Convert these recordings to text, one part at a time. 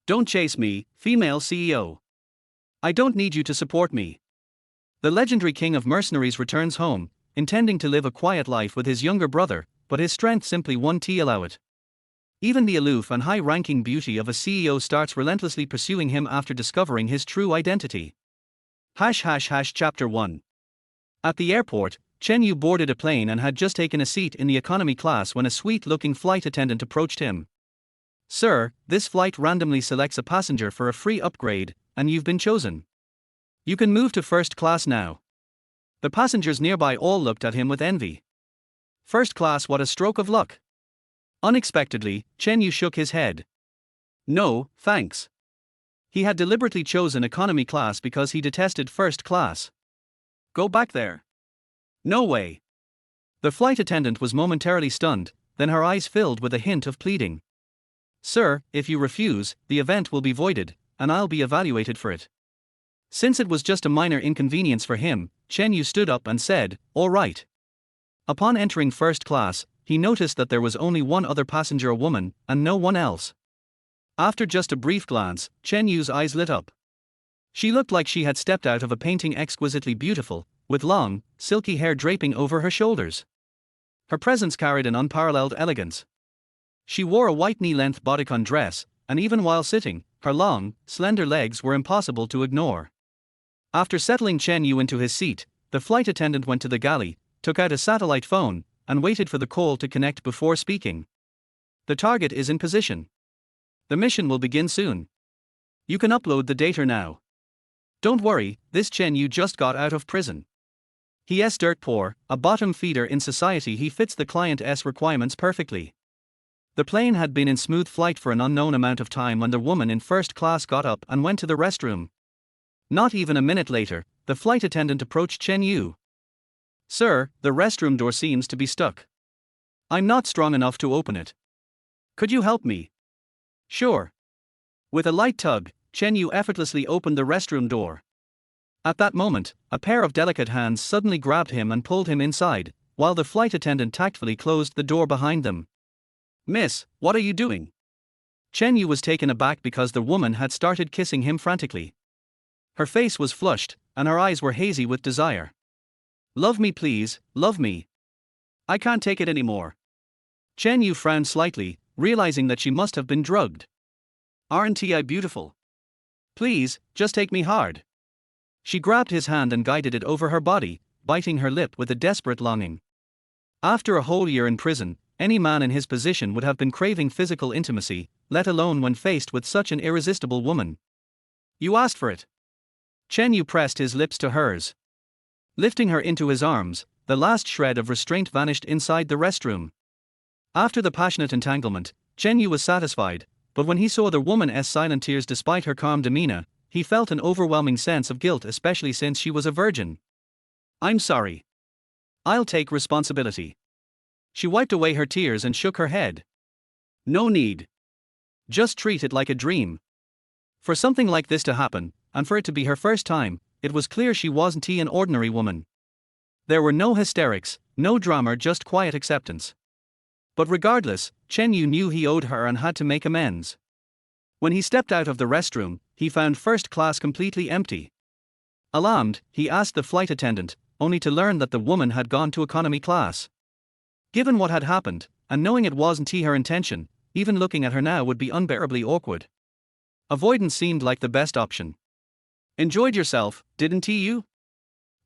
Don't chase me, female CEO. I don't need you to support me. The legendary king of mercenaries returns home, intending to live a quiet life with his younger brother, but his strength simply won't allow it. Even the aloof and high-ranking beauty of a CEO starts relentlessly pursuing him after discovering his true identity. Chapter 1. At the airport, Chen Yu boarded a plane and had just taken a seat in the economy class when a sweet-looking flight attendant approached him. Sir, this flight randomly selects a passenger for a free upgrade, and you've been chosen. You can move to first class now. The passengers nearby all looked at him with envy. First class, what a stroke of luck. Unexpectedly, Chen Yu shook his head. No, thanks. He had deliberately chosen economy class because he detested first class. Go back there. No way. The flight attendant was momentarily stunned, then her eyes filled with a hint of pleading. Sir, if you refuse, the event will be voided, and I'll be evaluated for it. Since it was just a minor inconvenience for him, Chen Yu stood up and said, all right. Upon entering first class, he noticed that there was only one other passenger, a woman, and no one else. After just a brief glance, Chen Yu's eyes lit up. She looked like she had stepped out of a painting, exquisitely beautiful, with long, silky hair draping over her shoulders. Her presence carried an unparalleled elegance. She wore a white knee-length bodycon dress, and even while sitting, her long, slender legs were impossible to ignore. After settling Chen Yu into his seat, the flight attendant went to the galley, took out a satellite phone, and waited for the call to connect before speaking. The target is in position. The mission will begin soon. You can upload the data now. Don't worry, this Chen Yu just got out of prison. He's dirt poor, a bottom feeder in society. He fits the client's requirements perfectly. The plane had been in smooth flight for an unknown amount of time when the woman in first class got up and went to the restroom. Not even a minute later, the flight attendant approached Chen Yu. Sir, the restroom door seems to be stuck. I'm not strong enough to open it. Could you help me? Sure. With a light tug, Chen Yu effortlessly opened the restroom door. At that moment, a pair of delicate hands suddenly grabbed him and pulled him inside, while the flight attendant tactfully closed the door behind them. Miss, what are you doing? Chen Yu was taken aback because the woman had started kissing him frantically. Her face was flushed, and her eyes were hazy with desire. Love me please, love me. I can't take it anymore. Chen Yu frowned slightly, realizing that she must have been drugged. Aren't I beautiful? Please, just take me hard. She grabbed his hand and guided it over her body, biting her lip with a desperate longing. After a whole year in prison, any man in his position would have been craving physical intimacy, let alone when faced with such an irresistible woman. You asked for it. Chen Yu pressed his lips to hers. Lifting her into his arms, the last shred of restraint vanished inside the restroom. After the passionate entanglement, Chen Yu was satisfied, but when he saw the woman's silent tears despite her calm demeanor, he felt an overwhelming sense of guilt, especially since she was a virgin. I'm sorry. I'll take responsibility. She wiped away her tears and shook her head. No need. Just treat it like a dream. For something like this to happen, and for it to be her first time, it was clear she wasn't an ordinary woman. There were no hysterics, no drama, just quiet acceptance. But regardless, Chen Yu knew he owed her and had to make amends. When he stepped out of the restroom, he found first class completely empty. Alarmed, he asked the flight attendant, only to learn that the woman had gone to economy class. Given what had happened, and knowing it wasn't her intention, even looking at her now would be unbearably awkward. Avoidance seemed like the best option. Enjoyed yourself, didn't you?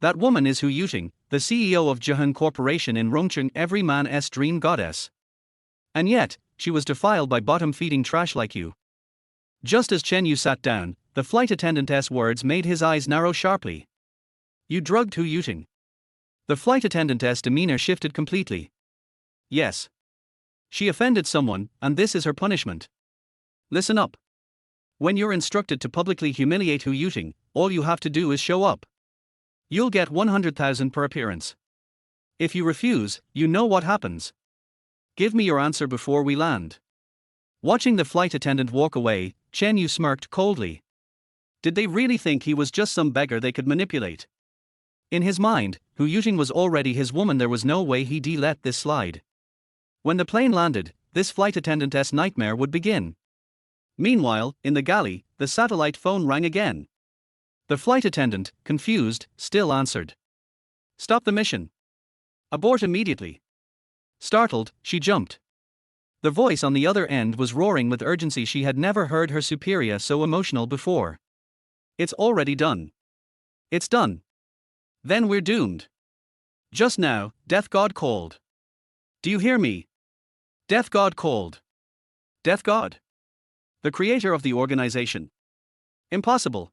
That woman is Hu Yuting, the CEO of Jihan Corporation in Rongcheng, every man's dream goddess. And yet, she was defiled by bottom-feeding trash like you. Just as Chen Yu sat down, the flight attendant's words made his eyes narrow sharply. You drugged Hu Yuting. The flight attendant's demeanor shifted completely. Yes. She offended someone, and this is her punishment. Listen up. When you're instructed to publicly humiliate Hu Yuting, all you have to do is show up. You'll get 100,000 per appearance. If you refuse, you know what happens. Give me your answer before we land. Watching the flight attendant walk away, Chen Yu smirked coldly. Did they really think he was just some beggar they could manipulate? In his mind, Hu Yuting was already his woman. There was no way he'd let this slide. When the plane landed, this flight attendant's nightmare would begin. Meanwhile, in the galley, the satellite phone rang again. The flight attendant, confused, still answered. Stop the mission. Abort immediately. Startled, she jumped. The voice on the other end was roaring with urgency. She had never heard her superior so emotional before. It's already done. It's done. Then we're doomed. Just now, Death God called. Do you hear me? Death God called. Death God? The creator of the organization. Impossible.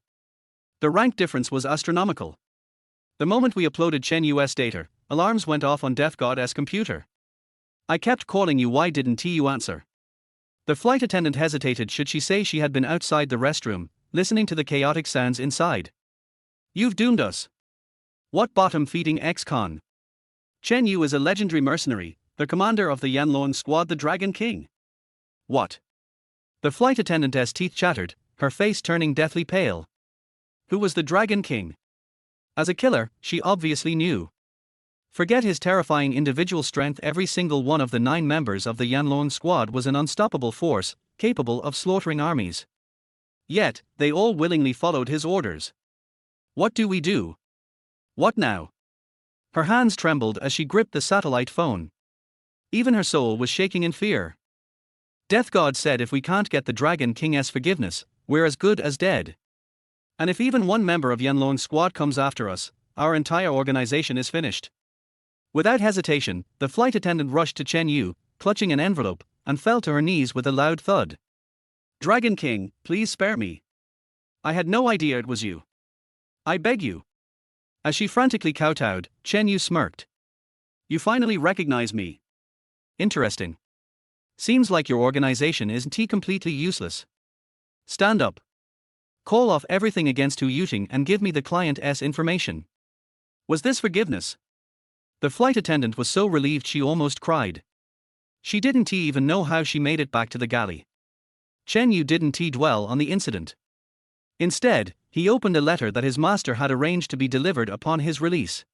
The rank difference was astronomical. The moment we uploaded Chen Yu's data, alarms went off on Death God's computer. I kept calling you, why didn't you answer? The flight attendant hesitated. Should she say she had been outside the restroom, listening to the chaotic sounds inside? You've doomed us. What bottom-feeding ex-con? Chen Yu is a legendary mercenary, the commander of the Yanlong squad, the Dragon King. What? The flight attendant's teeth chattered, her face turning deathly pale. Who was the Dragon King? As a killer, she obviously knew. Forget his terrifying individual strength, every single one of the 9 members of the Yanlong squad was an unstoppable force, capable of slaughtering armies. Yet, they all willingly followed his orders. What do we do? What now? Her hands trembled as she gripped the satellite phone. Even her soul was shaking in fear. Death God said if we can't get the Dragon King's forgiveness, we're as good as dead. And if even one member of Yanlong's squad comes after us, our entire organization is finished. Without hesitation, the flight attendant rushed to Chen Yu, clutching an envelope, and fell to her knees with a loud thud. Dragon King, please spare me. I had no idea it was you. I beg you. As she frantically kowtowed, Chen Yu smirked. You finally recognize me. Interesting. Seems like your organization isn't completely useless. Stand up. Call off everything against Hu Yuting and give me the client's information. Was this forgiveness? The flight attendant was so relieved she almost cried. She didn't even know how she made it back to the galley. Chen Yu didn't dwell on the incident. Instead, he opened a letter that his master had arranged to be delivered upon his release.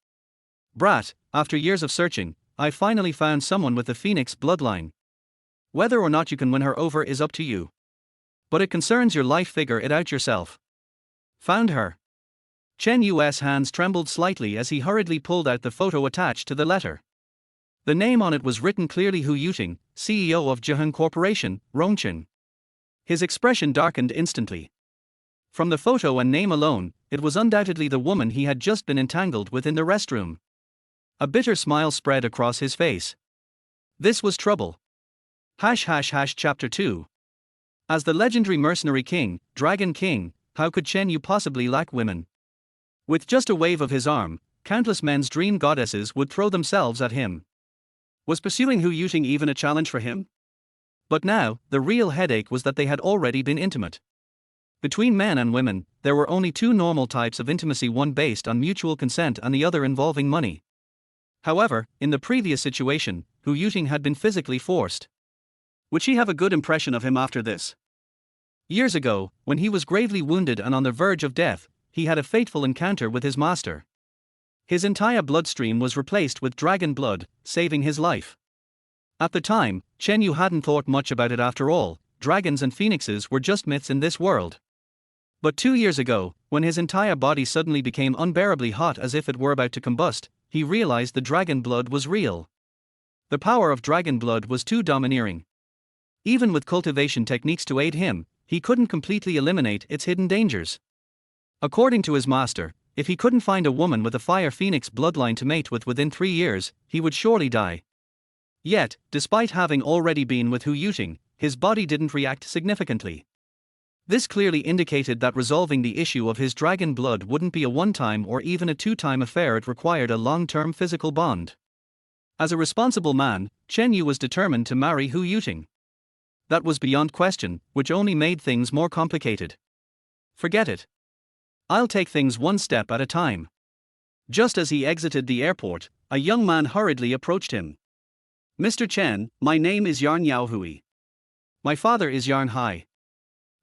Brat, after years of searching, I finally found someone with the Phoenix bloodline. Whether or not you can win her over is up to you. But it concerns your life, figure it out yourself. Found her. Chen Yu's hands trembled slightly as he hurriedly pulled out the photo attached to the letter. The name on it was written clearly: Hu Yuting, CEO of Jihun Corporation, Rongqing. His expression darkened instantly. From the photo and name alone, it was undoubtedly the woman he had just been entangled with in the restroom. A bitter smile spread across his face. This was trouble. Chapter 2. As the legendary mercenary king, Dragon King, how could Chen Yu possibly lack women? With just a wave of his arm, countless men's dream goddesses would throw themselves at him. Was pursuing Hu Yuting even a challenge for him? But now, the real headache was that they had already been intimate. Between men and women, there were only 2 normal types of intimacy, one based on mutual consent and the other involving money. However, in the previous situation, Hu Yuting had been physically forced. Would she have a good impression of him after this? Years ago, when he was gravely wounded and on the verge of death, he had a fateful encounter with his master. His entire bloodstream was replaced with dragon blood, saving his life. At the time, Chen Yu hadn't thought much about it. After all, dragons and phoenixes were just myths in this world. But 2 years ago, when his entire body suddenly became unbearably hot as if it were about to combust, he realized the dragon blood was real. The power of dragon blood was too domineering. Even with cultivation techniques to aid him, he couldn't completely eliminate its hidden dangers. According to his master, if he couldn't find a woman with a fire phoenix bloodline to mate with within 3 years, he would surely die. Yet, despite having already been with Hu Yuting, his body didn't react significantly. This clearly indicated that resolving the issue of his dragon blood wouldn't be a one-time or even a 2-time affair. It required a long-term physical bond. As a responsible man, Chen Yu was determined to marry Hu Yuting. That was beyond question, which only made things more complicated. Forget it. I'll take things one step at a time. Just as he exited the airport, a young man hurriedly approached him. Mr. Chen, my name is Yarn Yaohui. My father is Yarn Hai.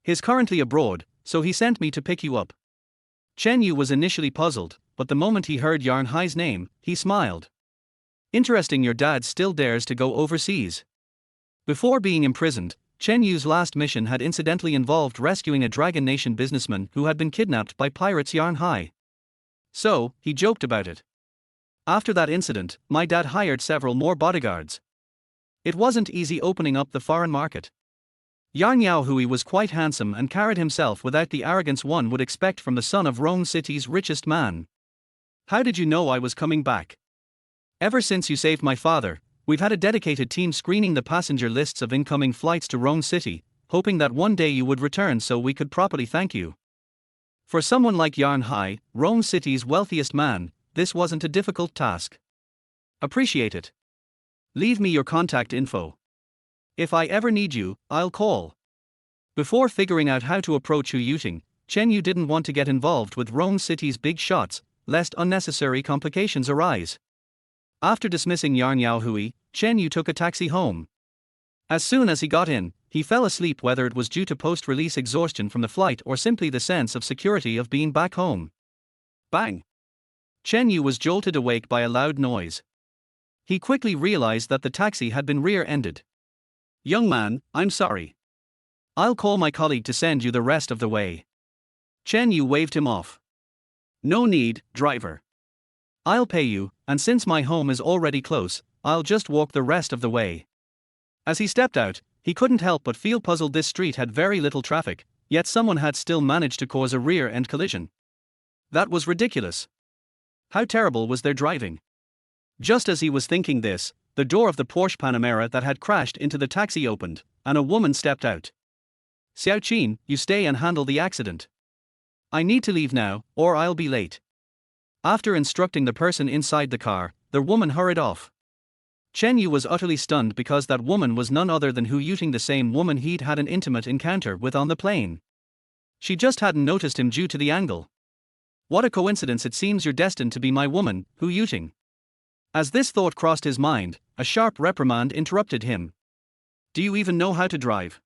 He's currently abroad, so he sent me to pick you up. Chen Yu was initially puzzled, but the moment he heard Yarn Hai's name, he smiled. Interesting, your dad still dares to go overseas. Before being imprisoned, Chen Yu's last mission had incidentally involved rescuing a Dragon Nation businessman who had been kidnapped by pirates Yarn Hai. So, he joked about it. After that incident, my dad hired several more bodyguards. It wasn't easy opening up the foreign market. Yarn Yao Hui was quite handsome and carried himself without the arrogance one would expect from the son of Rome City's richest man. How did you know I was coming back? Ever since you saved my father, we've had a dedicated team screening the passenger lists of incoming flights to Rome City, hoping that one day you would return so we could properly thank you. For someone like Yarn Hai, Rome City's wealthiest man, this wasn't a difficult task. Appreciate it. Leave me your contact info. If I ever need you, I'll call. Before figuring out how to approach Hu Yuting, Chen Yu didn't want to get involved with Rome City's big shots, lest unnecessary complications arise. After dismissing Yarn Yao Hui, Chen Yu took a taxi home. As soon as he got in, he fell asleep whether it was due to post-release exhaustion from the flight or simply the sense of security of being back home. Bang! Chen Yu was jolted awake by a loud noise. He quickly realized that the taxi had been rear-ended. Young man, I'm sorry. I'll call my colleague to send you the rest of the way. Chen Yu waved him off. No need, driver. I'll pay you, and since my home is already close, I'll just walk the rest of the way. As he stepped out, he couldn't help but feel puzzled. This street had very little traffic, yet someone had still managed to cause a rear-end collision. That was ridiculous. How terrible was their driving? Just as he was thinking this, the door of the Porsche Panamera that had crashed into the taxi opened, and a woman stepped out. Xiao Qin, you stay and handle the accident. I need to leave now, or I'll be late. After instructing the person inside the car, the woman hurried off. Chen Yu was utterly stunned because that woman was none other than Hu Yuting, the same woman he'd had an intimate encounter with on the plane. She just hadn't noticed him due to the angle. What a coincidence, it seems you're destined to be my woman, Hu Yuting. As this thought crossed his mind, a sharp reprimand interrupted him. Do you even know how to drive?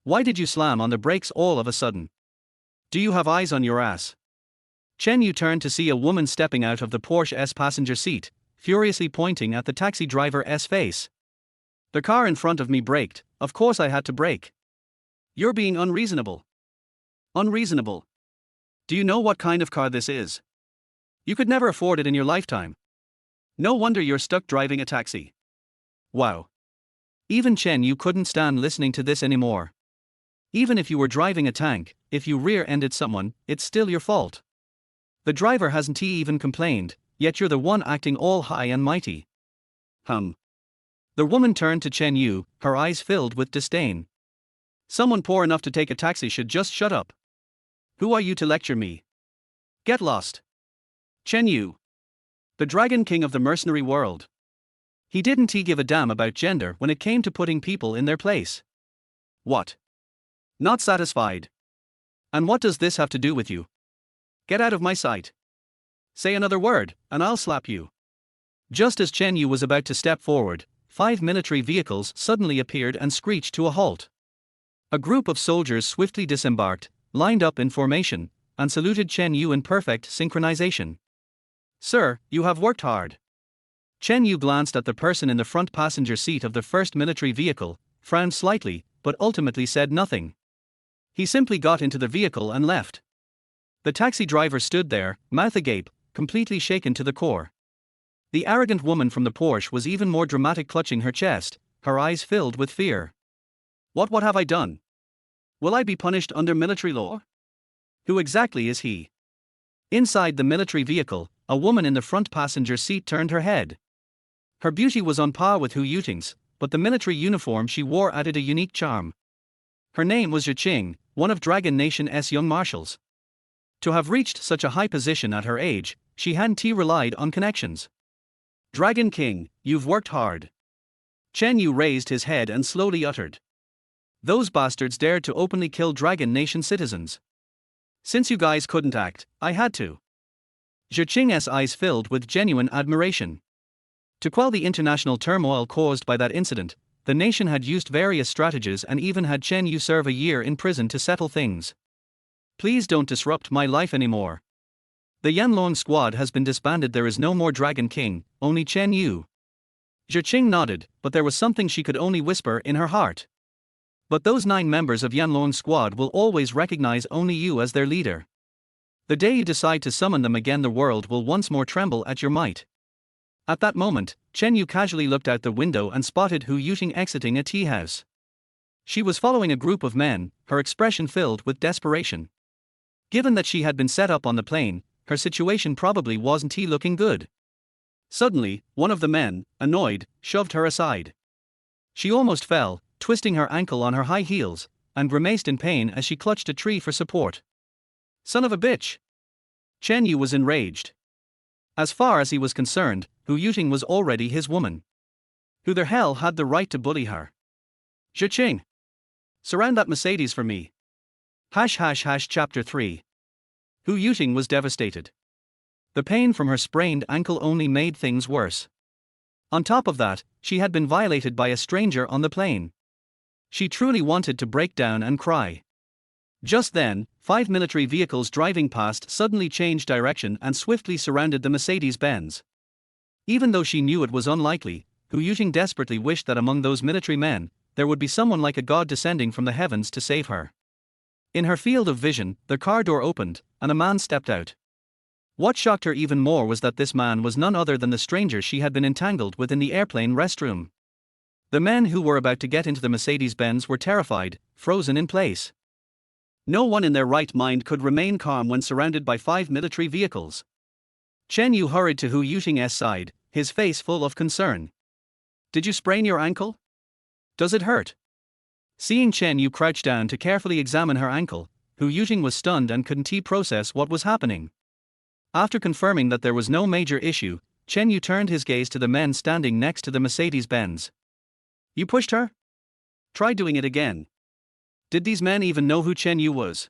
Why did you slam on the brakes all of a sudden? Do you have eyes on your ass? Chen Yu turned to see a woman stepping out of the Porsche's passenger seat, furiously pointing at the taxi driver's face. The car in front of me braked, of course I had to brake. You're being unreasonable. Unreasonable. Do you know what kind of car this is? You could never afford it in your lifetime. No wonder you're stuck driving a taxi. Wow. Even Chen Yu couldn't stand listening to this anymore. Even if you were driving a tank, if you rear-ended someone, it's still your fault. The driver hasn't even complained, yet you're the one acting all high and mighty. The woman turned to Chen Yu, her eyes filled with disdain. Someone poor enough to take a taxi should just shut up. Who are you to lecture me? Get lost. Chen Yu. The Dragon King of the mercenary world. He didn't give a damn about gender when it came to putting people in their place. What? Not satisfied? And what does this have to do with you? Get out of my sight. Say another word, and I'll slap you. Just as Chen Yu was about to step forward, 5 military vehicles suddenly appeared and screeched to a halt. A group of soldiers swiftly disembarked, lined up in formation, and saluted Chen Yu in perfect synchronization. Sir, you have worked hard. Chen Yu glanced at the person in the front passenger seat of the first military vehicle, frowned slightly, but ultimately said nothing. He simply got into the vehicle and left. The taxi driver stood there, mouth agape, completely shaken to the core. The arrogant woman from the Porsche was even more dramatic, clutching her chest, her eyes filled with fear. What have I done? Will I be punished under military law? Who exactly is he? Inside the military vehicle, a woman in the front passenger seat turned her head. Her beauty was on par with Hu Yuting's, but the military uniform she wore added a unique charm. Her name was Zhiqing, one of Dragon Nation's young marshals. To have reached such a high position at her age, she hadn't relied on connections. Dragon King, you've worked hard. Chen Yu raised his head and slowly uttered. Those bastards dared to openly kill Dragon Nation citizens. Since you guys couldn't act, I had to. Zhiqing's eyes filled with genuine admiration. To quell the international turmoil caused by that incident, the nation had used various strategies and even had Chen Yu serve a year in prison to settle things. Please don't disrupt my life anymore. The Yanlong squad has been disbanded. There is no more Dragon King, only Chen Yu. Zhiqing nodded, but there was something she could only whisper in her heart. But those 9 members of Yanlong's squad will always recognize only you as their leader. The day you decide to summon them again, the world will once more tremble at your might. At that moment, Chen Yu casually looked out the window and spotted Hu Yuting exiting a tea house. She was following a group of men, her expression filled with desperation. Given that she had been set up on the plane, her situation probably wasn't looking good. Suddenly, one of the men, annoyed, shoved her aside. She almost fell, twisting her ankle on her high heels, and grimaced in pain as she clutched a tree for support. Son of a bitch! Chen Yu was enraged. As far as he was concerned, Hu Yuting was already his woman. Who the hell had the right to bully her? Zhiqing! Surround that Mercedes for me. Chapter 3. Hu Yuting was devastated. The pain from her sprained ankle only made things worse. On top of that, she had been violated by a stranger on the plane. She truly wanted to break down and cry. Just then, 5 military vehicles driving past suddenly changed direction and swiftly surrounded the Mercedes-Benz. Even though she knew it was unlikely, Hu Yuting desperately wished that among those military men, there would be someone like a god descending from the heavens to save her. In her field of vision, the car door opened, and a man stepped out. What shocked her even more was that this man was none other than the stranger she had been entangled with in the airplane restroom. The men who were about to get into the Mercedes-Benz were terrified, frozen in place. No one in their right mind could remain calm when surrounded by 5 military vehicles. Chen Yu hurried to Hu Yuting's side, his face full of concern. Did you sprain your ankle? Does it hurt? Seeing Chen Yu crouch down to carefully examine her ankle, Hu Yuting was stunned and couldn't process what was happening. After confirming that there was no major issue, Chen Yu turned his gaze to the men standing next to the Mercedes-Benz. You pushed her? Try doing it again. Did these men even know who Chen Yu was?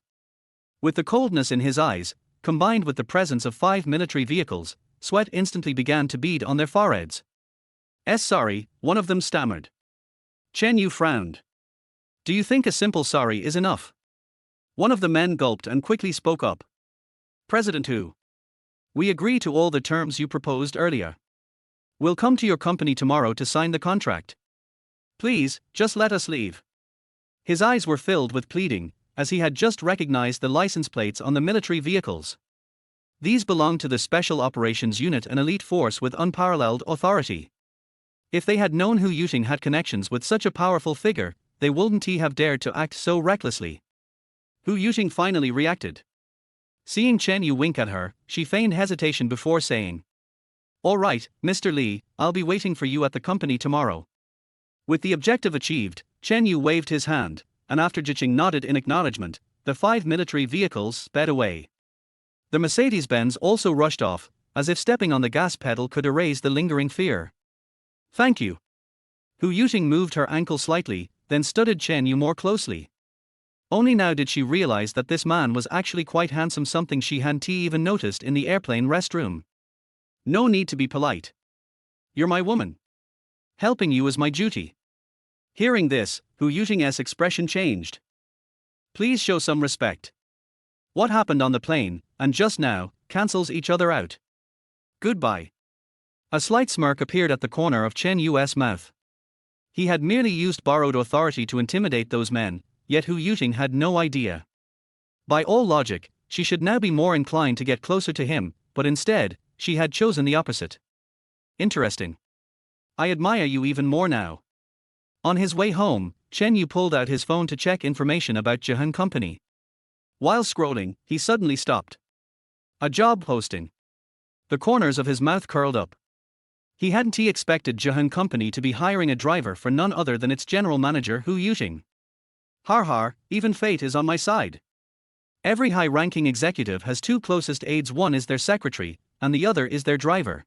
With the coldness in his eyes, combined with the presence of 5 military vehicles, sweat instantly began to bead on their foreheads. Sorry, one of them stammered. Chen Yu frowned. Do you think a simple sorry is enough? One of the men gulped and quickly spoke up. President Hu. We agree to all the terms you proposed earlier. We'll come to your company tomorrow to sign the contract. Please, just let us leave. His eyes were filled with pleading, as he had just recognized the license plates on the military vehicles. These belonged to the Special Operations Unit, an elite force with unparalleled authority. If they had known Hu Yuting had connections with such a powerful figure, they wouldn't have dared to act so recklessly. Hu Yuting finally reacted. Seeing Chen Yu wink at her, she feigned hesitation before saying, All right, Mr. Li, I'll be waiting for you at the company tomorrow. With the objective achieved, Chen Yu waved his hand, and after Zhiqing nodded in acknowledgement, the 5 military vehicles sped away. The Mercedes-Benz also rushed off, as if stepping on the gas pedal could erase the lingering fear. Thank you. Hu Yuting moved her ankle slightly, then studied Chen Yu more closely. Only now did she realize that this man was actually quite handsome, something she hadn't even noticed in the airplane restroom. No need to be polite. You're my woman. Helping you is my duty. Hearing this, Hu Yuting's expression changed. Please show some respect. What happened on the plane, and just now, cancels each other out. Goodbye. A slight smirk appeared at the corner of Chen Yu's mouth. He had merely used borrowed authority to intimidate those men, yet Hu Yuting had no idea. By all logic, she should now be more inclined to get closer to him, but instead, she had chosen the opposite. Interesting. I admire you even more now. On his way home, Chen Yu pulled out his phone to check information about Zhihan Company. While scrolling, he suddenly stopped. A job posting. The corners of his mouth curled up. He hadn't expected Zhihan Company to be hiring a driver for none other than its general manager Hu Yuting. Har har, even fate is on my side. Every high-ranking executive has 2 closest aides, one is their secretary, and the other is their driver.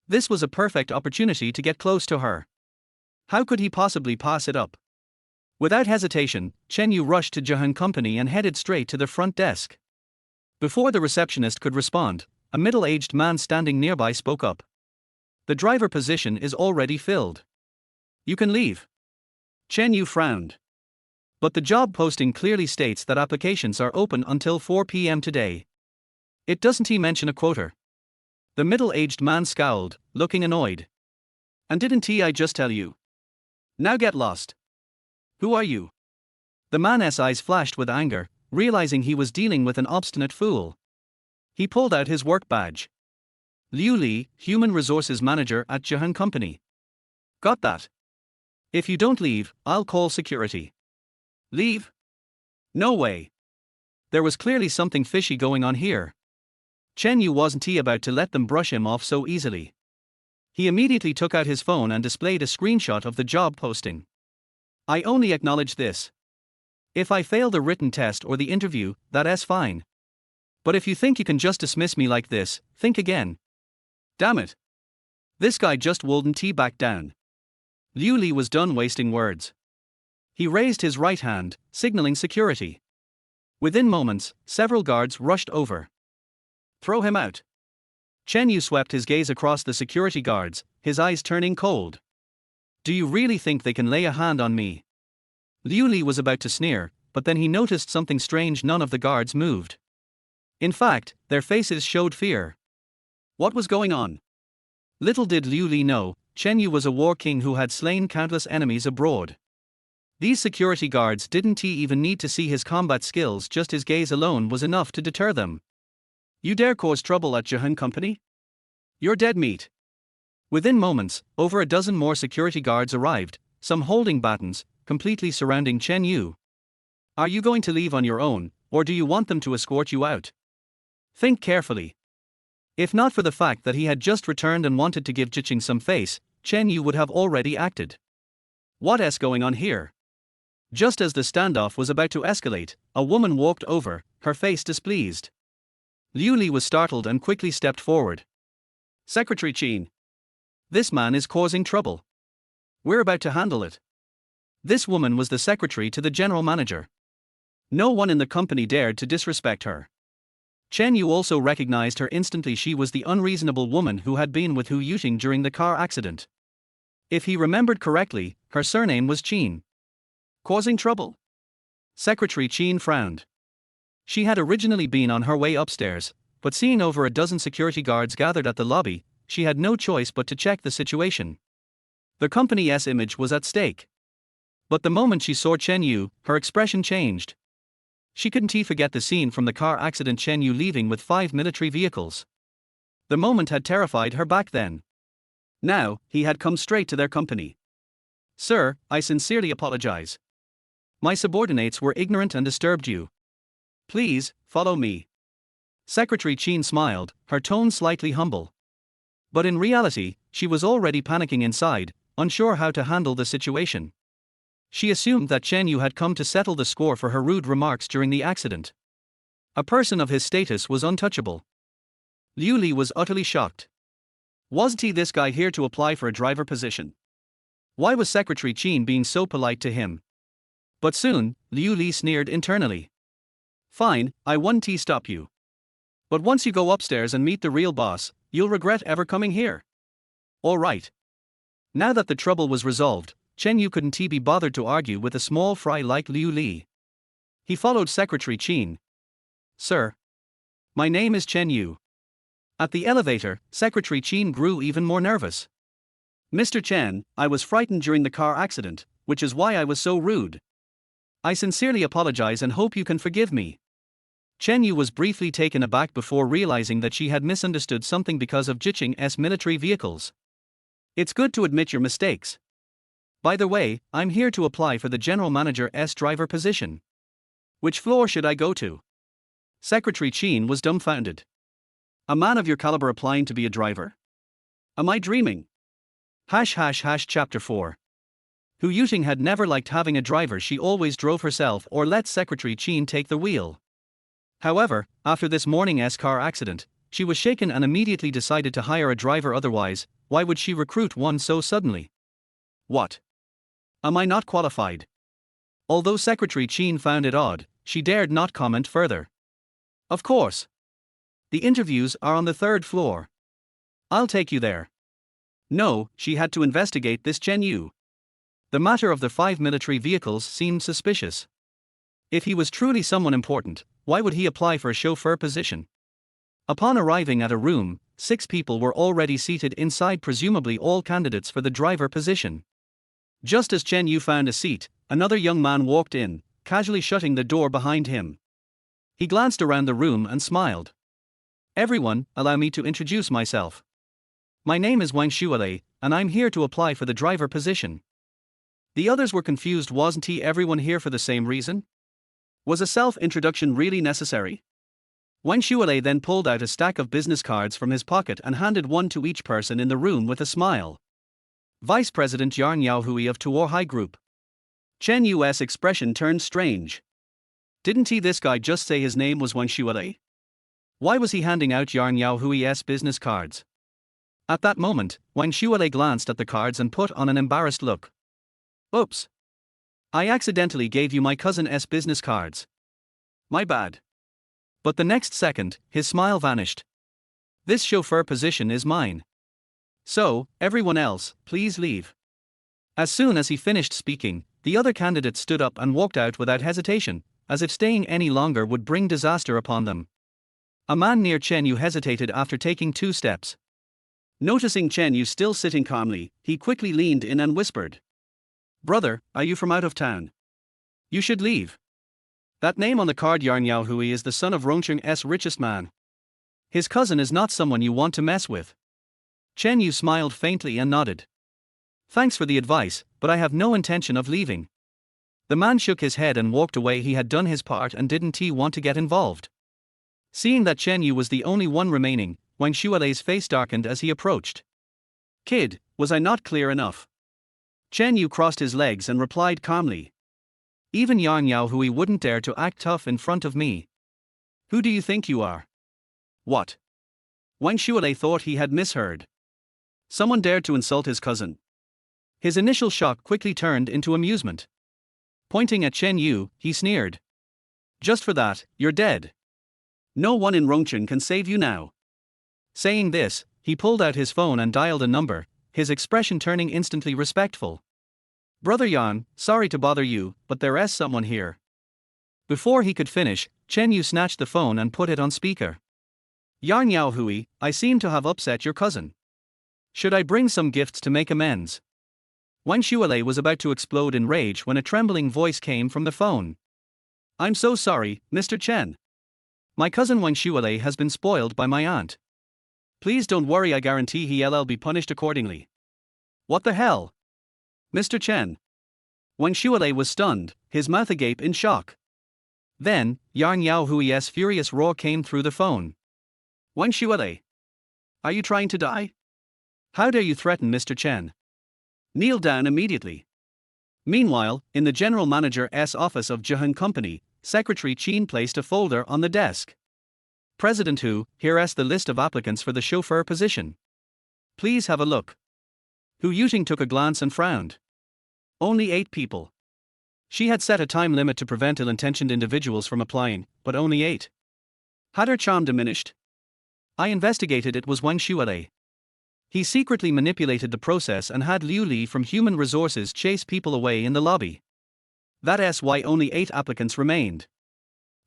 This was a perfect opportunity to get close to her. How could he possibly pass it up? Without hesitation, Chen Yu rushed to Zhihan Company and headed straight to the front desk. Before the receptionist could respond, a middle-aged man standing nearby spoke up. The driver position is already filled. You can leave. Chen Yu frowned. But the job posting clearly states that applications are open until 4 p.m. today. It doesn't mention a quota. The middle-aged man scowled, looking annoyed. And didn't I just tell you? Now get lost. Who are you? The man's eyes flashed with anger, realizing he was dealing with an obstinate fool. He pulled out his work badge. Liu Li, Human Resources Manager at Jahan Company. Got that? If you don't leave, I'll call security. Leave? No way. There was clearly something fishy going on here. Chen Yu wasn't about to let them brush him off so easily. He immediately took out his phone and displayed a screenshot of the job posting. I only acknowledge this. If I fail the written test or the interview, that's fine. But if you think you can just dismiss me like this, think again. Damn it. This guy just wouldn't back down. Liu Li was done wasting words. He raised his right hand, signaling security. Within moments, several guards rushed over. Throw him out. Chen Yu swept his gaze across the security guards, his eyes turning cold. Do you really think they can lay a hand on me? Liu Li was about to sneer, but then he noticed something strange. None of the guards moved. In fact, their faces showed fear. What was going on? Little did Liu Li know, Chen Yu was a war king who had slain countless enemies abroad. These security guards didn't even need to see his combat skills, just his gaze alone was enough to deter them. You dare cause trouble at Jahan Company? You're dead meat. Within moments, over a dozen more security guards arrived, some holding batons, completely surrounding Chen Yu. Are you going to leave on your own, or do you want them to escort you out? Think carefully. If not for the fact that he had just returned and wanted to give Jiqing some face, Chen Yu would have already acted. What's going on here? Just as the standoff was about to escalate, a woman walked over, her face displeased. Liu Li was startled and quickly stepped forward. Secretary Qin. This man is causing trouble. We're about to handle it. This woman was the secretary to the general manager. No one in the company dared to disrespect her. Chen Yu also recognized her instantly. She was the unreasonable woman who had been with Hu Yuting during the car accident. If he remembered correctly, her surname was Qin. Causing trouble? Secretary Qin frowned. She had originally been on her way upstairs, but seeing over a dozen security guards gathered at the lobby, she had no choice but to check the situation. The company's image was at stake. But the moment she saw Chen Yu, her expression changed. She couldn't forget the scene from the car accident, Chen Yu leaving with 5 military vehicles. The moment had terrified her back then. Now, he had come straight to their company. Sir, I sincerely apologize. My subordinates were ignorant and disturbed you. Please, follow me. Secretary Qin smiled, her tone slightly humble. But in reality, she was already panicking inside, unsure how to handle the situation. She assumed that Chen Yu had come to settle the score for her rude remarks during the accident. A person of his status was untouchable. Liu Li was utterly shocked. Wasn't this guy here to apply for a driver position? Why was Secretary Qin being so polite to him? But soon, Liu Li sneered internally. Fine, I won't stop you. But once you go upstairs and meet the real boss, you'll regret ever coming here. All right. Now that the trouble was resolved, Chen Yu couldn't be bothered to argue with a small fry like Liu Li. He followed Secretary Qin. Sir. My name is Chen Yu. At the elevator, Secretary Qin grew even more nervous. Mr. Chen, I was frightened during the car accident, which is why I was so rude. I sincerely apologize and hope you can forgive me. Chen Yu was briefly taken aback before realizing that she had misunderstood something because of Jiqing's military vehicles. It's good to admit your mistakes. By the way, I'm here to apply for the general manager's driver position. Which floor should I go to? Secretary Qin was dumbfounded. A man of your caliber applying to be a driver? Am I dreaming? Chapter 4. Hu Yuting had never liked having a driver. She always drove herself or let Secretary Qin take the wheel. However, after this morning's car accident, she was shaken and immediately decided to hire a driver. Otherwise, why would she recruit one so suddenly? What? Am I not qualified? Although Secretary Qin found it odd, she dared not comment further. Of course. The interviews are on the 3rd floor. I'll take you there. No, she had to investigate this Chen Yu. The matter of the 5 military vehicles seemed suspicious. If he was truly someone important, why would he apply for a chauffeur position? Upon arriving at a room, 6 people were already seated inside, presumably all candidates for the driver position. Just as Chen Yu found a seat, another young man walked in, casually shutting the door behind him. He glanced around the room and smiled. Everyone, allow me to introduce myself. My name is Wang Shualei, and I'm here to apply for the driver position. The others were confused. Wasn't everyone here for the same reason? Was a self-introduction really necessary? Wang Shualei then pulled out a stack of business cards from his pocket and handed one to each person in the room with a smile. Vice President Yarn Yaohui of Tuor High Group. Chen Yu's expression turned strange. Didn't this guy just say his name was Wang Shualei? Why was he handing out Yarn Yaohui's business cards? At that moment, Wang Shualei glanced at the cards and put on an embarrassed look. Oops. I accidentally gave you my cousin's business cards. My bad. But the next second, his smile vanished. This chauffeur position is mine. So, everyone else, please leave. As soon as he finished speaking, the other candidates stood up and walked out without hesitation, as if staying any longer would bring disaster upon them. A man near Chen Yu hesitated after taking 2 steps. Noticing Chen Yu still sitting calmly, he quickly leaned in and whispered. Brother, are you from out of town? You should leave. That name on the card Yarn Yaohui is the son of Rongcheng's richest man. His cousin is not someone you want to mess with. Chen Yu smiled faintly and nodded. Thanks for the advice, but I have no intention of leaving. The man shook his head and walked away. He had done his part and didn't want to get involved. Seeing that Chen Yu was the only one remaining, Wang Shualei's face darkened as he approached. Kid, was I not clear enough? Chen Yu crossed his legs and replied calmly. Even Yarn Yaohui wouldn't dare to act tough in front of me. Who do you think you are? What? Wang Shualei thought he had misheard. Someone dared to insult his cousin. His initial shock quickly turned into amusement. Pointing at Chen Yu, he sneered. Just for that, you're dead. No one in Rongcheng can save you now. Saying this, he pulled out his phone and dialed a number, his expression turning instantly respectful. Brother Yan, sorry to bother you, but there's someone here. Before he could finish, Chen Yu snatched the phone and put it on speaker. Yarn Yaohui, I seem to have upset your cousin. Should I bring some gifts to make amends? Wang Shualei was about to explode in rage when a trembling voice came from the phone. I'm so sorry, Mr. Chen. My cousin Wang Shualei has been spoiled by my aunt. Please don't worry, I guarantee he'll be punished accordingly. What the hell? Mr. Chen. Wang Shualei was stunned, his mouth agape in shock. Then, Yarn Yaohui's furious roar came through the phone. Wang Shualei. Are you trying to die? How dare you threaten Mr. Chen? Kneel down immediately. Meanwhile, in the general manager's office of Jihan Company, Secretary Qin placed a folder on the desk. President Hu, here's the list of applicants for the chauffeur position. Please have a look. Hu Yuting took a glance and frowned. Only 8 people. She had set a time limit to prevent ill-intentioned individuals from applying, but only 8. Had her charm diminished? I investigated. It was Wang Shualei. He secretly manipulated the process and had Liu Li from Human Resources chase people away in the lobby. That's why only 8 applicants remained.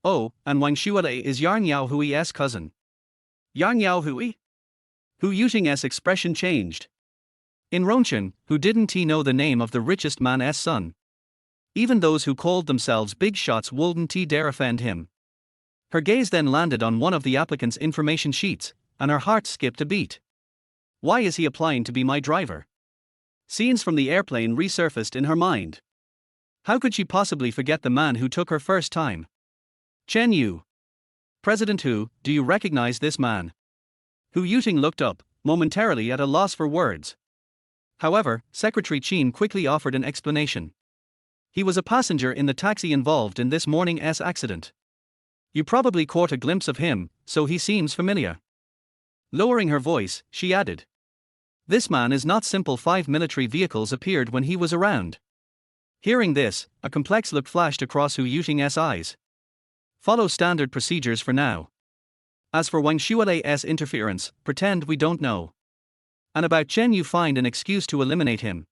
Oh, and Wang Shualei is Yarn Yaohui's cousin. Yarn Yaohui? Hu Yuting's expression changed. In Rongcheng, who didn't know the name of the richest man's son? Even those who called themselves big shots wouldn't dare offend him. Her gaze then landed on one of the applicants' information sheets, and her heart skipped a beat. Why is he applying to be my driver? Scenes from the airplane resurfaced in her mind. How could she possibly forget the man who took her first time? Chen Yu. President Hu, do you recognize this man? Hu Yuting looked up, momentarily at a loss for words. However, Secretary Qin quickly offered an explanation. He was a passenger in the taxi involved in this morning's accident. You probably caught a glimpse of him, so he seems familiar. Lowering her voice, she added. This man is not simple. 5 military vehicles appeared when he was around. Hearing this, a complex look flashed across Hu Yuting's eyes. Follow standard procedures for now. As for Wang Shualei's interference, pretend we don't know. And about Chen Yu, find an excuse to eliminate him.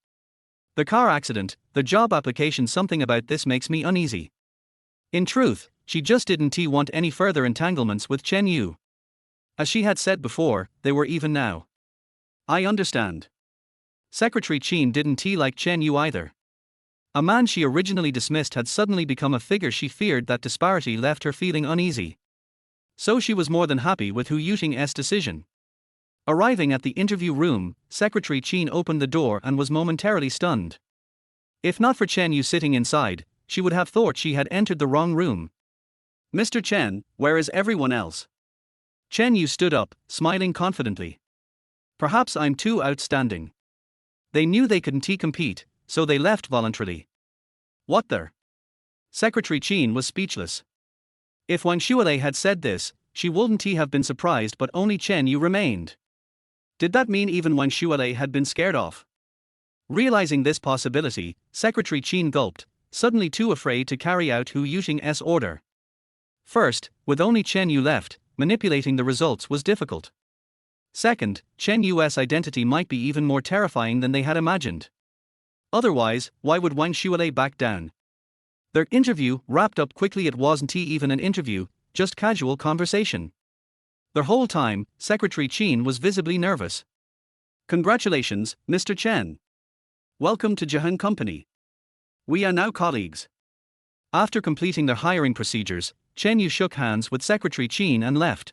The car accident, the job application, something about this makes me uneasy. In truth, she just didn't want any further entanglements with Chen Yu. As she had said before, they were even now. I understand. Secretary Qin didn't like Chen Yu either. A man she originally dismissed had suddenly become a figure she feared. That disparity left her feeling uneasy. So she was more than happy with Hu Yuting's decision. Arriving at the interview room, Secretary Qin opened the door and was momentarily stunned. If not for Chen Yu sitting inside, she would have thought she had entered the wrong room. "Mr. Chen, where is everyone else?" Chen Yu stood up, smiling confidently. "Perhaps I'm too outstanding." They knew they couldn't compete, so they left voluntarily. What the? Secretary Qin was speechless. If Wang Shualei had said this, she wouldn't have been surprised, but only Chen Yu remained. Did that mean even Wang Shualei had been scared off? Realizing this possibility, Secretary Qin gulped, suddenly too afraid to carry out Hu Yuting's order. First, with only Chen Yu left, manipulating the results was difficult. Second, Chen Yu's identity might be even more terrifying than they had imagined. Otherwise, why would Wang Shualei back down? Their interview wrapped up quickly. It wasn't even an interview, just casual conversation. The whole time, Secretary Qin was visibly nervous. "Congratulations, Mr. Chen. Welcome to Jahan Company. We are now colleagues." After completing their hiring procedures, Chen Yu shook hands with Secretary Qin and left.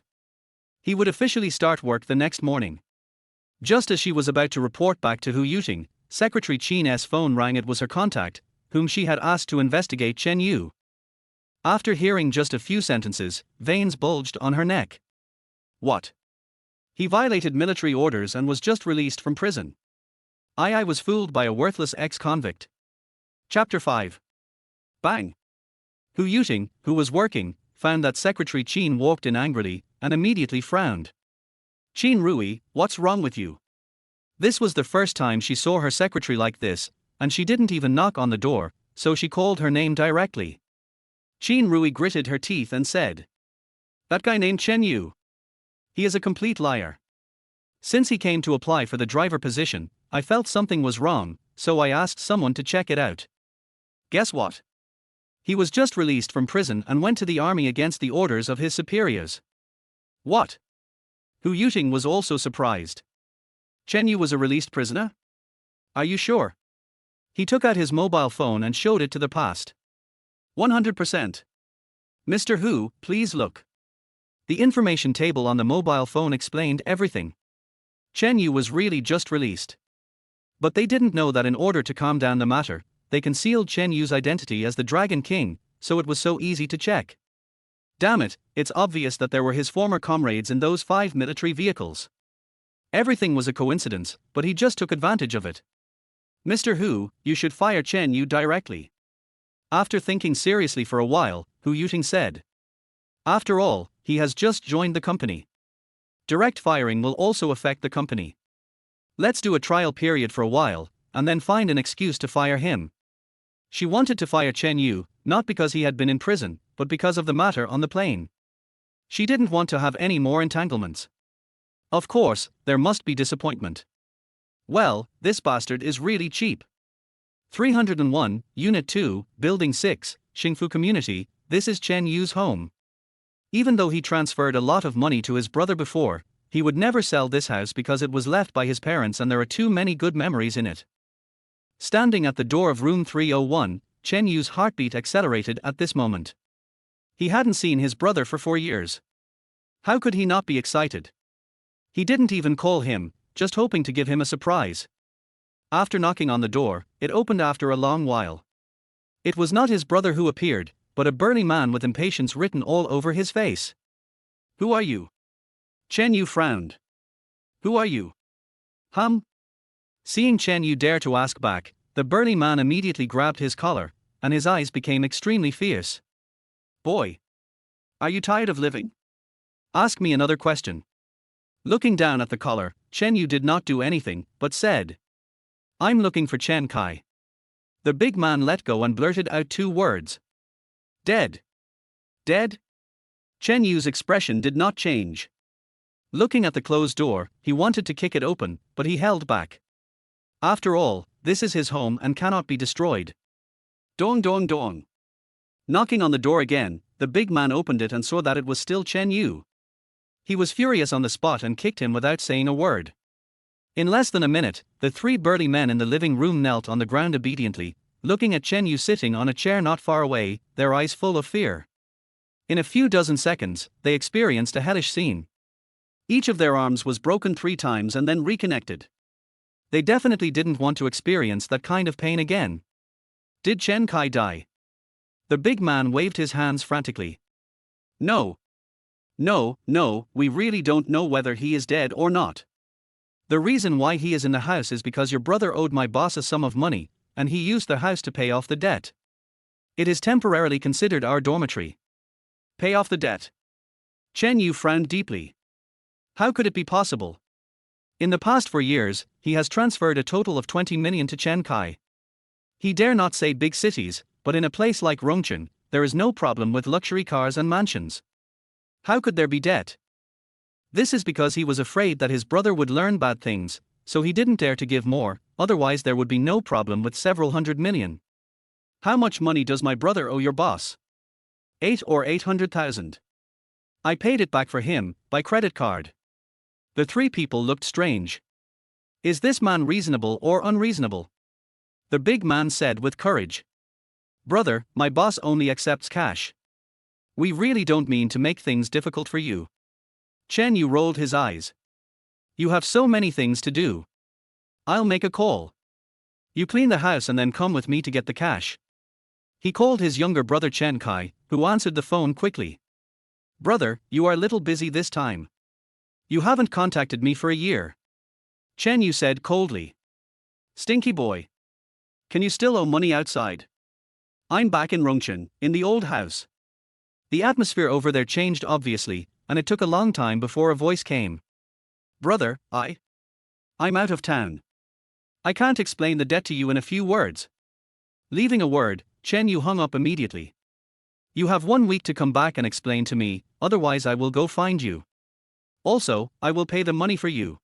He would officially start work the next morning. Just as she was about to report back to Hu Yuting, Secretary Qin's phone rang. It was her contact, whom she had asked to investigate Chen Yu. After hearing just a few sentences, veins bulged on her neck. What? He violated military orders and was just released from prison. I was fooled by a worthless ex-convict. Chapter 5. Bang! Hu Yuting, who was working, found that Secretary Qin walked in angrily and immediately frowned. "Qin Rui, what's wrong with you?" This was the first time she saw her secretary like this, and she didn't even knock on the door, so she called her name directly. Qin Rui gritted her teeth and said, "That guy named Chen Yu. He is a complete liar. Since he came to apply for the driver position, I felt something was wrong, so I asked someone to check it out. Guess what? He was just released from prison and went to the army against the orders of his superiors." What? Hu Yuting was also surprised. Chen Yu was a released prisoner? Are you sure? He took out his mobile phone and showed it to the past. 100%. "Mr. Hu, please look." The information table on the mobile phone explained everything. Chen Yu was really just released. But they didn't know that in order to calm down the matter, they concealed Chen Yu's identity as the Dragon King, so it was so easy to check. Damn it, it's obvious that there were his former comrades in those 5 military vehicles. Everything was a coincidence, but he just took advantage of it. "Mr. Hu, you should fire Chen Yu directly." After thinking seriously for a while, Hu Yuting said, "After all, he has just joined the company. Direct firing will also affect the company. Let's do a trial period for a while, and then find an excuse to fire him." She wanted to fire Chen Yu, not because he had been in prison, but because of the matter on the plane. She didn't want to have any more entanglements. Of course, there must be disappointment. Well, this bastard is really cheap. 301, Unit 2, Building 6, Xingfu Community, this is Chen Yu's home. Even though he transferred a lot of money to his brother before, he would never sell this house because it was left by his parents and there are too many good memories in it. Standing at the door of room 301, Chen Yu's heartbeat accelerated at this moment. He hadn't seen his brother for 4 years. How could he not be excited? He didn't even call him, just hoping to give him a surprise. After knocking on the door, it opened after a long while. It was not his brother who appeared, but a burly man with impatience written all over his face. "Who are you?" Chen Yu frowned. "Who are you?" Seeing Chen Yu dare to ask back, the burly man immediately grabbed his collar, and his eyes became extremely fierce. "Boy! Are you tired of living? Ask me another question." Looking down at the collar, Chen Yu did not do anything, but said, "I'm looking for Chen Kai." The big man let go and blurted out 2 words. "Dead." "Dead?" Chen Yu's expression did not change. Looking at the closed door, he wanted to kick it open, but he held back. After all, this is his home and cannot be destroyed. Dong dong dong. Knocking on the door again, the big man opened it and saw that it was still Chen Yu. He was furious on the spot and kicked him without saying a word. In less than a minute, the 3 burly men in the living room knelt on the ground obediently, looking at Chen Yu sitting on a chair not far away, their eyes full of fear. In a few dozen seconds, they experienced a hellish scene. Each of their arms was broken 3 times and then reconnected. They definitely didn't want to experience that kind of pain again. Did Chen Kai die? The big man waved his hands frantically. No. No, we really don't know whether he is dead or not. The reason why he is in the house is because your brother owed my boss a sum of money, and he used the house to pay off the debt. It is temporarily considered our dormitory. Pay off the debt. Chen Yu frowned deeply. How could it be possible? In the past 4 years, he has transferred a total of 20 million to Chen Kai. He dare not say big cities, but in a place like Rongchen, there is no problem with luxury cars and mansions. How could there be debt? This is because he was afraid that his brother would learn bad things, so he didn't dare to give more, otherwise there would be no problem with several 100 million. How much money does my brother owe your boss? 8 or 800,000. I paid it back for him, by credit card. The 3 people looked strange. Is this man reasonable or unreasonable? The big man said with courage. Brother, my boss only accepts cash. We really don't mean to make things difficult for you. Chen Yu rolled his eyes. You have so many things to do. I'll make a call. You clean the house and then come with me to get the cash. He called his younger brother Chen Kai, who answered the phone quickly. Brother, you are a little busy this time. You haven't contacted me for a year. Chen Yu said coldly. Stinky boy. Can you still owe money outside? I'm back in Rongchen, in the old house. The atmosphere over there changed obviously, and it took a long time before a voice came. Brother, I'm out of town. I can't explain the debt to you in a few words. Leaving a word, Chen Yu hung up immediately. You have 1 week to come back and explain to me, otherwise I will go find you. Also, I will pay the money for you.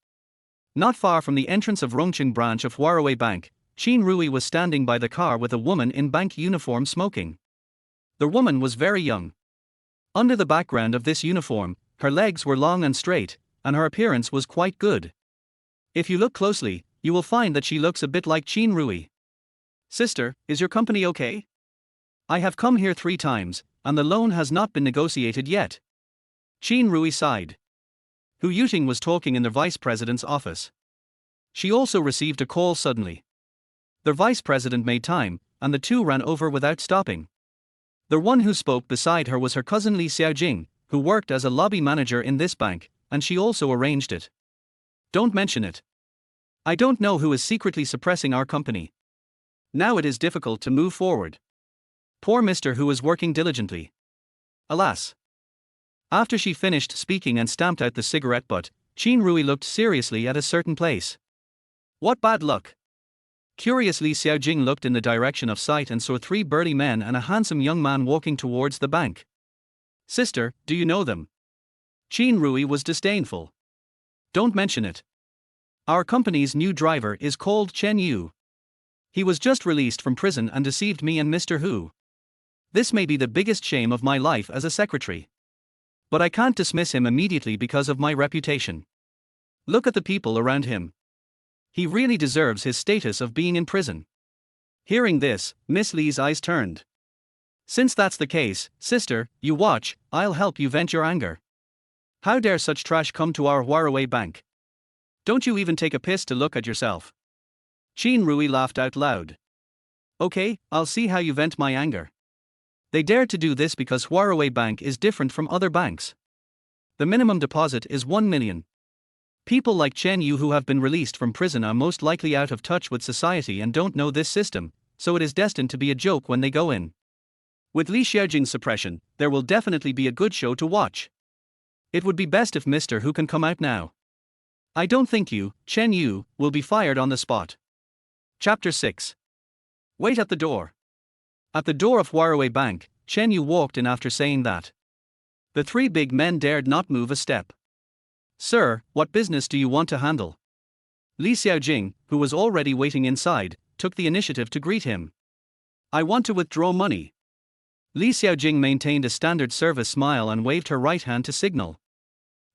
Not far from the entrance of Rongqing branch of Huawei Bank, Qin Rui was standing by the car with a woman in bank uniform smoking. The woman was very young. Under the background of this uniform, her legs were long and straight, and her appearance was quite good. If you look closely, you will find that she looks a bit like Qin Rui. Sister, is your company okay? I have come here 3 times, and the loan has not been negotiated yet. Qin Rui sighed. Hu Yuting was talking in the vice president's office. She also received a call suddenly. The vice president made time, and the 2 ran over without stopping. The one who spoke beside her was her cousin Li Xiaojing, who worked as a lobby manager in this bank, and she also arranged it. Don't mention it. I don't know who is secretly suppressing our company. Now it is difficult to move forward. Poor Mr. Hu is working diligently. Alas. After she finished speaking and stamped out the cigarette butt, Qin Rui looked seriously at a certain place. What bad luck! Curiously, Xiaojing looked in the direction of sight and saw 3 burly men and a handsome young man walking towards the bank. Sister, do you know them? Qin Rui was disdainful. Don't mention it. Our company's new driver is called Chen Yu. He was just released from prison and deceived me and Mr. Hu. This may be the biggest shame of my life as a secretary. But I can't dismiss him immediately because of my reputation. Look at the people around him. He really deserves his status of being in prison. Hearing this, Miss Li's eyes turned. Since that's the case, sister, you watch, I'll help you vent your anger. How dare such trash come to our Huawei bank? Don't you even take a piss to look at yourself? Qin Rui laughed out loud. Okay, I'll see how you vent my anger. They dared to do this because Huawei Bank is different from other banks. The minimum deposit is 1 million. People like Chen Yu who have been released from prison are most likely out of touch with society and don't know this system, so it is destined to be a joke when they go in. With Li Xiaojing's suppression, there will definitely be a good show to watch. It would be best if Mr. Hu can come out now. I don't think you, Chen Yu, will be fired on the spot. Chapter 6. Wait at the door. At the door of Huawei Bank, Chen Yu walked in after saying that. The 3 big men dared not move a step. Sir, what business do you want to handle? Li Xiaojing, who was already waiting inside, took the initiative to greet him. I want to withdraw money. Li Xiaojing maintained a standard service smile and waved her right hand to signal.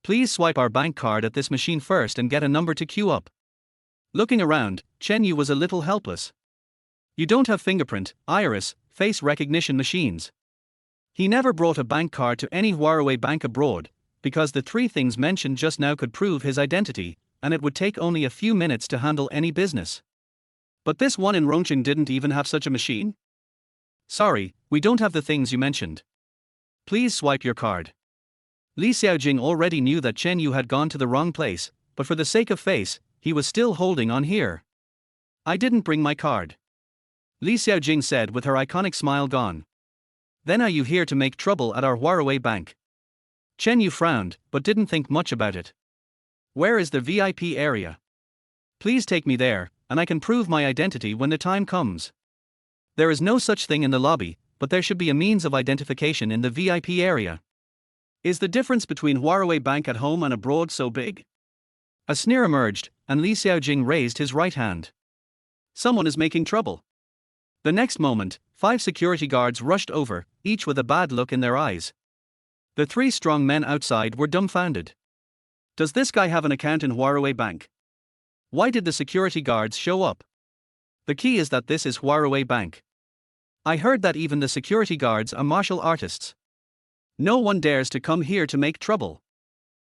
Please swipe our bank card at this machine first and get a number to queue up. Looking around, Chen Yu was a little helpless. You don't have fingerprint, iris, face recognition machines. He never brought a bank card to any Huawei bank abroad, because the three things mentioned just now could prove his identity, and it would take only a few minutes to handle any business. But this one in Rongqing didn't even have such a machine? Sorry, we don't have the things you mentioned. Please swipe your card. Li Xiaojing already knew that Chen Yu had gone to the wrong place, but for the sake of face, he was still holding on here. I didn't bring my card. Li Xiaojing said with her iconic smile gone. Then are you here to make trouble at our Huawei bank? Chen Yu frowned, but didn't think much about it. Where is the VIP area? Please take me there, and I can prove my identity when the time comes. There is no such thing in the lobby, but there should be a means of identification in the VIP area. Is the difference between Huawei bank at home and abroad so big? A sneer emerged, and Li Xiaojing raised his right hand. Someone is making trouble. The next moment, 5 security guards rushed over, each with a bad look in their eyes. The 3 strong men outside were dumbfounded. Does this guy have an account in Huawei bank? Why did the security guards show up? The key is that this is Huawei bank. I heard that even the security guards are martial artists. No one dares to come here to make trouble.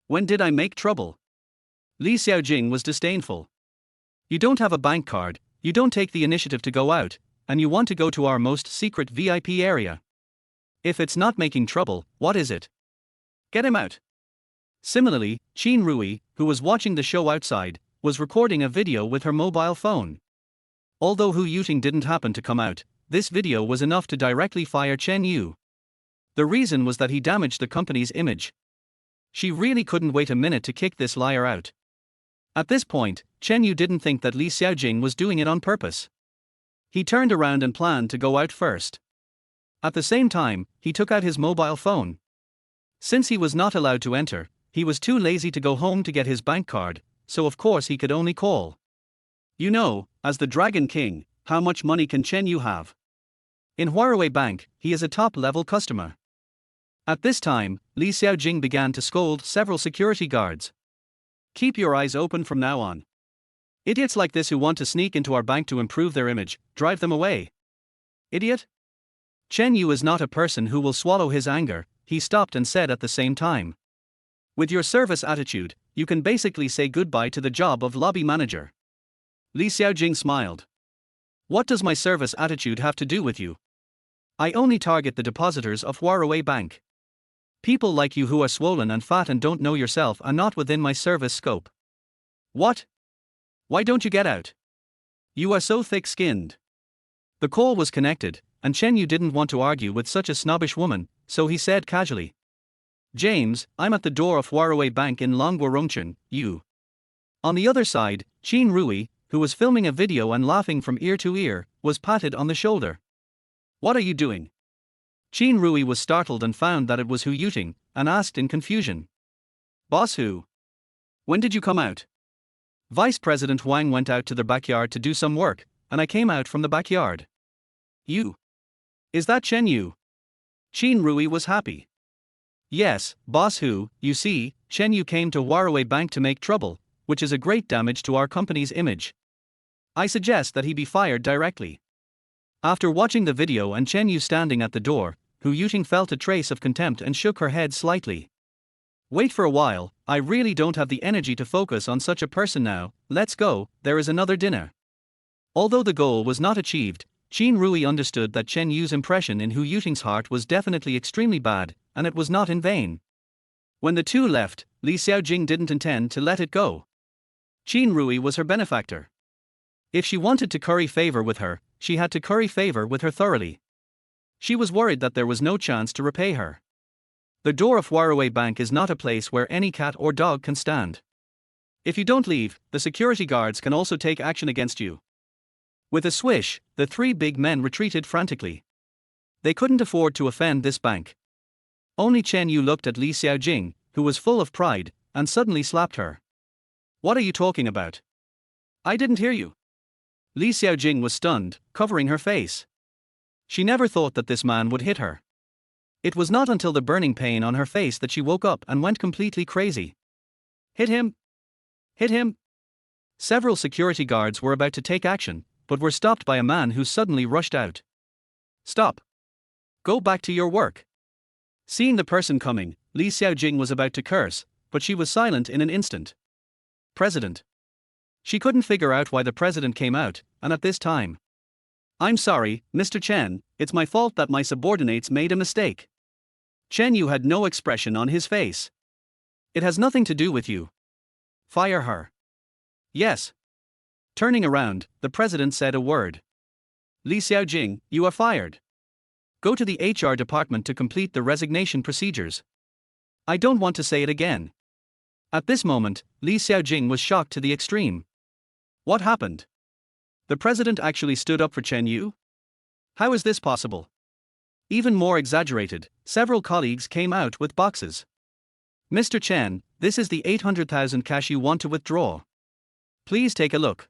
When did I make trouble? Li Xiaojing was disdainful. You don't have a bank card, you don't take the initiative to go out, and you want to go to our most secret VIP area. If it's not making trouble, what is it? Get him out. Similarly, Qin Rui, who was watching the show outside, was recording a video with her mobile phone. Although Hu Yuting didn't happen to come out, this video was enough to directly fire Chen Yu. The reason was that he damaged the company's image. She really couldn't wait a minute to kick this liar out. At this point, Chen Yu didn't think that Li Xiaojing was doing it on purpose. He turned around and planned to go out first. At the same time, he took out his mobile phone. Since he was not allowed to enter, he was too lazy to go home to get his bank card, so of course he could only call. You know, as the Dragon King, how much money can Chen Yu have? In Huawei Bank, he is a top-level customer. At this time, Li Xiaojing began to scold several security guards. Keep your eyes open from now on. Idiots like this who want to sneak into our bank to improve their image, drive them away. Idiot? Chen Yu is not a person who will swallow his anger, he stopped and said at the same time. With your service attitude, you can basically say goodbye to the job of lobby manager. Li Xiaojing smiled. What does my service attitude have to do with you? I only target the depositors of Huawei Bank. People like you who are swollen and fat and don't know yourself are not within my service scope. What? Why don't you get out? You are so thick-skinned. The call was connected, and Chen Yu didn't want to argue with such a snobbish woman, so he said casually. James, I'm at the door of Huawei Bank in Rongqing, you. On the other side, Qin Rui, who was filming a video and laughing from ear to ear, was patted on the shoulder. What are you doing? Qin Rui was startled and found that it was Hu Yuting, and asked in confusion. Boss Hu? When did you come out? Vice President Wang went out to the backyard to do some work, and I came out from the backyard. You? Is that Chen Yu? Qin Rui was happy. Yes, Boss Hu, you see, Chen Yu came to Huawei Bank to make trouble, which is a great damage to our company's image. I suggest that he be fired directly. After watching the video and Chen Yu standing at the door, Hu Yuting felt a trace of contempt and shook her head slightly. Wait for a while, I really don't have the energy to focus on such a person now, let's go, there is another dinner. Although the goal was not achieved, Qin Rui understood that Chen Yu's impression in Hu Yuting's heart was definitely extremely bad, and it was not in vain. When the two left, Li Xiaojing didn't intend to let it go. Qin Rui was her benefactor. If she wanted to curry favor with her, she had to curry favor with her thoroughly. She was worried that there was no chance to repay her. The door of Huawei Bank is not a place where any cat or dog can stand. If you don't leave, the security guards can also take action against you. With a swish, the 3 big men retreated frantically. They couldn't afford to offend this bank. Only Chen Yu looked at Li Xiaojing, who was full of pride, and suddenly slapped her. What are you talking about? I didn't hear you. Li Xiaojing was stunned, covering her face. She never thought that this man would hit her. It was not until the burning pain on her face that she woke up and went completely crazy. Hit him! Hit him! Several security guards were about to take action, but were stopped by a man who suddenly rushed out. "Stop! Go back to your work." Seeing the person coming, Li Xiaojing was about to curse, but she was silent in an instant. President. She couldn't figure out why the president came out, and at this time. "I'm sorry, Mr. Chen, it's my fault that my subordinates made a mistake." Chen Yu had no expression on his face. "It has nothing to do with you. Fire her." "Yes." Turning around, the president said a word. "Li Xiaojing, you are fired. Go to the HR department to complete the resignation procedures." "I don't want to say it again." At this moment, Li Xiaojing was shocked to the extreme. What happened? The president actually stood up for Chen Yu? How is this possible? Even more exaggerated, several colleagues came out with boxes. "Mr. Chen, this is the 800,000 cash you want to withdraw. Please take a look."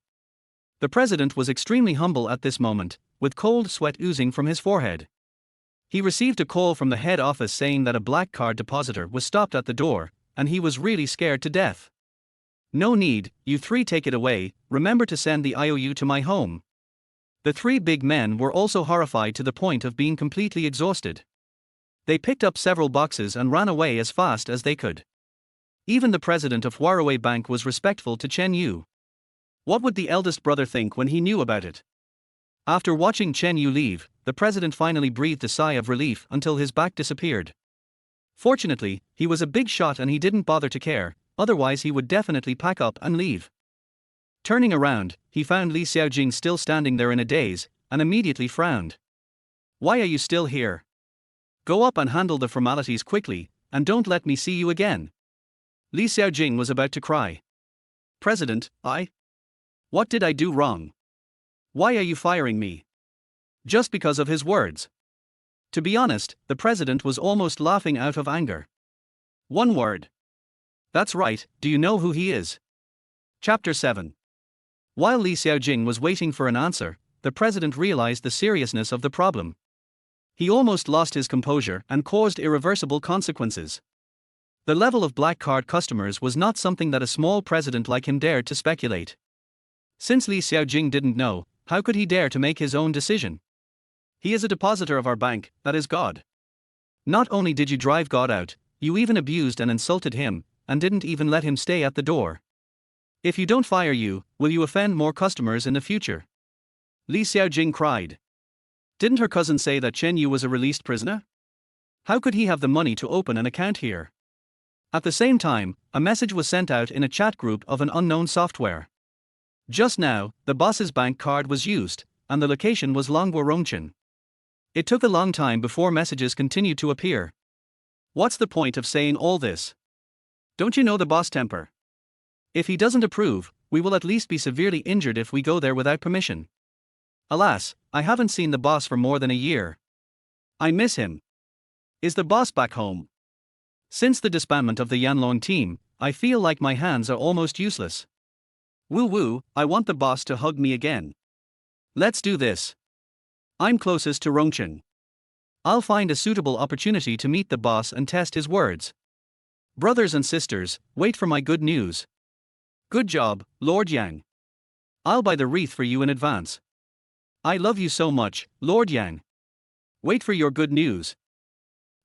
The president was extremely humble at this moment, with cold sweat oozing from his forehead. He received a call from the head office saying that a black card depositor was stopped at the door, and he was really scared to death. "No need, you three take it away, remember to send the IOU to my home." The three big men were also horrified to the point of being completely exhausted. They picked up several boxes and ran away as fast as they could. Even the president of Huawei Bank was respectful to Chen Yu. What would the eldest brother think when he knew about it? After watching Chen Yu leave, the president finally breathed a sigh of relief until his back disappeared. Fortunately, he was a big shot and he didn't bother to care, otherwise he would definitely pack up and leave. Turning around, he found Li Xiaojing still standing there in a daze, and immediately frowned. "Why are you still here? Go up and handle the formalities quickly, and don't let me see you again." Li Xiaojing was about to cry. "President, What did I do wrong? Why are you firing me?" Just because of his words. To be honest, the president was almost laughing out of anger. One word. That's right, do you know who he is? Chapter 7. While Li Xiaojing was waiting for an answer, the president realized the seriousness of the problem. He almost lost his composure and caused irreversible consequences. The level of black card customers was not something that a small president like him dared to speculate. Since Li Xiaojing didn't know, how could he dare to make his own decision? "He is a depositor of our bank, that is God. Not only did you drive God out, you even abused and insulted him, and didn't even let him stay at the door. If you don't fire you, will you offend more customers in the future?" Li Xiaojing cried. Didn't her cousin say that Chen Yu was a released prisoner? How could he have the money to open an account here? At the same time, a message was sent out in a chat group of an unknown software. Just now, the boss's bank card was used, and the location was Longguo Rongchen. It took a long time before messages continued to appear. What's the point of saying all this? Don't you know the boss temper? If he doesn't approve, we will at least be severely injured if we go there without permission. Alas, I haven't seen the boss for more than a year. I miss him. Is the boss back home? Since the disbandment of the Yanlong team, I feel like my hands are almost useless. Woo woo, I want the boss to hug me again. Let's do this. I'm closest to Rongchen. I'll find a suitable opportunity to meet the boss and test his words. Brothers and sisters, wait for my good news. Good job, Lord Yang. I'll buy the wreath for you in advance. I love you so much, Lord Yang. Wait for your good news.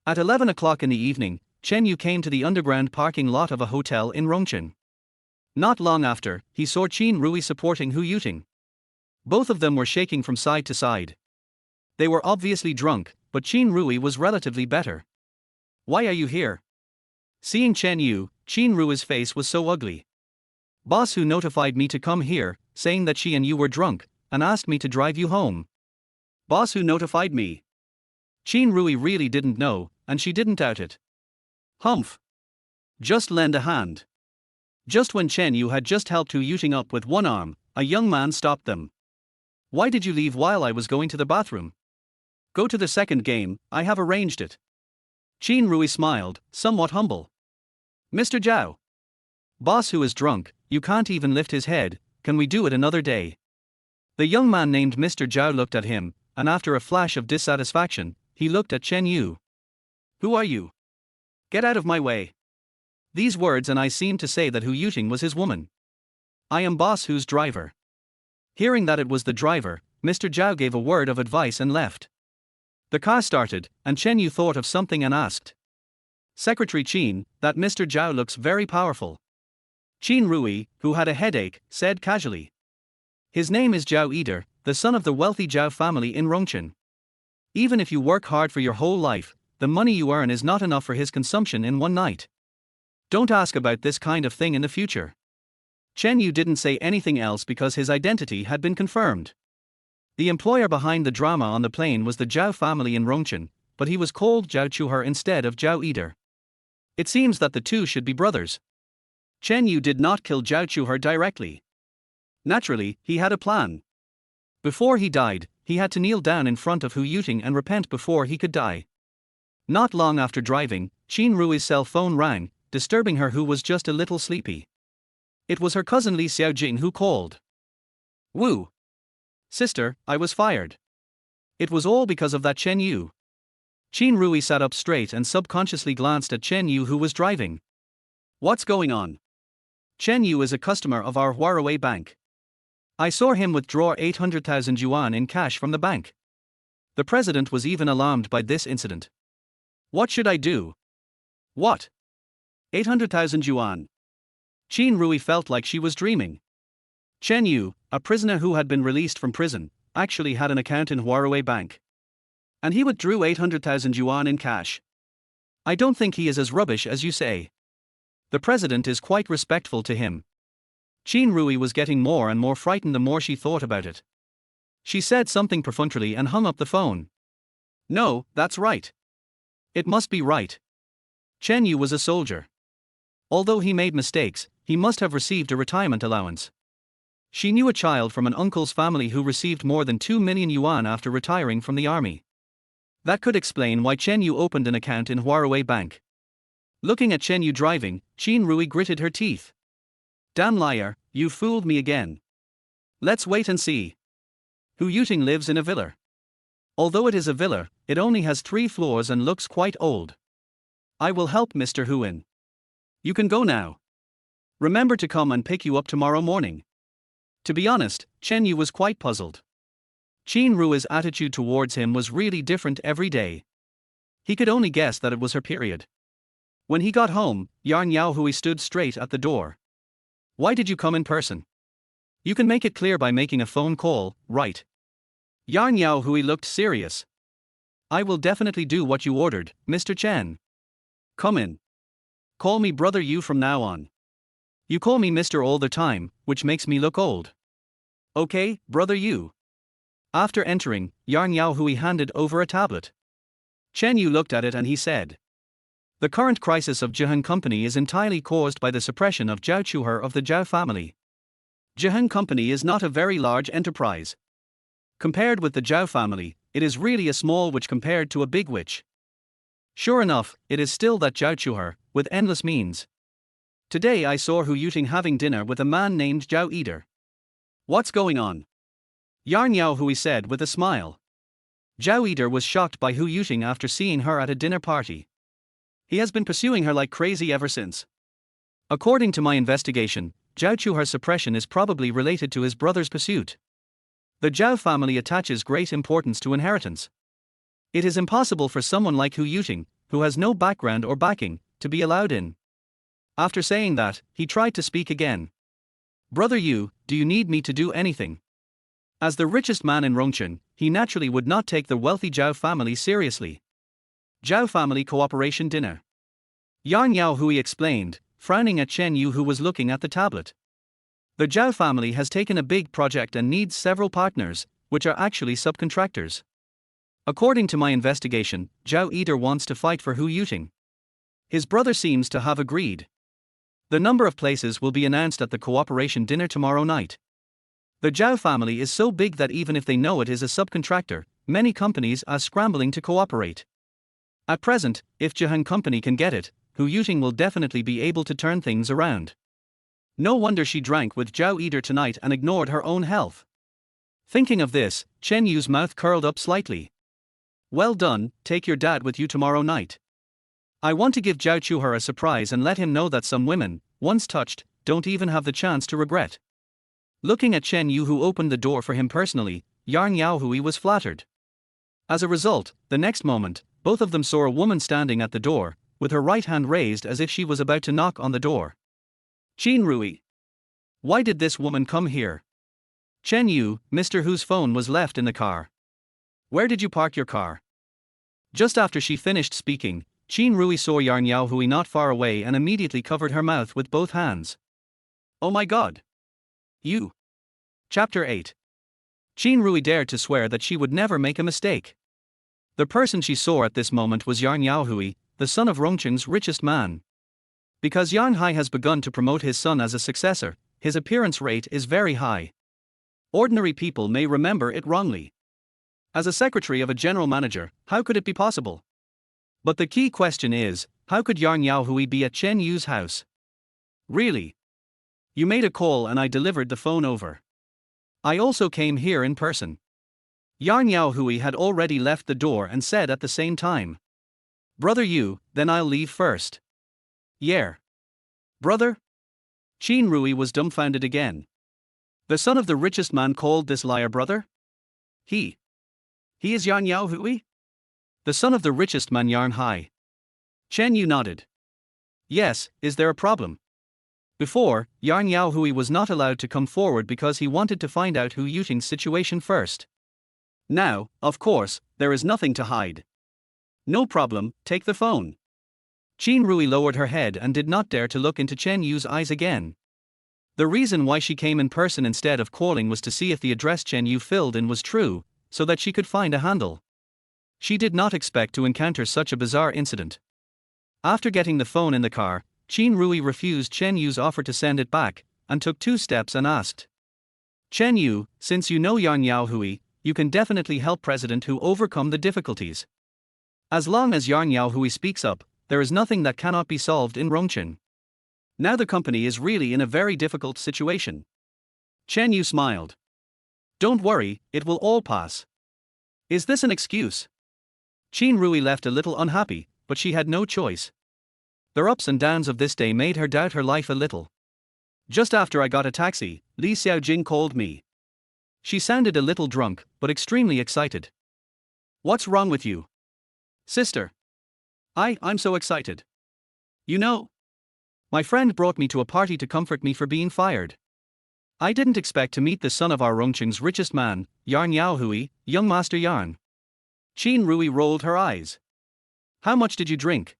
At 11 o'clock in the evening, Chen Yu came to the underground parking lot of a hotel in Rongchen. Not long after, he saw Qin Rui supporting Hu Yuting. Both of them were shaking from side to side. They were obviously drunk, but Qin Rui was relatively better. "Why are you here?" Seeing Chen Yu, Qin Rui's face was so ugly. "Boss Hu notified me to come here, saying that she and you were drunk, and asked me to drive you home." "Boss Hu notified me?" Qin Rui really didn't know, and she didn't doubt it. Humph. Just lend a hand. Just when Chen Yu had just helped Hu Yuting up with one arm, a young man stopped them. "Why did you leave while I was going to the bathroom?" "Go to the second game, I have arranged it." Qin Rui smiled, somewhat humble. "Mr. Zhao. Boss Hu is drunk, you can't even lift his head, can we do it another day?" The young man named Mr. Zhao looked at him, and after a flash of dissatisfaction, he looked at Chen Yu. "Who are you? Get out of my way." These words and I seemed to say that Hu Yuting was his woman. "I am Boss Hu's driver." Hearing that it was the driver, Mr. Zhao gave a word of advice and left. The car started, and Chen Yu thought of something and asked, "Secretary Qin, that Mr. Zhao looks very powerful." Qin Rui, who had a headache, said casually, "His name is Zhao Eder, the son of the wealthy Zhao family in Rongchen. Even if you work hard for your whole life, the money you earn is not enough for his consumption in one night. Don't ask about this kind of thing in the future." Chen Yu didn't say anything else because his identity had been confirmed. The employer behind the drama on the plane was the Zhao family in Rongchen, but he was called Zhao Chuher instead of Zhao Eder. It seems that the two should be brothers. Chen Yu did not kill Zhao Chuher directly. Naturally, he had a plan. Before he died, he had to kneel down in front of Hu Yuting and repent before he could die. Not long after driving, Qin Rui's cell phone rang, disturbing her who was just a little sleepy. It was her cousin Li Xiaojing who called. "Wu. Sister, I was fired. It was all because of that Chen Yu." Qin Rui sat up straight and subconsciously glanced at Chen Yu who was driving. "What's going on?" "Chen Yu is a customer of our Huawei bank. I saw him withdraw 800,000 yuan in cash from the bank." The president was even alarmed by this incident. "What should I do?" "What? 800,000 yuan?" Qin Rui felt like she was dreaming. Chen Yu, a prisoner who had been released from prison, actually had an account in Huawei bank. And he withdrew 800,000 yuan in cash. "I don't think he is as rubbish as you say. The president is quite respectful to him." Qin Rui was getting more and more frightened the more she thought about it. She said something perfunctorily and hung up the phone. "No, that's right. It must be right. Chen Yu was a soldier. Although he made mistakes, he must have received a retirement allowance." She knew a child from an uncle's family who received more than 2 million yuan after retiring from the army. That could explain why Chen Yu opened an account in Huawei bank. Looking at Chen Yu driving, Qin Rui gritted her teeth. "Damn liar, you fooled me again. Let's wait and see." Hu Yuting lives in a villa. Although it is a villa, it only has 3 floors and looks quite old. "I will help Mr. Hu in. You can go now. Remember to come and pick you up tomorrow morning." To be honest, Chen Yu was quite puzzled. Qin Rui's attitude towards him was really different every day. He could only guess that it was her period. When he got home, Yarn Yao Hui stood straight at the door. "Why did you come in person? You can make it clear by making a phone call, right?" Yarn Yao Hui looked serious. "I will definitely do what you ordered, Mr. Chen. Come in. Call me Brother Yu from now on. You call me Mr. all the time, which makes me look old. Okay, Brother Yu." After entering, Yarn Yao Hui handed over a tablet. Chen Yu looked at it and he said, "The current crisis of Zhehan Company is entirely caused by the suppression of Zhao Chuher of the Zhao family. Zhehan Company is not a very large enterprise. Compared with the Zhao family, it is really a small witch compared to a big witch. Sure enough, it is still that Zhao Chuher, with endless means. Today I saw Hu Yuting having dinner with a man named Zhao Eder. What's going on?" Yarn Yao Hui said with a smile. Zhao Eder was shocked by Hu Yuting after seeing her at a dinner party. He has been pursuing her like crazy ever since. According to my investigation, Zhao Chuher's suppression is probably related to his brother's pursuit. The Zhao family attaches great importance to inheritance. It is impossible for someone like Hu Yuting, who has no background or backing, to be allowed in. After saying that, he tried to speak again. "Brother Yu, do you need me to do anything?" As the richest man in Rongchen, he naturally would not take the wealthy Zhao family seriously. Zhao family cooperation dinner. Yarn Yao Hui explained, frowning at Chen Yu who was looking at the tablet. The Zhao family has taken a big project and needs several partners, which are actually subcontractors. According to my investigation, Zhao Eder wants to fight for Hu Yuting. His brother seems to have agreed. The number of places will be announced at the cooperation dinner tomorrow night. The Zhao family is so big that even if they know it is a subcontractor, many companies are scrambling to cooperate. At present, if Zhehan Company can get it, Hu Yuting will definitely be able to turn things around. No wonder she drank with Zhao Eder tonight and ignored her own health. Thinking of this, Chen Yu's mouth curled up slightly. "Well done, take your dad with you tomorrow night. I want to give Zhao Chuher a surprise and let him know that some women, once touched, don't even have the chance to regret." Looking at Chen Yu, who opened the door for him personally, Yarn Yaohui was flattered. As a result, the next moment, both of them saw a woman standing at the door, with her right hand raised as if she was about to knock on the door. Qin Rui. Why did this woman come here? Chen Yu, Mr. Hu's phone was left in the car. Where did you park your car? Just after she finished speaking, Qin Rui saw Yarn Yaohui not far away and immediately covered her mouth with both hands. Oh my god. You. Chapter 8. Qin Rui dared to swear that she would never make a mistake. The person she saw at this moment was Yarn Yaohui, the son of Rongqing's richest man. Because Yarn Hai has begun to promote his son as a successor, his appearance rate is very high. Ordinary people may remember it wrongly. As a secretary of a general manager, how could it be possible? But the key question is, how could Yarn Yaohui be at Chen Yu's house? Really? You made a call and I delivered the phone over. I also came here in person. Yarn Yaohui had already left the door and said at the same time. Brother Yu, then I'll leave first. Yeah. Brother? Qin Rui was dumbfounded again. The son of the richest man called this liar brother? He is Yarn Yaohui? The son of the richest man Yarn Hai. Chen Yu nodded. Yes, is there a problem? Before, Yarn Yaohui was not allowed to come forward because he wanted to find out Hu Yuting's situation first. Now, of course, there is nothing to hide. No problem, take the phone. Qin Rui lowered her head and did not dare to look into Chen Yu's eyes again. The reason why she came in person instead of calling was to see if the address Chen Yu filled in was true, so that she could find a handle. She did not expect to encounter such a bizarre incident. After getting the phone in the car, Qin Rui refused Chen Yu's offer to send it back, and took 2 steps and asked. Chen Yu, since you know Yarn Yaohui, you can definitely help President Hu overcome the difficulties. As long as Yarn Yaohui speaks up, there is nothing that cannot be solved in Rongqing. Now the company is really in a very difficult situation. Chen Yu smiled. Don't worry, it will all pass. Is this an excuse? Qin Rui left a little unhappy, but she had no choice. The ups and downs of this day made her doubt her life a little. Just after I got a taxi, Li Xiaojing called me. She sounded a little drunk, but extremely excited. What's wrong with you? Sister. I'm so excited. You know, my friend brought me to a party to comfort me for being fired. I didn't expect to meet the son of our Rongqing's richest man, Yarn Yaohui, young Master Yarn. Qin Rui rolled her eyes. How much did you drink?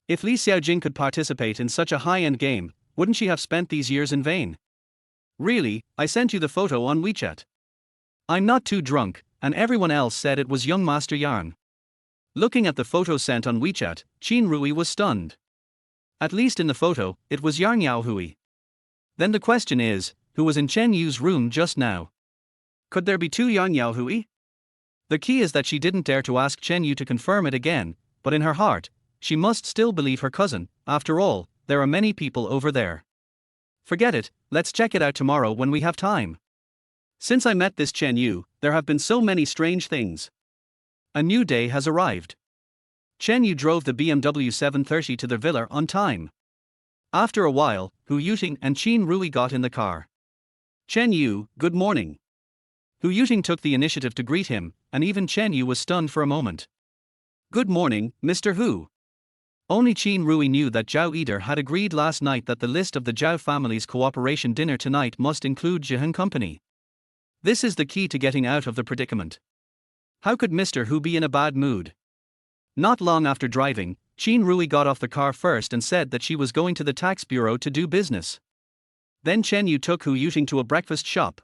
If Li Xiaojing could participate in such a high-end game, wouldn't she have spent these years in vain? Really, I sent you the photo on WeChat. I'm not too drunk, and everyone else said it was young Master Yarn. Looking at the photo sent on WeChat, Qin Rui was stunned. At least in the photo, it was Yarn Yaohui. Then the question is, who was in Chen Yu's room just now? Could there be 2 Yarn Yaohui? The key is that she didn't dare to ask Chen Yu to confirm it again, but in her heart, she must still believe her cousin. After all, there are many people over there. Forget it, let's check it out tomorrow when we have time. Since I met this Chen Yu, there have been so many strange things. A new day has arrived. Chen Yu drove the BMW 730 to their villa on time. After a while, Hu Yuting and Qin Rui got in the car. Chen Yu, good morning. Hu Yuting took the initiative to greet him, and even Chen Yu was stunned for a moment. Good morning, Mr. Hu. Only Qin Rui knew that Zhao Eder had agreed last night that the list of the Zhao family's cooperation dinner tonight must include Jihan Company. This is the key to getting out of the predicament. How could Mr. Hu be in a bad mood? Not long after driving, Qin Rui got off the car first and said that she was going to the tax bureau to do business. Then Chen Yu took Hu Yuting to a breakfast shop.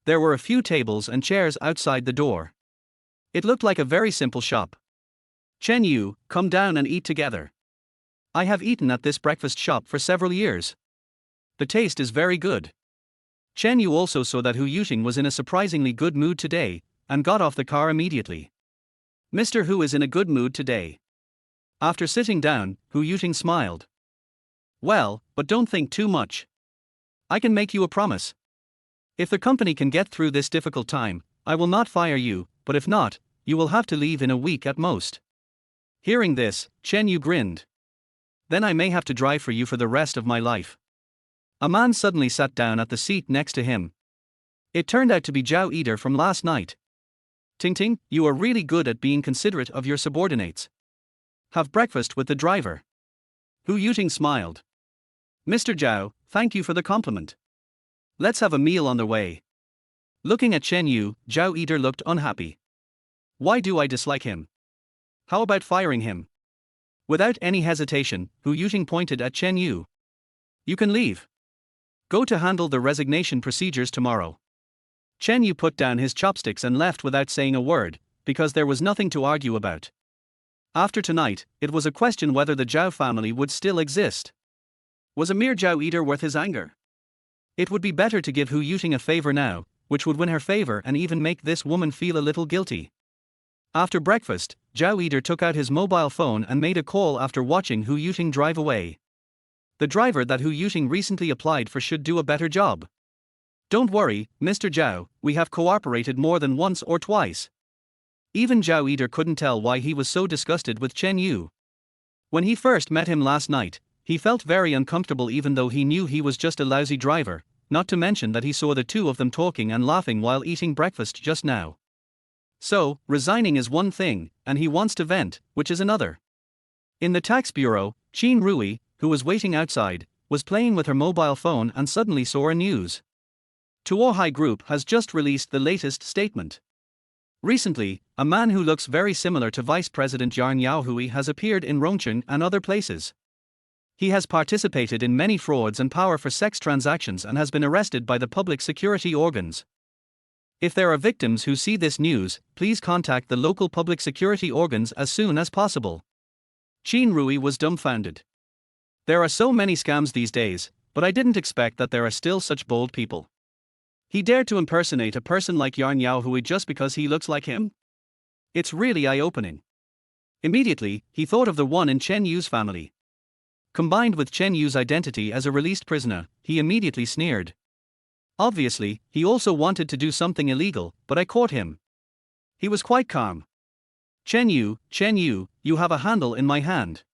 There were a few tables and chairs outside the door. It looked like a very simple shop. Chen Yu, come down and eat together. I have eaten at this breakfast shop for several years. The taste is very good. Chen Yu also saw that Hu Yuting was in a surprisingly good mood today, and got off the car immediately. Mr. Hu is in a good mood today. After sitting down, Hu Yuting smiled. Well, but don't think too much. I can make you a promise. If the company can get through this difficult time, I will not fire you, but if not, you will have to leave in a week at most. Hearing this, Chen Yu grinned. Then I may have to drive for you for the rest of my life. A man suddenly sat down at the seat next to him. It turned out to be Zhao Eater from last night. Ting Ting, you are really good at being considerate of your subordinates. Have breakfast with the driver. Hu Yuting smiled. Mr. Zhao, thank you for the compliment. Let's have a meal on the way. Looking at Chen Yu, Zhao Eater looked unhappy. Why do I dislike him? How about firing him? Without any hesitation, Hu Yuting pointed at Chen Yu. You can leave. Go to handle the resignation procedures tomorrow. Chen Yu put down his chopsticks and left without saying a word, because there was nothing to argue about. After tonight, it was a question whether the Zhao family would still exist. Was a mere Zhao Eater worth his anger? It would be better to give Hu Yuting a favor now, which would win her favor and even make this woman feel a little guilty. After breakfast, Zhao Eater took out his mobile phone and made a call after watching Hu Yuting drive away. The driver that Hu Yuting recently applied for should do a better job. Don't worry, Mr. Zhao, we have cooperated more than once or twice. Even Zhao Eater couldn't tell why he was so disgusted with Chen Yu. When he first met him last night, he felt very uncomfortable even though he knew he was just a lousy driver, not to mention that he saw the two of them talking and laughing while eating breakfast just now. So, resigning is one thing, and he wants to vent, which is another. In the tax bureau, Qin Rui, who was waiting outside, was playing with her mobile phone and suddenly saw a news. Tuohai Group has just released the latest statement. Recently, a man who looks very similar to Vice President Yarn Yaohui has appeared in Rongcheng and other places. He has participated in many frauds and power for sex transactions and has been arrested by the public security organs. If there are victims who see this news, please contact the local public security organs as soon as possible. Qin Rui was dumbfounded. There are so many scams these days, but I didn't expect that there are still such bold people. He dared to impersonate a person like Yarn Yaohui just because he looks like him? It's really eye-opening. Immediately, he thought of the one in Chen Yu's family. Combined with Chen Yu's identity as a released prisoner, he immediately sneered. Obviously, he also wanted to do something illegal, but I caught him. He was quite calm. Chen Yu, you have a handle in my hand.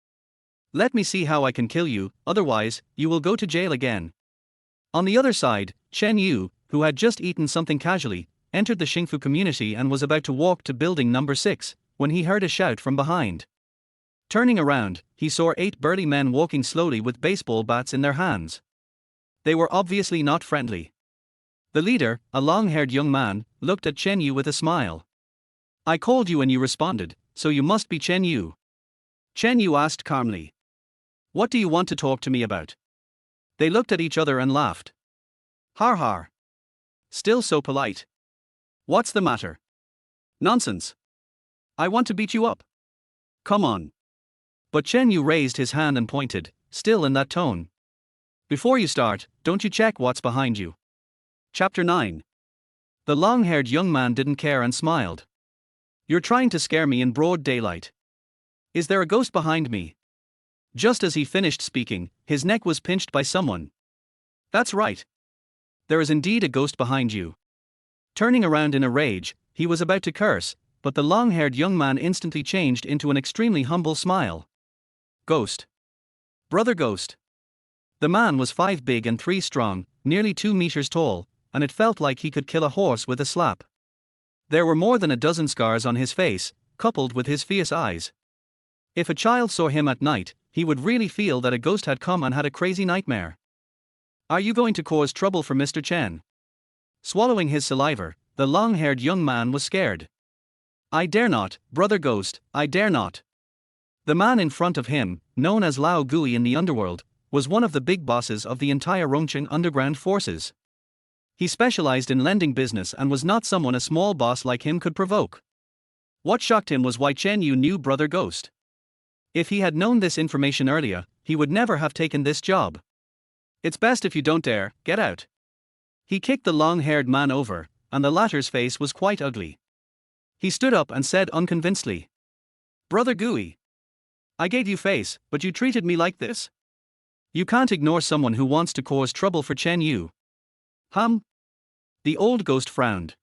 Let me see how I can kill you, otherwise, you will go to jail again. On the other side, Chen Yu, who had just eaten something casually, entered the Xingfu community and was about to walk to building number 6, when he heard a shout from behind. Turning around, he saw 8 burly men walking slowly with baseball bats in their hands. They were obviously not friendly. The leader, a long-haired young man, looked at Chen Yu with a smile. I called you and you responded, so you must be Chen Yu. Chen Yu asked calmly. What do you want to talk to me about? They looked at each other and laughed. Har har. Still so polite. What's the matter? Nonsense. I want to beat you up. Come on. But Chen Yu raised his hand and pointed, still in that tone. Before you start, don't you check what's behind you? Chapter 9. The long-haired young man didn't care and smiled. You're trying to scare me in broad daylight. Is there a ghost behind me? Just as he finished speaking, his neck was pinched by someone. That's right. There is indeed a ghost behind you. Turning around in a rage, he was about to curse, but the long-haired young man instantly changed into an extremely humble smile. Ghost. Brother Ghost. The man was 5 big and 3 strong, nearly 2 meters tall, and it felt like he could kill a horse with a slap. There were more than a dozen scars on his face, coupled with his fierce eyes. If a child saw him at night, he would really feel that a ghost had come and had a crazy nightmare. Are you going to cause trouble for Mr. Chen? Swallowing his saliva, the long-haired young man was scared. I dare not, Brother Ghost, I dare not. The man in front of him, known as Lao Gui in the underworld, was one of the big bosses of the entire Rongcheng underground forces. He specialized in lending business and was not someone a small boss like him could provoke. What shocked him was why Chen Yu knew Brother Ghost. If he had known this information earlier, he would never have taken this job. It's best if you don't dare, get out. He kicked the long-haired man over, and the latter's face was quite ugly. He stood up and said unconvincedly. Brother Gui. I gave you face, but you treated me like this? You can't ignore someone who wants to cause trouble for Chen Yu. The old ghost frowned.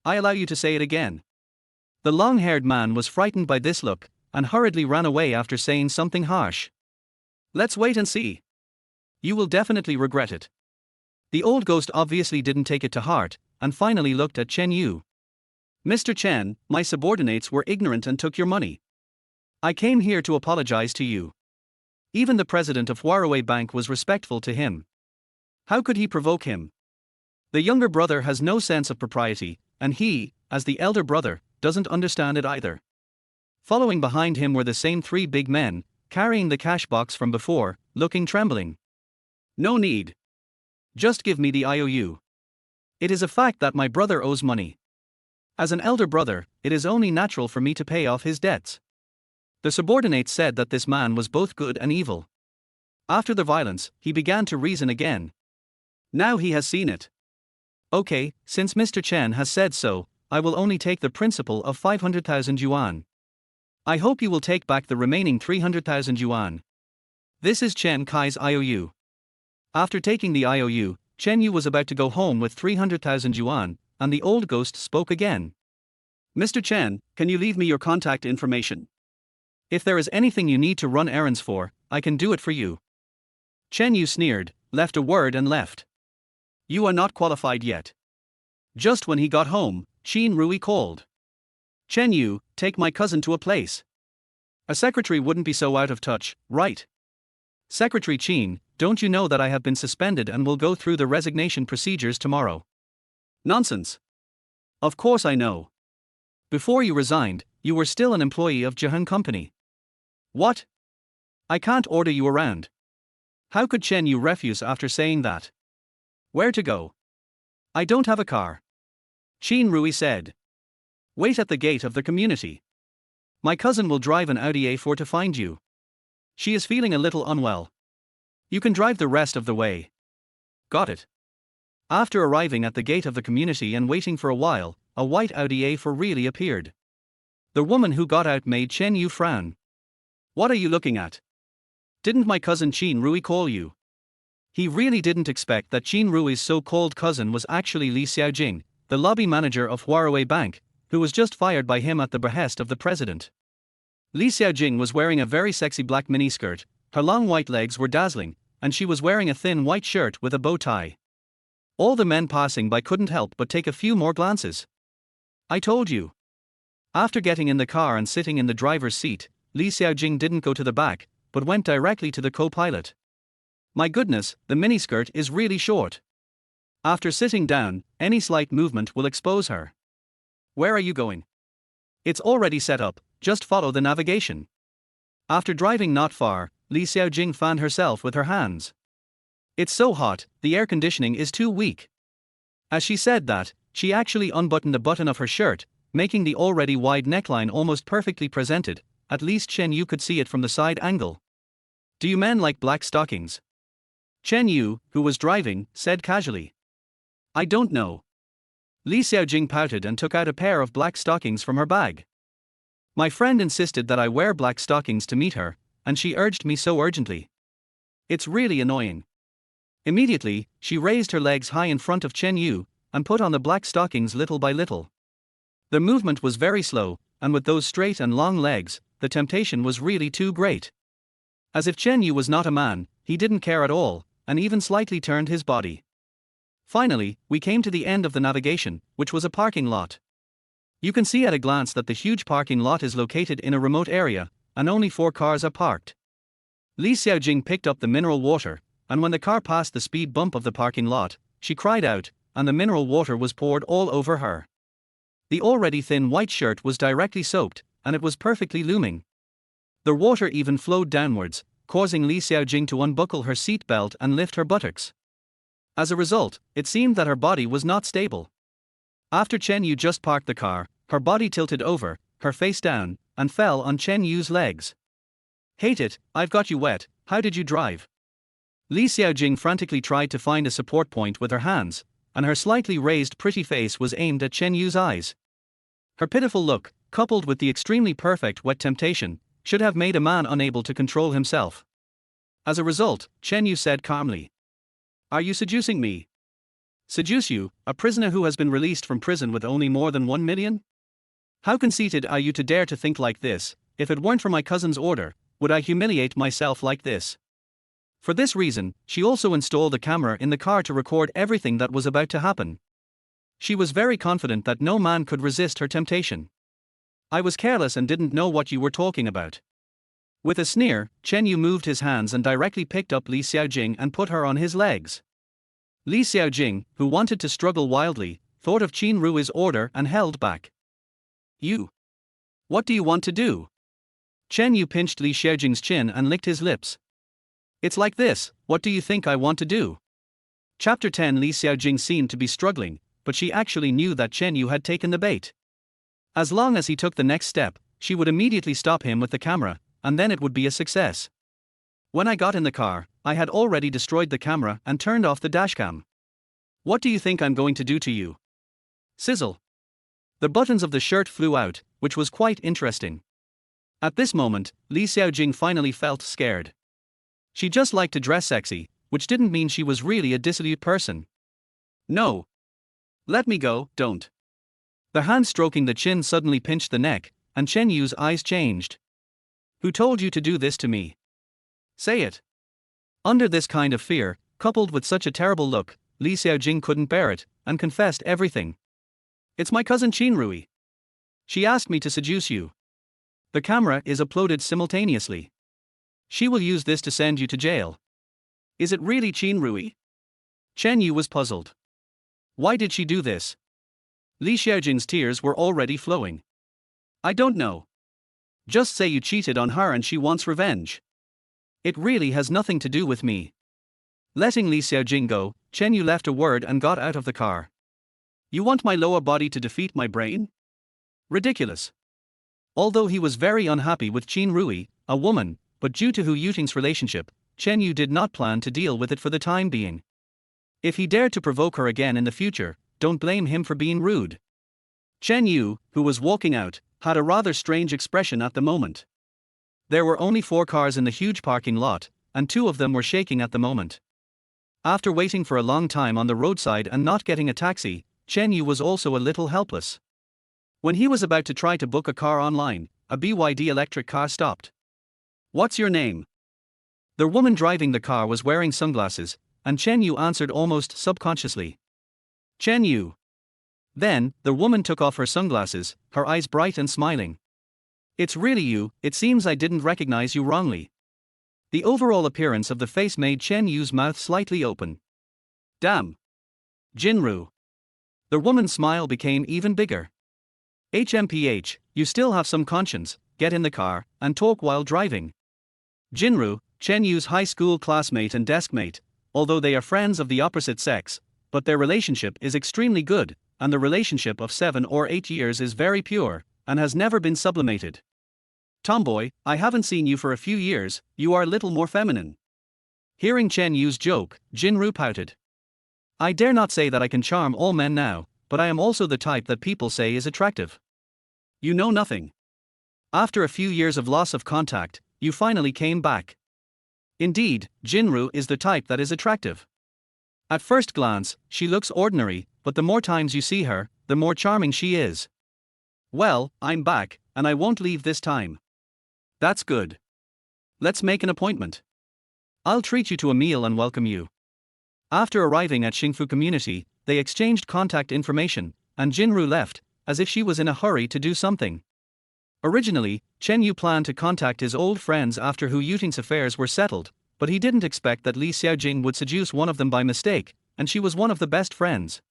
I allow you to say it again. The long-haired man was frightened by this look, and hurriedly ran away after saying something harsh. Let's wait and see. You will definitely regret it. The old ghost obviously didn't take it to heart, and finally looked at Chen Yu. Mr. Chen, my subordinates were ignorant and took your money. I came here to apologize to you. Even the president of Huawei Bank was respectful to him. How could he provoke him? The younger brother has no sense of propriety, and he, as the elder brother, doesn't understand it either. Following behind him were the same three big men, carrying the cash box from before, looking trembling. No need. Just give me the IOU. It is a fact that my brother owes money. As an elder brother, it is only natural for me to pay off his debts. The subordinates said that this man was both good and evil. After the violence, he began to reason again. Now he has seen it. Okay, since Mr. Chen has said so, I will only take the principal of 500,000 yuan. I hope you will take back the remaining 300,000 yuan. This is Chen Kai's IOU. After taking the IOU, Chen Yu was about to go home with 300,000 yuan, and the old ghost spoke again. Mr. Chen, can you leave me your contact information? If there is anything you need to run errands for, I can do it for you. Chen Yu sneered, left a word and left. You are not qualified yet. Just when he got home, Qin Rui called. Chen Yu, take my cousin to a place. A secretary wouldn't be so out of touch, right? Secretary Qin, don't you know that I have been suspended and will go through the resignation procedures tomorrow? Nonsense. Of course I know. Before you resigned, you were still an employee of Jihan Company. What? I can't order you around. How could Chen Yu refuse after saying that? Where to go? I don't have a car. Qin Rui said. Wait at the gate of the community. My cousin will drive an Audi A4 to find you. She is feeling a little unwell. You can drive the rest of the way. Got it. After arriving at the gate of the community and waiting for a while, a white Audi A4 really appeared. The woman who got out made Chen Yu frown. What are you looking at? Didn't my cousin Qin Rui call you? He really didn't expect that Qin Rui's so-called cousin was actually Li Xiaojing, the lobby manager of Huawei Bank, who was just fired by him at the behest of the president. Li Xiaojing was wearing a very sexy black miniskirt, her long white legs were dazzling, and she was wearing a thin white shirt with a bow tie. All the men passing by couldn't help but take a few more glances. I told you. After getting in the car and sitting in the driver's seat, Li Xiaojing didn't go to the back, but went directly to the co-pilot. My goodness, the miniskirt is really short. After sitting down, any slight movement will expose her. Where are you going? It's already set up, just follow the navigation. After driving not far, Li Xiaojing fanned herself with her hands. It's so hot, the air conditioning is too weak. As she said that, she actually unbuttoned a button of her shirt, making the already wide neckline almost perfectly presented. At least Chen Yu could see it from the side angle. Do you men like black stockings? Chen Yu, who was driving, said casually. I don't know. Li Xiaojing pouted and took out a pair of black stockings from her bag. My friend insisted that I wear black stockings to meet her, and she urged me so urgently. It's really annoying. Immediately, she raised her legs high in front of Chen Yu, and put on the black stockings little by little. The movement was very slow, and with those straight and long legs, the temptation was really too great. As if Chen Yu was not a man, he didn't care at all, and even slightly turned his body. Finally, we came to the end of the navigation, which was a parking lot. You can see at a glance that the huge parking lot is located in a remote area, and only 4 cars are parked. Li Xiaojing picked up the mineral water, and when the car passed the speed bump of the parking lot, she cried out, and the mineral water was poured all over her. The already thin white shirt was directly soaked, and it was perfectly looming. The water even flowed downwards, causing Li Xiaojing to unbuckle her seat belt and lift her buttocks. As a result, it seemed that her body was not stable. After Chen Yu just parked the car, her body tilted over, her face down, and fell on Chen Yu's legs. Hate it, I've got you wet, how did you drive? Li Xiaojing frantically tried to find a support point with her hands, and her slightly raised pretty face was aimed at Chen Yu's eyes. Her pitiful look, coupled with the extremely perfect wet temptation, should have made a man unable to control himself. As a result, Chen Yu said calmly. Are you seducing me? Seduce you, a prisoner who has been released from prison with only more than 1 million? How conceited are you to dare to think like this? If it weren't for my cousin's order, would I humiliate myself like this? For this reason, she also installed a camera in the car to record everything that was about to happen. She was very confident that no man could resist her temptation. I was careless and didn't know what you were talking about. With a sneer, Chen Yu moved his hands and directly picked up Li Xiaojing and put her on his legs. Li Xiaojing, who wanted to struggle wildly, thought of Qin Rui's order and held back. You. What do you want to do? Chen Yu pinched Li Xiaojing's chin and licked his lips. It's like this, what do you think I want to do? Chapter 10. Li Xiaojing seemed to be struggling, but she actually knew that Chen Yu had taken the bait. As long as he took the next step, she would immediately stop him with the camera, and then it would be a success. When I got in the car, I had already destroyed the camera and turned off the dashcam. What do you think I'm going to do to you? Sizzle. The buttons of the shirt flew out, which was quite interesting. At this moment, Li Xiaojing finally felt scared. She just liked to dress sexy, which didn't mean she was really a dissolute person. No. Let me go, don't. The hand stroking the chin suddenly pinched the neck, and Chen Yu's eyes changed. Who told you to do this to me? Say it. Under this kind of fear, coupled with such a terrible look, Li Xiaojing couldn't bear it, and confessed everything. It's my cousin Qin Rui. She asked me to seduce you. The camera is uploaded simultaneously. She will use this to send you to jail. Is it really Qin Rui? Chen Yu was puzzled. Why did she do this? Li Xiaojing's tears were already flowing. I don't know. Just say you cheated on her and she wants revenge. It really has nothing to do with me. Letting Li Xiaojing go, Chen Yu left a word and got out of the car. You want my lower body to defeat my brain? Ridiculous. Although he was very unhappy with Qin Rui, a woman, but due to Hu Yuting's relationship, Chen Yu did not plan to deal with it for the time being. If he dared to provoke her again in the future, don't blame him for being rude. Chen Yu, who was walking out, had a rather strange expression at the moment. There were only 4 cars in the huge parking lot, and 2 of them were shaking at the moment. After waiting for a long time on the roadside and not getting a taxi, Chen Yu was also a little helpless. When he was about to try to book a car online, a BYD electric car stopped. What's your name? The woman driving the car was wearing sunglasses, and Chen Yu answered almost subconsciously. Chen Yu. Then, the woman took off her sunglasses, her eyes bright and smiling. It's really you, it seems I didn't recognize you wrongly. The overall appearance of the face made Chen Yu's mouth slightly open. Damn. Jinru. The woman's smile became even bigger. HMPH, you still have some conscience, get in the car, and talk while driving. Jinru, Chen Yu's high school classmate and deskmate, although they are friends of the opposite sex, but their relationship is extremely good, and the relationship of 7 or 8 years is very pure, and has never been sublimated. Tomboy, I haven't seen you for a few years, you are a little more feminine. Hearing Chen Yu's joke, Jinru pouted. I dare not say that I can charm all men now, but I am also the type that people say is attractive. You know nothing. After a few years of loss of contact, you finally came back. Indeed, Jinru is the type that is attractive. At first glance, she looks ordinary, but the more times you see her, the more charming she is. Well, I'm back, and I won't leave this time. That's good. Let's make an appointment. I'll treat you to a meal and welcome you. After arriving at Xingfu Community, they exchanged contact information, and Jinru left, as if she was in a hurry to do something. Originally, Chen Yu planned to contact his old friends after Hu Yuting's affairs were settled, but he didn't expect that Li Xiaojing would seduce one of them by mistake, and she was one of the best friends.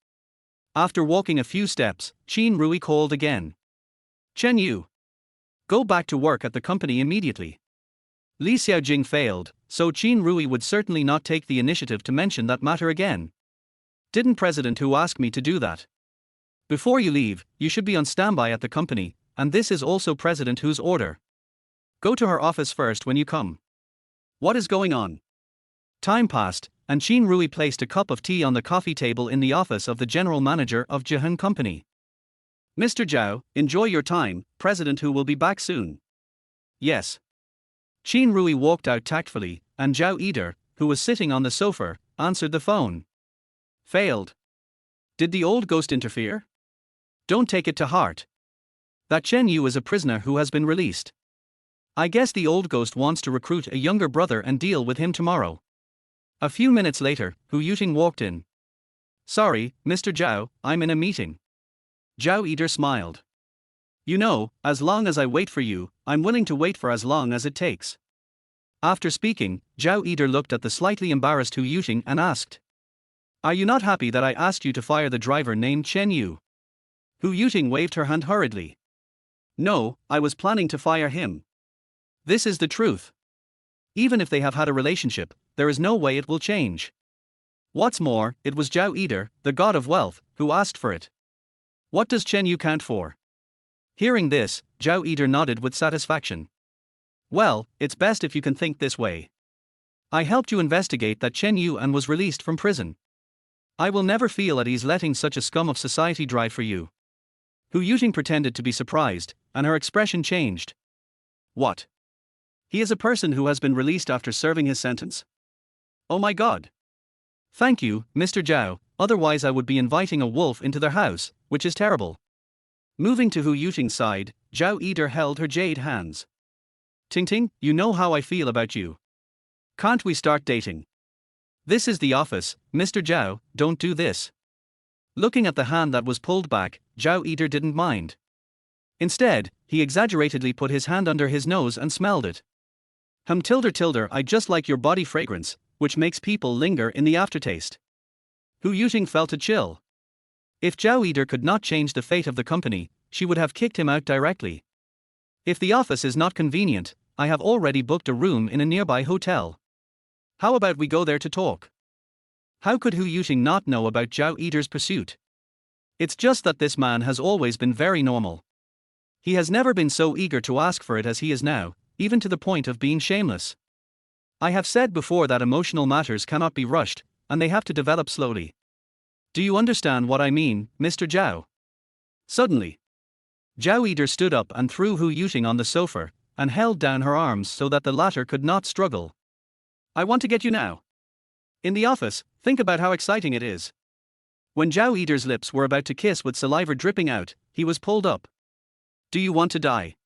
After walking a few steps, Qin Rui called again. Chen Yu. Go back to work at the company immediately. Li Xiaojing failed, so Qin Rui would certainly not take the initiative to mention that matter again. Didn't President Hu ask me to do that? Before you leave, you should be on standby at the company, and this is also President Hu's order. Go to her office first when you come. What is going on? Time passed, and Qin Rui placed a cup of tea on the coffee table in the office of the general manager of Jihun Company. Mr. Zhao, enjoy your time, President Hu will be back soon. Yes. Qin Rui walked out tactfully, and Zhao Eder, who was sitting on the sofa, answered the phone. Failed. Did the old ghost interfere? Don't take it to heart. That Chen Yu is a prisoner who has been released. I guess the old ghost wants to recruit a younger brother and deal with him tomorrow. A few minutes later, Hu Yuting walked in. Sorry, Mr. Zhao, I'm in a meeting. Zhao Eater smiled. You know, as long as I wait for you, I'm willing to wait for as long as it takes. After speaking, Zhao Eater looked at the slightly embarrassed Hu Yuting and asked. Are you not happy that I asked you to fire the driver named Chen Yu? Hu Yuting waved her hand hurriedly. No, I was planning to fire him. This is the truth. Even if they have had a relationship, there is no way it will change. What's more, it was Zhao Eater, the god of wealth, who asked for it. What does Chen Yu count for? Hearing this, Zhao Eater nodded with satisfaction. Well, it's best if you can think this way. I helped you investigate that Chen Yu and was released from prison. I will never feel at ease letting such a scum of society drive for you. Hu Yuting pretended to be surprised, and her expression changed. What? He is a person who has been released after serving his sentence? Oh my god. Thank you, Mr. Zhao, otherwise I would be inviting a wolf into their house, which is terrible. Moving to Hu Yuting's side, Zhao Eater held her jade hands. Ting Ting, you know how I feel about you. Can't we start dating? This is the office, Mr. Zhao, don't do this. Looking at the hand that was pulled back, Zhao Eater didn't mind. Instead, he exaggeratedly put his hand under his nose and smelled it. Tilder, I just like your body fragrance, which makes people linger in the aftertaste. Hu Yuting felt a chill. If Zhao Eater could not change the fate of the company, she would have kicked him out directly. If the office is not convenient, I have already booked a room in a nearby hotel. How about we go there to talk? How could Hu Yuting not know about Zhao Eater's pursuit? It's just that this man has always been very normal. He has never been so eager to ask for it as he is now, even to the point of being shameless. I have said before that emotional matters cannot be rushed, and they have to develop slowly. Do you understand what I mean, Mr. Zhao? Suddenly, Zhao Eater stood up and threw Hu Yuting on the sofa, and held down her arms so that the latter could not struggle. I want to get you now. In the office, think about how exciting it is. When Zhao Eater's lips were about to kiss with saliva dripping out, he was pulled up. Do you want to die?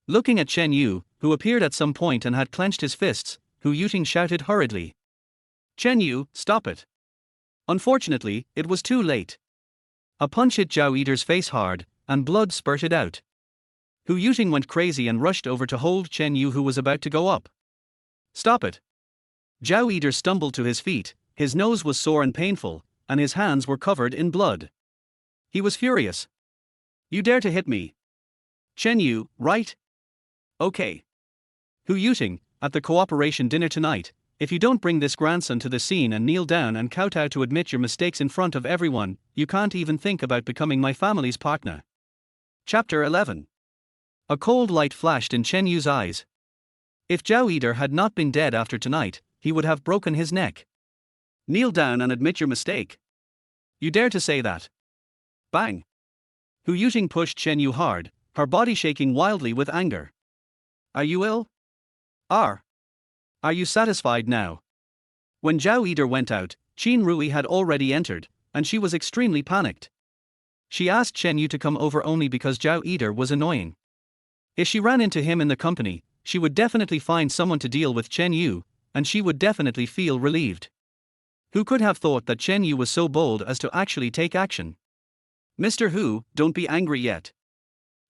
Looking at Chen Yu, who appeared at some point and had clenched his fists, Hu Yuting shouted hurriedly. Chen Yu, stop it. Unfortunately, it was too late. A punch hit Zhao Eater's face hard, and blood spurted out. Hu Yuting went crazy and rushed over to hold Chen Yu, who was about to go up. Stop it. Zhao Eater stumbled to his feet, his nose was sore and painful, and his hands were covered in blood. He was furious. You dare to hit me? Chen Yu, right? Okay. Hu Yuting, at the cooperation dinner tonight, if you don't bring this grandson to the scene and kneel down and kowtow to admit your mistakes in front of everyone, you can't even think about becoming my family's partner. Chapter 11. A cold light flashed in Chen Yu's eyes. If Zhao Eater had not been dead after tonight, he would have broken his neck. Kneel down and admit your mistake. You dare to say that? Bang! Hu Yuting pushed Chen Yu hard, her body shaking wildly with anger. Are you ill? Are you satisfied now? When Zhao Eater went out, Qin Rui had already entered, and she was extremely panicked. She asked Chen Yu to come over only because Zhao Eater was annoying. If she ran into him in the company, she would definitely find someone to deal with Chen Yu, and she would definitely feel relieved. Who could have thought that Chen Yu was so bold as to actually take action? Mr. Hu, don't be angry yet.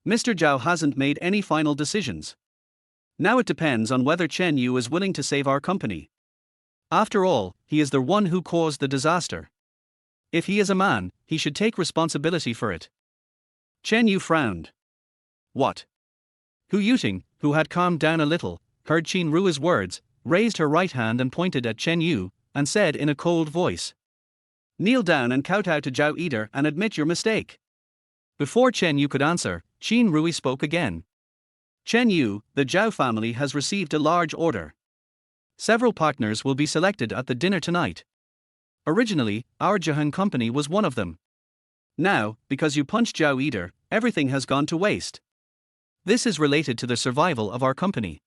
Mr. Zhao hasn't made any final decisions. Now it depends on whether Chen Yu is willing to save our company. After all, he is the one who caused the disaster. If he is a man, he should take responsibility for it. Chen Yu frowned. What? Hu Yuting, who had calmed down a little, heard Qin Rui's words, raised her right hand and pointed at Chen Yu, and said in a cold voice. Kneel down and kowtow to Zhao Eater and admit your mistake. Before Chen Yu could answer, Qin Rui spoke again. Chen Yu, the Zhao family has received a large order. Several partners will be selected at the dinner tonight. Originally, our Jahan company was one of them. Now, because you punched Zhao Eater, everything has gone to waste. This is related to the survival of our company.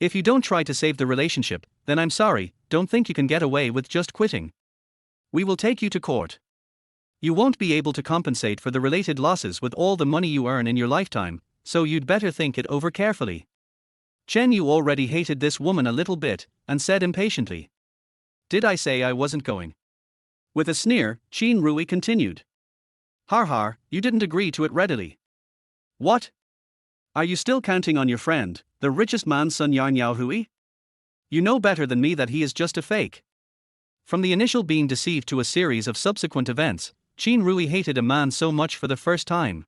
If you don't try to save the relationship, then I'm sorry, don't think you can get away with just quitting. We will take you to court. You won't be able to compensate for the related losses with all the money you earn in your lifetime, so you'd better think it over carefully. Chen Yu already hated this woman a little bit, and said impatiently. Did I say I wasn't going? With a sneer, Qin Rui continued. Har har, you didn't agree to it readily. What? Are you still counting on your friend, the richest man's son Yarn Yao Hui? You know better than me that he is just a fake. From the initial being deceived to a series of subsequent events, Qin Rui hated a man so much for the first time.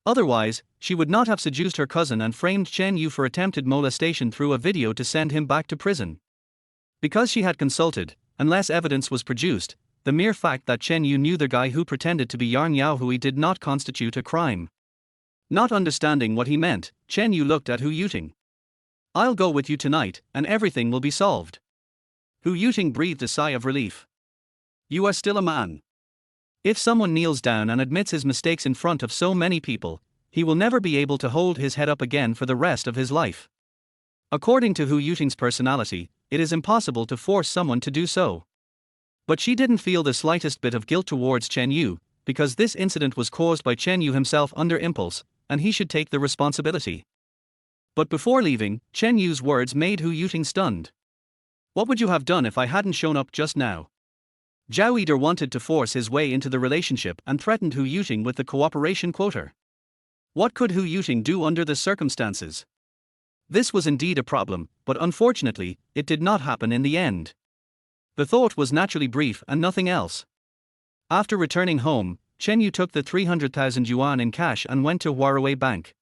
Otherwise, she would not have seduced her cousin and framed Chen Yu for attempted molestation through a video to send him back to prison. Because she had consulted, unless evidence was produced, the mere fact that Chen Yu knew the guy who pretended to be Yarn Yao Hui did not constitute a crime. Not understanding what he meant, Chen Yu looked at Hu Yuting. I'll go with you tonight, and everything will be solved. Hu Yuting breathed a sigh of relief. You are still a man. If someone kneels down and admits his mistakes in front of so many people, he will never be able to hold his head up again for the rest of his life. According to Hu Yuting's personality, it is impossible to force someone to do so. But she didn't feel the slightest bit of guilt towards Chen Yu, because this incident was caused by Chen Yu himself under impulse, and he should take the responsibility. But before leaving, Chen Yu's words made Hu Yuting stunned. What would you have done if I hadn't shown up just now? Zhao Yider wanted to force his way into the relationship and threatened Hu Yuting with the cooperation quota. What could Hu Yuting do under the circumstances? This was indeed a problem, but unfortunately, it did not happen in the end. The thought was naturally brief and nothing else. After returning home, Chen Yu took the 300,000 yuan in cash and went to Huawei Bank.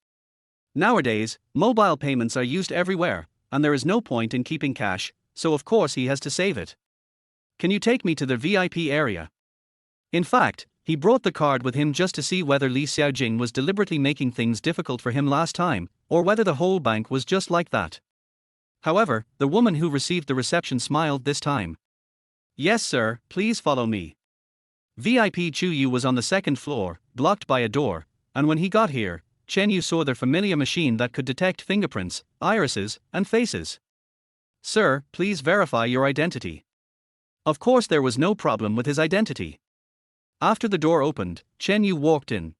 Nowadays, mobile payments are used everywhere, and there is no point in keeping cash, so of course he has to save it. Can you take me to the VIP area? In fact, he brought the card with him just to see whether Li Xiaojing was deliberately making things difficult for him last time, or whether the whole bank was just like that. However, the woman who received the reception smiled this time. Yes sir, please follow me. VIP Chu Yu was on the second floor, blocked by a door, and when he got here, Chen Yu saw the familiar machine that could detect fingerprints, irises, and faces. Sir, please verify your identity. Of course there was no problem with his identity. After the door opened, Chen Yu walked in.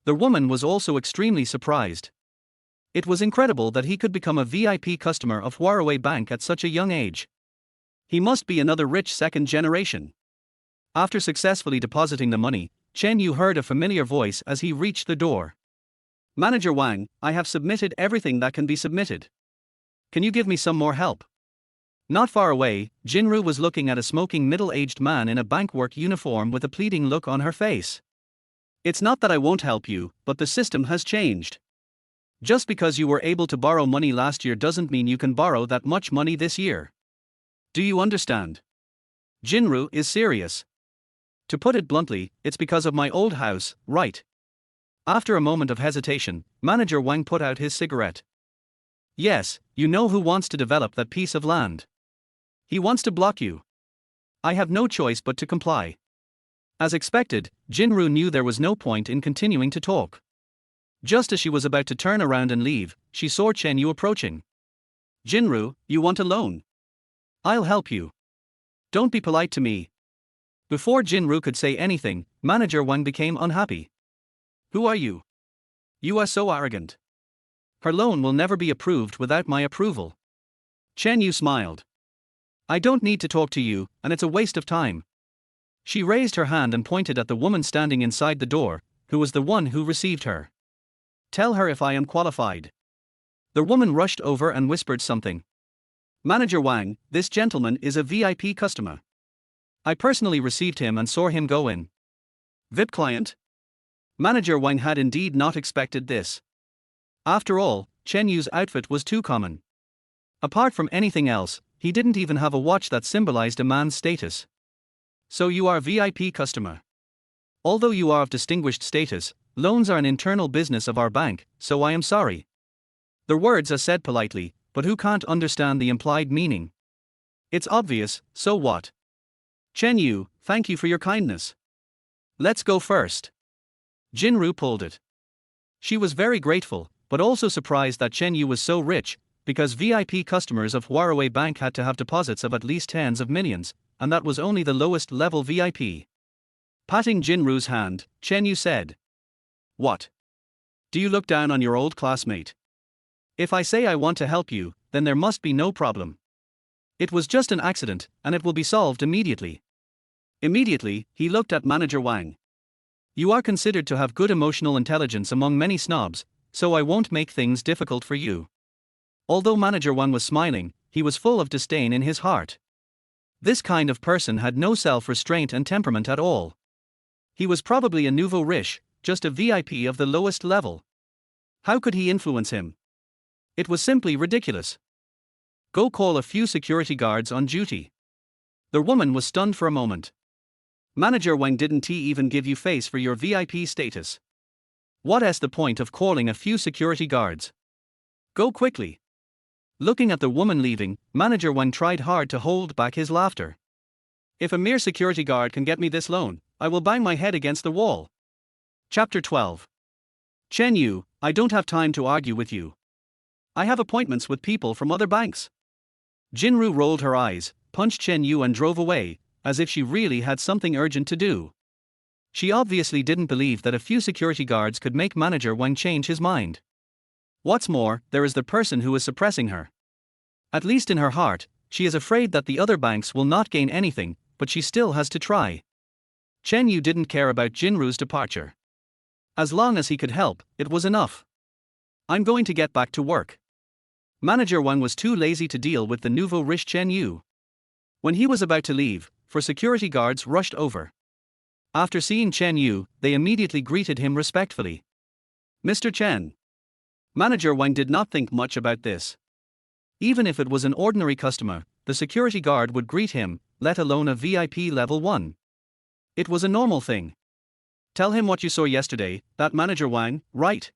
The woman was also extremely surprised. It was incredible that he could become a VIP customer of Huawei Bank at such a young age. He must be another rich second generation. After successfully depositing the money, Chen Yu heard a familiar voice as he reached the door. Manager Wang, I have submitted everything that can be submitted. Can you give me some more help? Not far away, Jinru was looking at a smoking middle-aged man in a bankwork uniform with a pleading look on her face. It's not that I won't help you, but the system has changed. Just because you were able to borrow money last year doesn't mean you can borrow that much money this year. Do you understand? Jinru is serious. To put it bluntly, it's because of my old house, right? After a moment of hesitation, Manager Wang put out his cigarette. Yes, you know who wants to develop that piece of land. He wants to block you. I have no choice but to comply. As expected, Jinru knew there was no point in continuing to talk. Just as she was about to turn around and leave, she saw Chen Yu approaching. Jinru, you want a loan? I'll help you. Don't be polite to me. Before Jinru could say anything, Manager Wang became unhappy. Who are you? You are so arrogant. Her loan will never be approved without my approval. Chen Yu smiled. I don't need to talk to you, and it's a waste of time. She raised her hand and pointed at the woman standing inside the door, who was the one who received her. Tell her if I am qualified. The woman rushed over and whispered something. Manager Wang, this gentleman is a VIP customer. I personally received him and saw him go in. VIP client? Manager Wang had indeed not expected this. After all, Chen Yu's outfit was too common. Apart from anything else, he didn't even have a watch that symbolized a man's status. So you are a VIP customer. Although you are of distinguished status, loans are an internal business of our bank, so I am sorry. The words are said politely, but who can't understand the implied meaning? It's obvious, so what? Chen Yu, thank you for your kindness. Let's go first. Jinru pulled it. She was very grateful, but also surprised that Chen Yu was so rich, because VIP customers of Huawei Bank had to have deposits of at least tens of millions, and that was only the lowest level VIP. Patting Jinru's hand, Chen Yu said. What? Do you look down on your old classmate? If I say I want to help you, then there must be no problem. It was just an accident, and it will be solved immediately. Immediately, he looked at Manager Wang. You are considered to have good emotional intelligence among many snobs, so I won't make things difficult for you. Although Manager Wang was smiling, he was full of disdain in his heart. This kind of person had no self-restraint and temperament at all. He was probably a nouveau riche, just a VIP of the lowest level. How could he influence him? It was simply ridiculous. Go call a few security guards on duty. The woman was stunned for a moment. Manager Wang, didn't he even give you face for your VIP status? What's the point of calling a few security guards? Go quickly. Looking at the woman leaving, Manager Wang tried hard to hold back his laughter. If a mere security guard can get me this loan, I will bang my head against the wall. Chapter 12. Chen Yu, I don't have time to argue with you. I have appointments with people from other banks. Jinru rolled her eyes, punched Chen Yu and drove away, as if she really had something urgent to do. She obviously didn't believe that a few security guards could make Manager Wang change his mind. What's more, there is the person who is suppressing her. At least in her heart, she is afraid that the other banks will not gain anything, but she still has to try. Chen Yu didn't care about Jinru's departure. As long as he could help, it was enough. I'm going to get back to work. Manager Wang was too lazy to deal with the nouveau riche Chen Yu. When he was about to leave, four security guards rushed over. After seeing Chen Yu, they immediately greeted him respectfully. Mr. Chen. Manager Wang did not think much about this. Even if it was an ordinary customer, the security guard would greet him, let alone a VIP level 1. It was a normal thing. Tell him what you saw yesterday, that Manager Wang, right?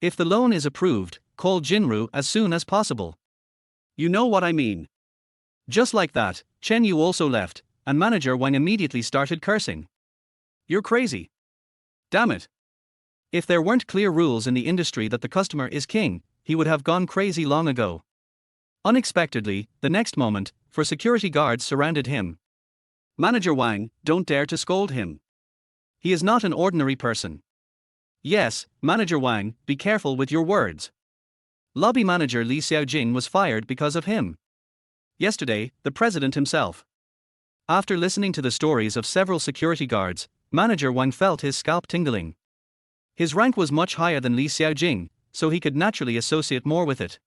If the loan is approved, call Jinru as soon as possible. You know what I mean. Just like that, Chen Yu also left, and Manager Wang immediately started cursing. You're crazy. Damn it. If there weren't clear rules in the industry that the customer is king, he would have gone crazy long ago. Unexpectedly, the next moment, four security guards surrounded him. Manager Wang, don't dare to scold him. He is not an ordinary person. Yes, Manager Wang, be careful with your words. Lobby manager Li Xiaojing was fired because of him. Yesterday, the president himself. After listening to the stories of several security guards, Manager Wang felt his scalp tingling. His rank was much higher than Li Xiaojing, so he could naturally associate more with it.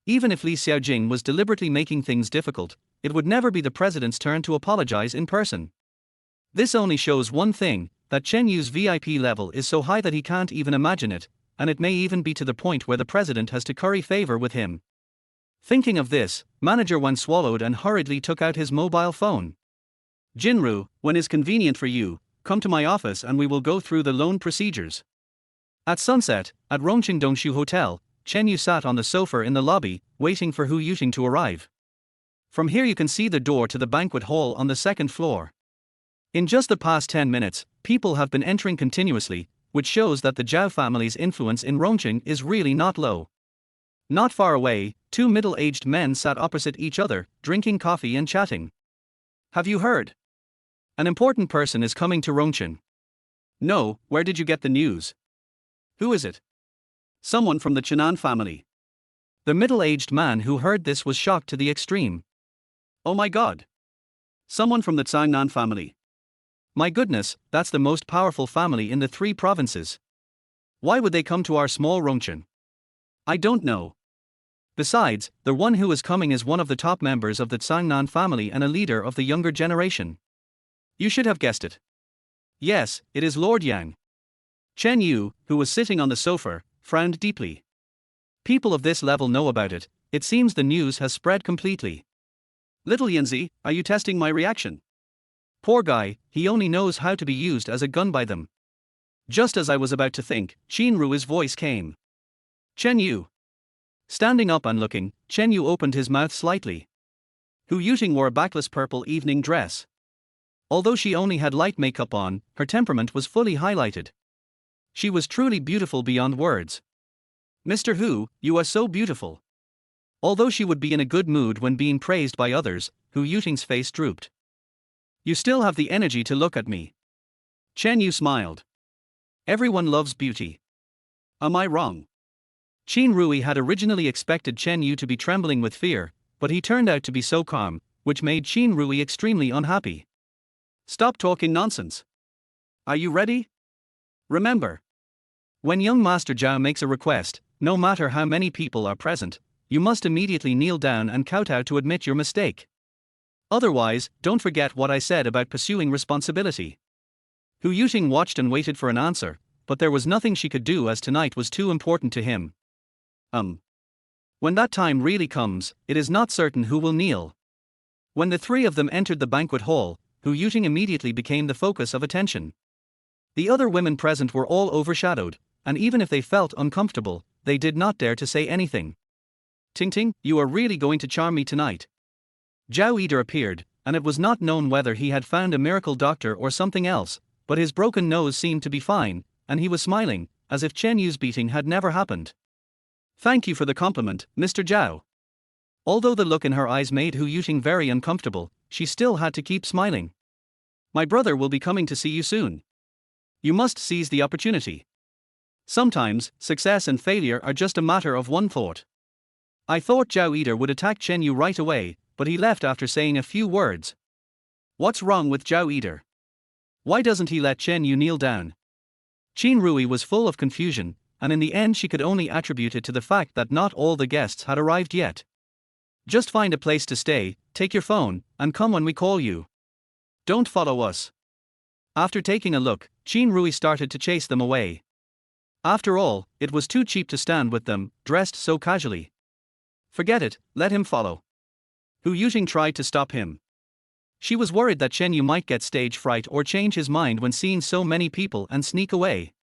Even if Li Xiaojing was deliberately making things difficult, it would never be the president's turn to apologize in person. This only shows one thing, that Chen Yu's VIP level is so high that he can't even imagine it, and it may even be to the point where the president has to curry favor with him. Thinking of this, Manager Wang swallowed and hurriedly took out his mobile phone. Jinru, when is convenient for you, come to my office and we will go through the loan procedures. At sunset, at Rongqing Dongshu Hotel, Chen Yu sat on the sofa in the lobby, waiting for Hu Yuting to arrive. From here you can see the door to the banquet hall on the second floor. In just the past 10 minutes, people have been entering continuously, which shows that the Zhao family's influence in Rongqing is really not low. Not far away, two middle-aged men sat opposite each other, drinking coffee and chatting. Have you heard? An important person is coming to Rongqing. No, where did you get the news? Who is it? Someone from the Chenan family. The middle-aged man who heard this was shocked to the extreme. Oh my god! Someone from the Changnan family. My goodness, that's the most powerful family in the 3 provinces. Why would they come to our small Rongqing? I don't know. Besides, the one who is coming is one of the top members of the Changnan family and a leader of the younger generation. You should have guessed it. Yes, it is Lord Yang. Chen Yu, who was sitting on the sofa, frowned deeply. People of this level know about it, it seems the news has spread completely. Little Yanzi, are you testing my reaction? Poor guy, he only knows how to be used as a gun by them. Just as I was about to think, Qin Rui's voice came. Chen Yu. Standing up and looking, Chen Yu opened his mouth slightly. Hu Yuting wore a backless purple evening dress. Although she only had light makeup on, her temperament was fully highlighted. She was truly beautiful beyond words. Mr. Hu, you are so beautiful. Although she would be in a good mood when being praised by others, Hu Yuting's face drooped. You still have the energy to look at me. Chen Yu smiled. Everyone loves beauty. Am I wrong? Qin Rui had originally expected Chen Yu to be trembling with fear, but he turned out to be so calm, which made Qin Rui extremely unhappy. Stop talking nonsense. Are you ready? Remember, when young Master Zhao makes a request, no matter how many people are present, you must immediately kneel down and kowtow to admit your mistake. Otherwise, don't forget what I said about pursuing responsibility. Hu Yuting watched and waited for an answer, but there was nothing she could do as tonight was too important to him. When that time really comes, it is not certain who will kneel. When the three of them entered the banquet hall, Hu Yuting immediately became the focus of attention. The other women present were all overshadowed, and even if they felt uncomfortable, they did not dare to say anything. Ting, you are really going to charm me tonight. Zhao Eater appeared, and it was not known whether he had found a miracle doctor or something else, but his broken nose seemed to be fine, and he was smiling, as if Chen Yu's beating had never happened. Thank you for the compliment, Mr. Zhao. Although the look in her eyes made Hu Yuting very uncomfortable, she still had to keep smiling. My brother will be coming to see you soon. You must seize the opportunity. Sometimes, success and failure are just a matter of one thought. I thought Zhao Eater would attack Chen Yu right away, but he left after saying a few words. What's wrong with Zhao Eater? Why doesn't he let Chen Yu kneel down? Qin Rui was full of confusion, and in the end she could only attribute it to the fact that not all the guests had arrived yet. Just find a place to stay, take your phone, and come when we call you. Don't follow us. After taking a look, Qin Rui started to chase them away. After all, it was too cheap to stand with them, dressed so casually. Forget it, let him follow. Hu Yuting tried to stop him. She was worried that Chen Yu might get stage fright or change his mind when seeing so many people and sneak away.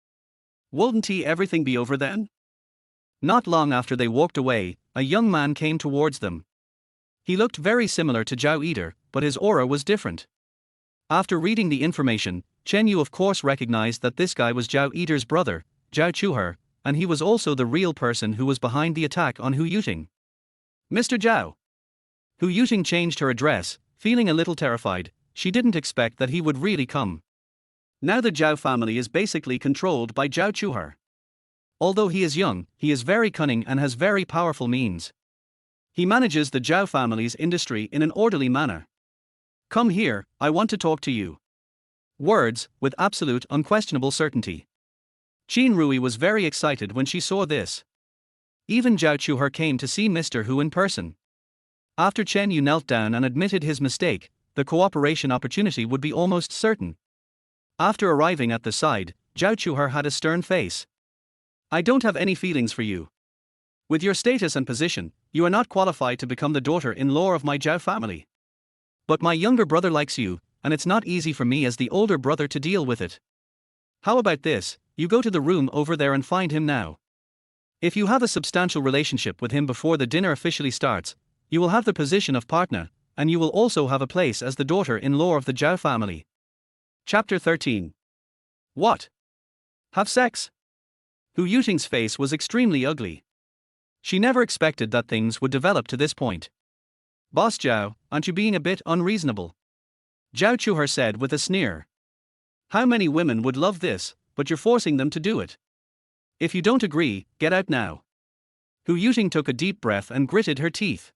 Wouldn't everything be over then? Not long after they walked away, a young man came towards them. He looked very similar to Zhao Eater, but his aura was different. After reading the information, Chen Yu of course recognized that this guy was Zhao Eater's brother, Zhao Chuher, and he was also the real person who was behind the attack on Hu Yuting. Mr. Zhao. Hu Yuting changed her address, feeling a little terrified. She didn't expect that he would really come. Now the Zhao family is basically controlled by Zhao Chuher. Although he is young, he is very cunning and has very powerful means. He manages the Zhao family's industry in an orderly manner. Come here, I want to talk to you. Words, with absolute unquestionable certainty. Qin Rui was very excited when she saw this. Even Zhao Chuher came to see Mr. Hu in person. After Chen Yu knelt down and admitted his mistake, the cooperation opportunity would be almost certain. After arriving at the side, Zhao Chuher had a stern face. I don't have any feelings for you. With your status and position, you are not qualified to become the daughter-in-law of my Zhao family. But my younger brother likes you, and it's not easy for me as the older brother to deal with it. How about this, you go to the room over there and find him now. If you have a substantial relationship with him before the dinner officially starts, you will have the position of partner, and you will also have a place as the daughter-in-law of the Zhao family. Chapter 13. What? Have sex? Hu Yuting's face was extremely ugly. She never expected that things would develop to this point. Boss Zhao, aren't you being a bit unreasonable? Zhao Chuher said with a sneer. How many women would love this, but you're forcing them to do it. If you don't agree, get out now. Hu Yuting took a deep breath and gritted her teeth.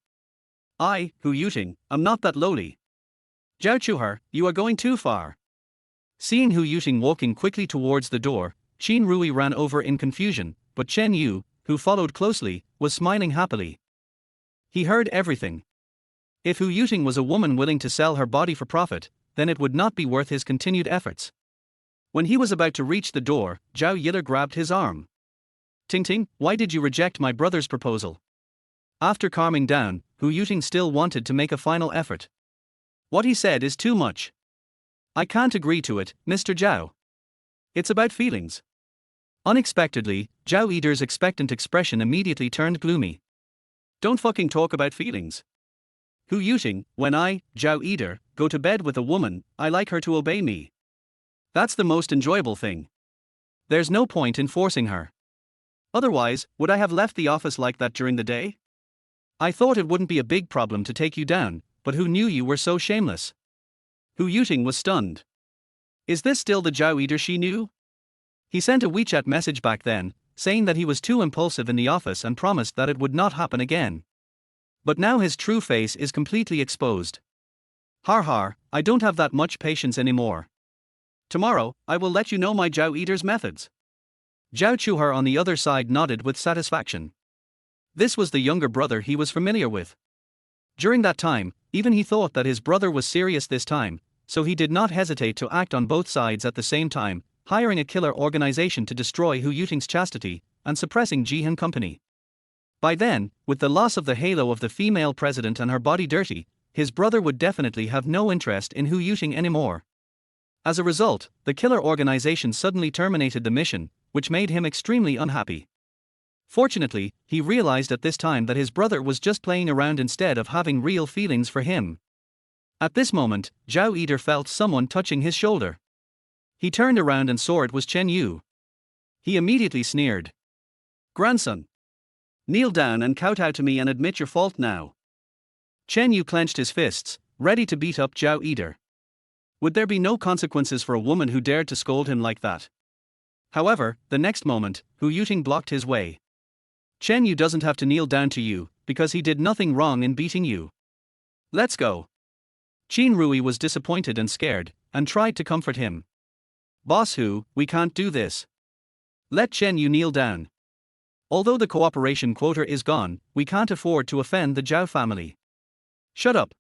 Hu Yuting, I'm not that lowly. Zhao Chuher, you are going too far. Seeing Hu Yuting walking quickly towards the door, Qin Rui ran over in confusion, but Chen Yu, who followed closely, was smiling happily. He heard everything. If Hu Yuting was a woman willing to sell her body for profit, then it would not be worth his continued efforts. When he was about to reach the door, Zhao Yiller grabbed his arm. Ting, why did you reject my brother's proposal? After calming down, Hu Yuting still wanted to make a final effort. What he said is too much. I can't agree to it, Mr. Zhao. It's about feelings. Unexpectedly, Zhao Eater's expectant expression immediately turned gloomy. Don't fucking talk about feelings. Hu Yuting, when I, Zhao Eater, go to bed with a woman, I like her to obey me. That's the most enjoyable thing. There's no point in forcing her. Otherwise, would I have left the office like that during the day? I thought it wouldn't be a big problem to take you down, but who knew you were so shameless? Hu Yuting was stunned. Is this still the Zhao Eater she knew? He sent a WeChat message back then, saying that he was too impulsive in the office and promised that it would not happen again. But now his true face is completely exposed. Har har, I don't have that much patience anymore. Tomorrow, I will let you know my Zhao Eater's methods. Zhao Chuhar on the other side nodded with satisfaction. This was the younger brother he was familiar with. During that time, even he thought that his brother was serious this time, so he did not hesitate to act on both sides at the same time, hiring a killer organization to destroy Hu Yuting's chastity, and suppressing Jihan Company. By then, with the loss of the halo of the female president and her body dirty, his brother would definitely have no interest in Hu Yuting anymore. As a result, the killer organization suddenly terminated the mission, which made him extremely unhappy. Fortunately, he realized at this time that his brother was just playing around instead of having real feelings for him. At this moment, Zhao Eater felt someone touching his shoulder. He turned around and saw it was Chen Yu. He immediately sneered. "Grandson! Kneel down and kowtow to me and admit your fault now." Chen Yu clenched his fists, ready to beat up Zhao Eater. Would there be no consequences for a woman who dared to scold him like that? However, the next moment, Hu Yuting blocked his way. "Chen Yu doesn't have to kneel down to you, because he did nothing wrong in beating you. Let's go." Qin Rui was disappointed and scared, and tried to comfort him. "Boss Hu, we can't do this. Let Chen Yu kneel down. Although the cooperation quota is gone, we can't afford to offend the Zhao family." "Shut up."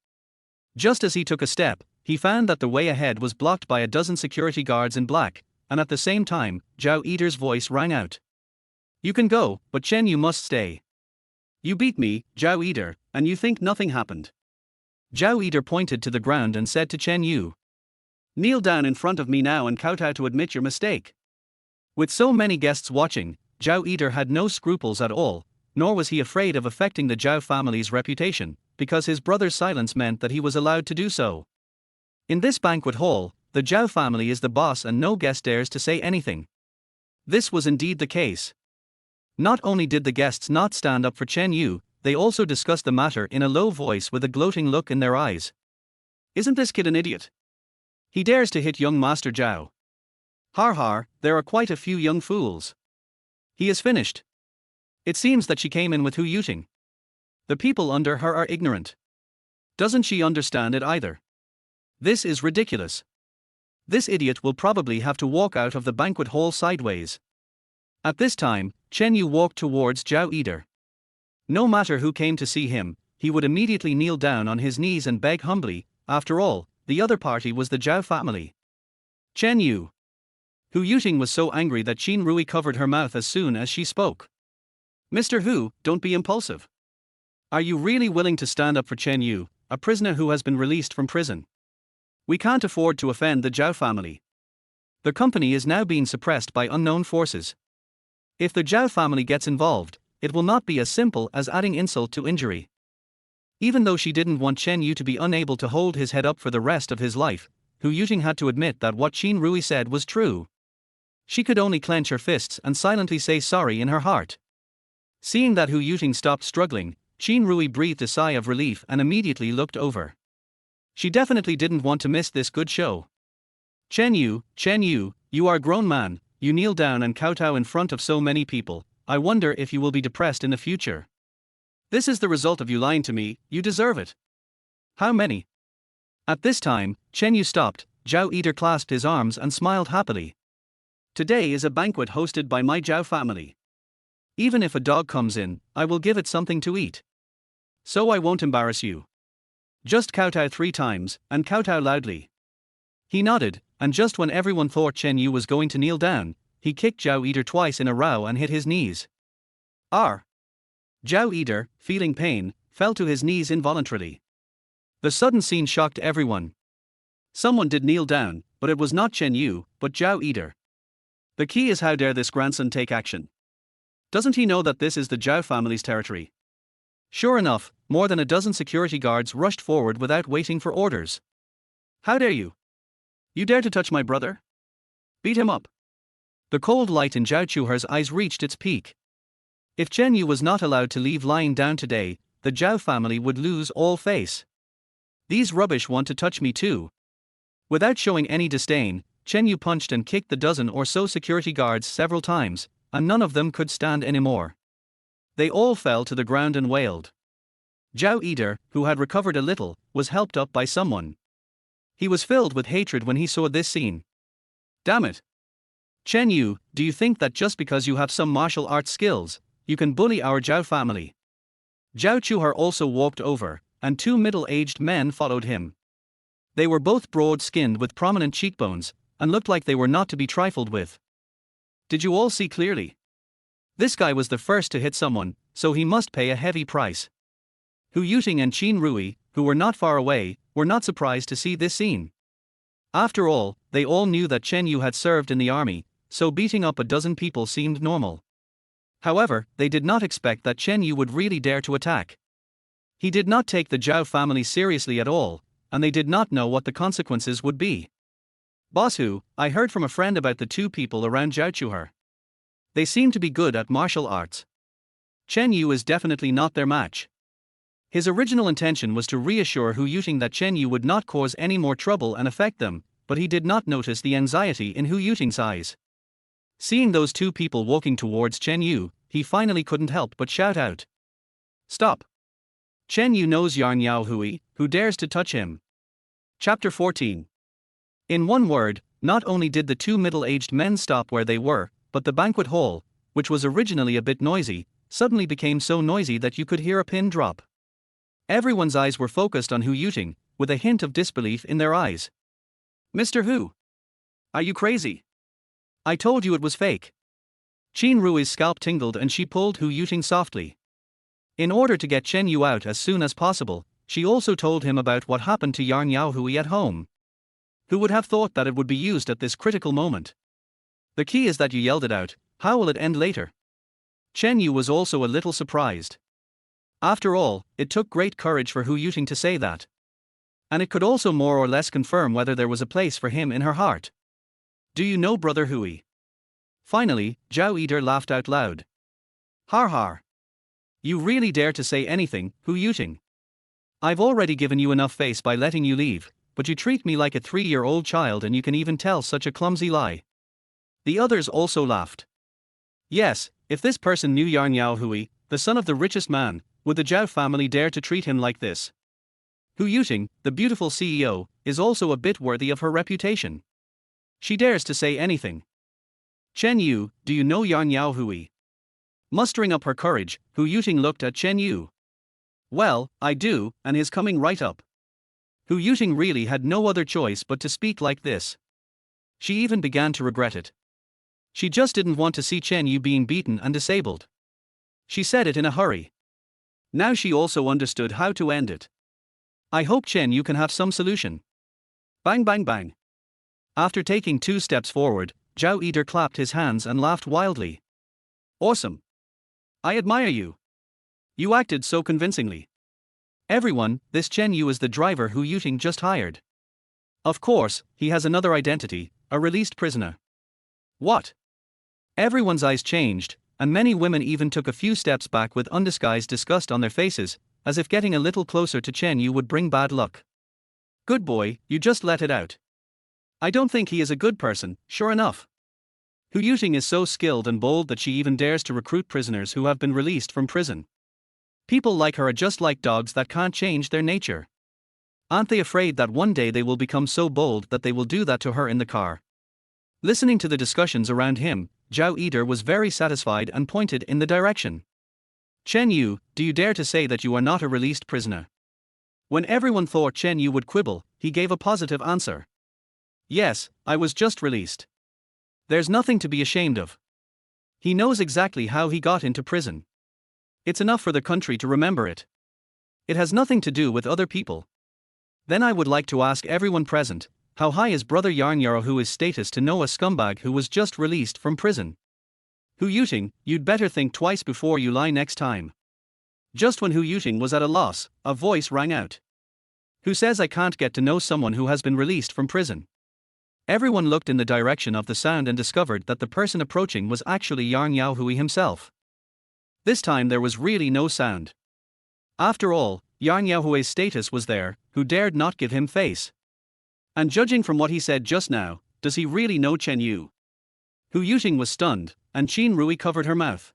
Just as he took a step, he found that the way ahead was blocked by a dozen security guards in black, and at the same time, Zhao Eater's voice rang out. "You can go, but Chen Yu must stay. You beat me, Zhao Eater, and you think nothing happened." Zhao Eater pointed to the ground and said to Chen Yu, "Kneel down in front of me now and kowtow to admit your mistake." With so many guests watching, Zhao Eater had no scruples at all, nor was he afraid of affecting the Zhao family's reputation, because his brother's silence meant that he was allowed to do so. In this banquet hall, the Zhao family is the boss and no guest dares to say anything. This was indeed the case. Not only did the guests not stand up for Chen Yu, they also discussed the matter in a low voice with a gloating look in their eyes. "Isn't this kid an idiot? He dares to hit young Master Zhao. Har har, there are quite a few young fools. He is finished. It seems that she came in with Hu Yuting. The people under her are ignorant. Doesn't she understand it either? This is ridiculous. This idiot will probably have to walk out of the banquet hall sideways." At this time, Chen Yu walked towards Zhao Eater. No matter who came to see him, he would immediately kneel down on his knees and beg humbly. After all, the other party was the Zhao family. "Chen Yu." Hu Yuting was so angry that Qin Rui covered her mouth as soon as she spoke. "Mr. Hu, don't be impulsive. Are you really willing to stand up for Chen Yu, a prisoner who has been released from prison? We can't afford to offend the Zhao family. The company is now being suppressed by unknown forces. If the Zhao family gets involved, it will not be as simple as adding insult to injury." Even though she didn't want Chen Yu to be unable to hold his head up for the rest of his life, Hu Yuting had to admit that what Qin Rui said was true. She could only clench her fists and silently say sorry in her heart. Seeing that Hu Yuting stopped struggling, Qin Rui breathed a sigh of relief and immediately looked over. She definitely didn't want to miss this good show. Chen Yu, you are a grown man, you kneel down and kowtow in front of so many people, I wonder if you will be depressed in the future. This is the result of you lying to me, you deserve it. How many?" At this time, Chen Yu stopped, Zhao Eater clasped his arms and smiled happily. "Today is a banquet hosted by my Zhao family. Even if a dog comes in, I will give it something to eat. So I won't embarrass you. Just kowtow 3 times, and kowtow loudly." He nodded, and just when everyone thought Chen Yu was going to kneel down, he kicked Zhao Eater twice in a row and hit his knees. "Arr!" Zhao Eater, feeling pain, fell to his knees involuntarily. The sudden scene shocked everyone. Someone did kneel down, but it was not Chen Yu, but Zhao Eater. The key is how dare this grandson take action. Doesn't he know that this is the Zhao family's territory? Sure enough, more than a dozen security guards rushed forward without waiting for orders. "How dare you? You dare to touch my brother? Beat him up." The cold light in Zhao Chuhar's eyes reached its peak. If Chen Yu was not allowed to leave lying down today, the Zhao family would lose all face. These rubbish want to touch me too. Without showing any disdain, Chen Yu punched and kicked the dozen or so security guards several times, and none of them could stand anymore. They all fell to the ground and wailed. Zhao Eder, who had recovered a little, was helped up by someone. He was filled with hatred when he saw this scene. Damn it! Chen Yu, do you think that just because you have some martial arts skills, you can bully our Zhao family? Zhao Chuhar also walked over, and two middle-aged men followed him. They were both broad-skinned with prominent cheekbones, and looked like they were not to be trifled with. Did you all see clearly? This guy was the first to hit someone, so he must pay a heavy price. Hu Yuting and Qin Rui, who were not far away, were not surprised to see this scene. After all, they all knew that Chen Yu had served in the army, so beating up a dozen people seemed normal. However, they did not expect that Chen Yu would really dare to attack. He did not take the Zhao family seriously at all, and they did not know what the consequences would be. Boss Hu, I heard from a friend about the two people around Zhao Chuhar. They seem to be good at martial arts. Chen Yu is definitely not their match. His original intention was to reassure Hu Yuting that Chen Yu would not cause any more trouble and affect them, but he did not notice the anxiety in Hu Yuting's eyes. Seeing those two people walking towards Chen Yu, he finally couldn't help but shout out. Stop! Chen Yu knows Yarn Yao Hui, who dares to touch him? Chapter 14. In one word, not only did the two middle-aged men stop where they were, but the banquet hall, which was originally a bit noisy, suddenly became so noisy that you could hear a pin drop. Everyone's eyes were focused on Hu Yuting, with a hint of disbelief in their eyes. Mr. Hu? Are you crazy? I told you it was fake. Qin Rui's scalp tingled and she pulled Hu Yuting softly. In order to get Chen Yu out as soon as possible, she also told him about what happened to Yarn Yao Hui at home. Who would have thought that it would be used at this critical moment? The key is that you yelled it out. How will it end later? Chen Yu was also a little surprised. After all, it took great courage for Hu Yuting to say that. And it could also more or less confirm whether there was a place for him in her heart. Do you know Brother Hui? Finally, Zhao Eder laughed out loud. Har har. You really dare to say anything, Hu Yuting? I've already given you enough face by letting you leave, but you treat me like a 3-year-old child and you can even tell such a clumsy lie. The others also laughed. Yes, if this person knew Yarn Yao Hui, the son of the richest man, would the Zhao family dare to treat him like this? Hu Yuting, the beautiful CEO, is also a bit worthy of her reputation. She dares to say anything. Chen Yu, do you know Yarn Yao Hui? Mustering up her courage, Hu Yuting looked at Chen Yu. Well, I do, and he's coming right up. Hu Yuting really had no other choice but to speak like this. She even began to regret it. She just didn't want to see Chen Yu being beaten and disabled. She said it in a hurry. Now she also understood how to end it. I hope Chen Yu can have some solution. Bang bang bang. After taking 2 steps forward, Zhao Eder clapped his hands and laughed wildly. Awesome. I admire you. You acted so convincingly. Everyone, this Chen Yu is the driver Hu Yuting just hired. Of course, he has another identity, a released prisoner. What? Everyone's eyes changed, and many women even took a few steps back with undisguised disgust on their faces, as if getting a little closer to Chen Yu would bring bad luck. Good boy, you just let it out. I don't think he is a good person, sure enough. Hu Yuting is so skilled and bold that she even dares to recruit prisoners who have been released from prison. People like her are just like dogs that can't change their nature. Aren't they afraid that one day they will become so bold that they will do that to her in the car? Listening to the discussions around him, Zhao Eder was very satisfied and pointed in the direction. Chen Yu, do you dare to say that you are not a released prisoner? When everyone thought Chen Yu would quibble, he gave a positive answer. Yes, I was just released. There's nothing to be ashamed of. He knows exactly how he got into prison. It's enough for the country to remember it. It has nothing to do with other people. Then I would like to ask everyone present, how high is Brother Yarn Yao Hui's status to know a scumbag who was just released from prison? Hu Yuting, you'd better think twice before you lie next time. Just when Hu Yuting was at a loss, a voice rang out. Who says I can't get to know someone who has been released from prison? Everyone looked in the direction of the sound and discovered that the person approaching was actually Yarn Yao Hui himself. This time there was really no sound. After all, Yarn Yao Hui's status was there, who dared not give him face? And judging from what he said just now, does he really know Chen Yu? Hu Yuting was stunned, and Qin Rui covered her mouth.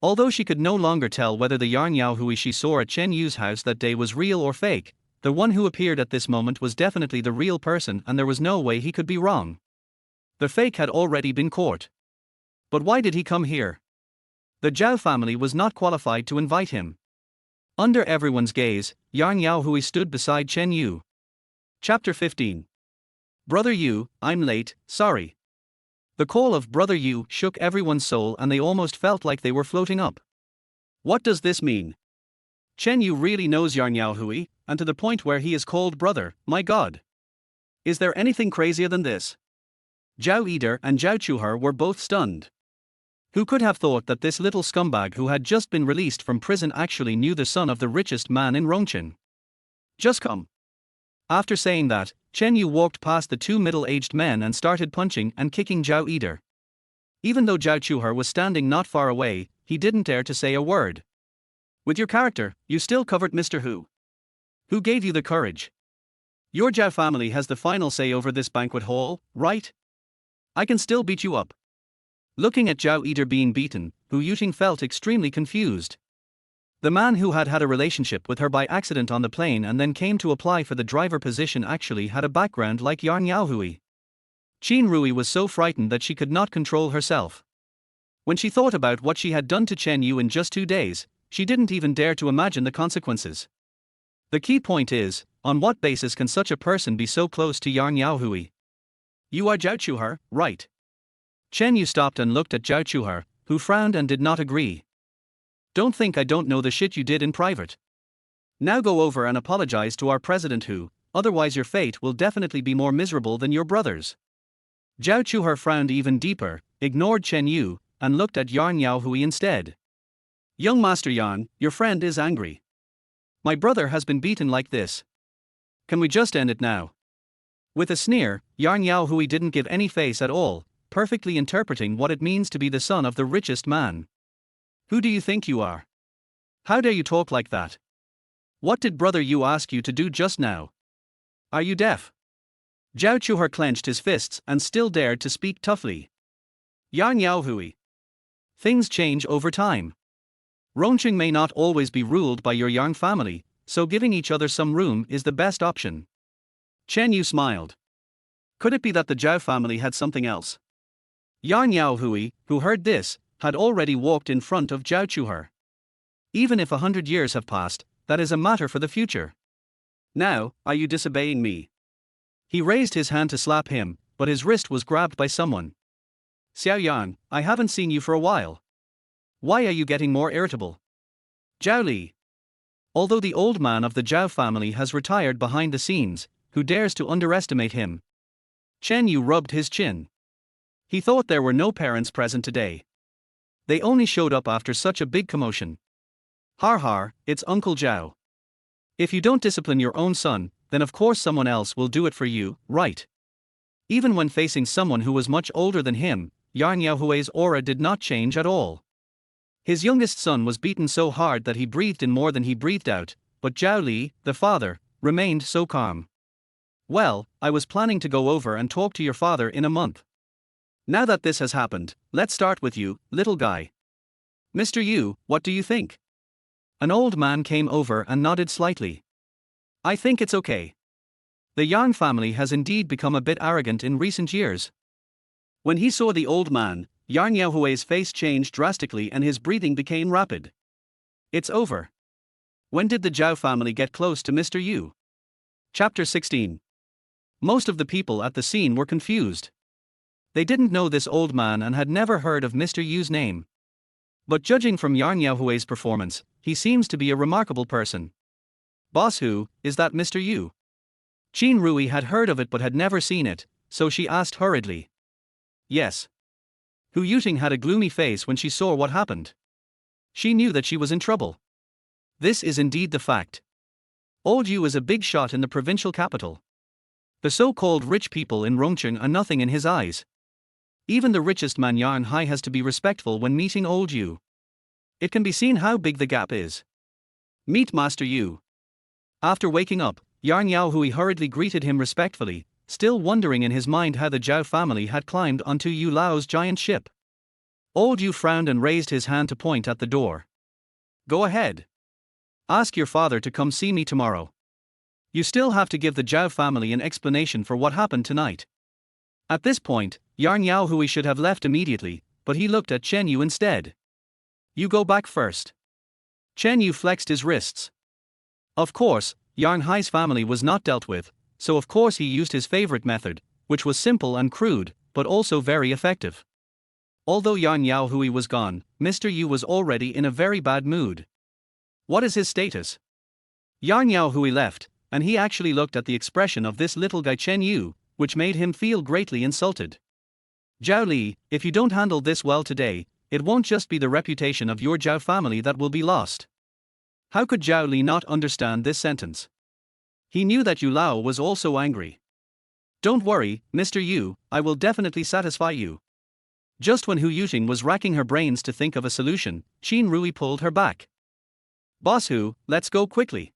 Although she could no longer tell whether the Yarn Yao Hui she saw at Chen Yu's house that day was real or fake, the one who appeared at this moment was definitely the real person and there was no way he could be wrong. The fake had already been caught. But why did he come here? The Zhao family was not qualified to invite him. Under everyone's gaze, Yarn Yao Hui stood beside Chen Yu. Chapter 15. Brother Yu, I'm late, sorry. The call of Brother Yu shook everyone's soul and they almost felt like they were floating up. What does this mean? Chen Yu really knows Yarn Yao Hui, and to the point where he is called brother, my god. Is there anything crazier than this? Zhao Yider and Zhao Chuher were both stunned. Who could have thought that this little scumbag who had just been released from prison actually knew the son of the richest man in Rongqing? Just come. After saying that, Chen Yu walked past the two middle-aged men and started punching and kicking Zhao Yider. Even though Zhao Chuher was standing not far away, he didn't dare to say a word. With your character, you still covered Mr. Hu. Who gave you the courage? Your Zhao family has the final say over this banquet hall, right? I can still beat you up. Looking at Zhao Yider being beaten, Hu Yuting felt extremely confused. The man who had had a relationship with her by accident on the plane and then came to apply for the driver position actually had a background like Yarn Yao Hui. Qin Rui was so frightened that she could not control herself. When she thought about what she had done to Chen Yu in just 2 days, she didn't even dare to imagine the consequences. The key point is, on what basis can such a person be so close to Yarn Yao Hui? You are Zhao Chuher, right? Chen Yu stopped and looked at Zhao Chuher, who frowned and did not agree. Don't think I don't know the shit you did in private. Now go over and apologize to our president Hu, otherwise your fate will definitely be more miserable than your brother's. Zhao Chuher frowned even deeper, ignored Chen Yu, and looked at Yarn Yao Hui instead. Young Master Yarn, your friend is angry. My brother has been beaten like this. Can we just end it now? With a sneer, Yarn Yao Hui didn't give any face at all, perfectly interpreting what it means to be the son of the richest man. Who do you think you are? How dare you talk like that? What did Brother Yu ask you to do just now? Are you deaf? Zhao Chuher clenched his fists and still dared to speak toughly. Yarn Yao Hui. Things change over time. Rongqing may not always be ruled by your Yarn family, so giving each other some room is the best option. Chen Yu smiled. Could it be that the Zhao family had something else? Yarn Yao Hui, who heard this, had already walked in front of Zhao Chuher. Even if 100 years have passed, that is a matter for the future. Now, are you disobeying me? He raised his hand to slap him, but his wrist was grabbed by someone. Xiao Yan, I haven't seen you for a while. Why are you getting more irritable? Zhao Li. Although the old man of the Zhao family has retired behind the scenes, who dares to underestimate him? Chen Yu rubbed his chin. He thought there were no parents present today. They only showed up after such a big commotion. Har har, it's Uncle Zhao. If you don't discipline your own son, then of course someone else will do it for you, right? Even when facing someone who was much older than him, Yarn Yao Hui's aura did not change at all. His youngest son was beaten so hard that he breathed in more than he breathed out, but Zhao Li, the father, remained so calm. Well, I was planning to go over and talk to your father in a month. Now that this has happened, let's start with you, little guy. Mr. Yu, what do you think? An old man came over and nodded slightly. I think it's okay. The Yarn family has indeed become a bit arrogant in recent years. When he saw the old man, Yarn Yao Hui's face changed drastically and his breathing became rapid. It's over. When did the Zhao family get close to Mr. Yu? Chapter 16. Most of the people at the scene were confused. They didn't know this old man and had never heard of Mr. Yu's name. But judging from Yarn Yao Hui's performance, he seems to be a remarkable person. Boss Hu, is that Mr. Yu? Qin Rui had heard of it but had never seen it, so she asked hurriedly. Yes. Hu Yuting had a gloomy face when she saw what happened. She knew that she was in trouble. This is indeed the fact. Old Yu is a big shot in the provincial capital. The so-called rich people in Rongqing are nothing in his eyes. Even the richest man Yarn Hai has to be respectful when meeting old Yu. It can be seen how big the gap is. Meet Master Yu. After waking up, Yarn Yao Hui hurriedly greeted him respectfully, still wondering in his mind how the Zhao family had climbed onto Yu Lao's giant ship. Old Yu frowned and raised his hand to point at the door. Go ahead. Ask your father to come see me tomorrow. You still have to give the Zhao family an explanation for what happened tonight. At this point, Yarn Yaohui should have left immediately, but he looked at Chen Yu instead. You go back first. Chen Yu flexed his wrists. Of course, Yarn Hai's family was not dealt with, so of course he used his favorite method, which was simple and crude, but also very effective. Although Yarn Yaohui was gone, Mr. Yu was already in a very bad mood. What is his status? Yarn Yaohui left, and he actually looked at the expression of this little guy Chen Yu, which made him feel greatly insulted. Zhao Li, if you don't handle this well today, it won't just be the reputation of your Zhao family that will be lost. How could Zhao Li not understand this sentence? He knew that Yu Lao was also angry. Don't worry, Mr. Yu, I will definitely satisfy you. Just when Hu Yuting was racking her brains to think of a solution, Qin Rui pulled her back. Boss Hu, let's go quickly.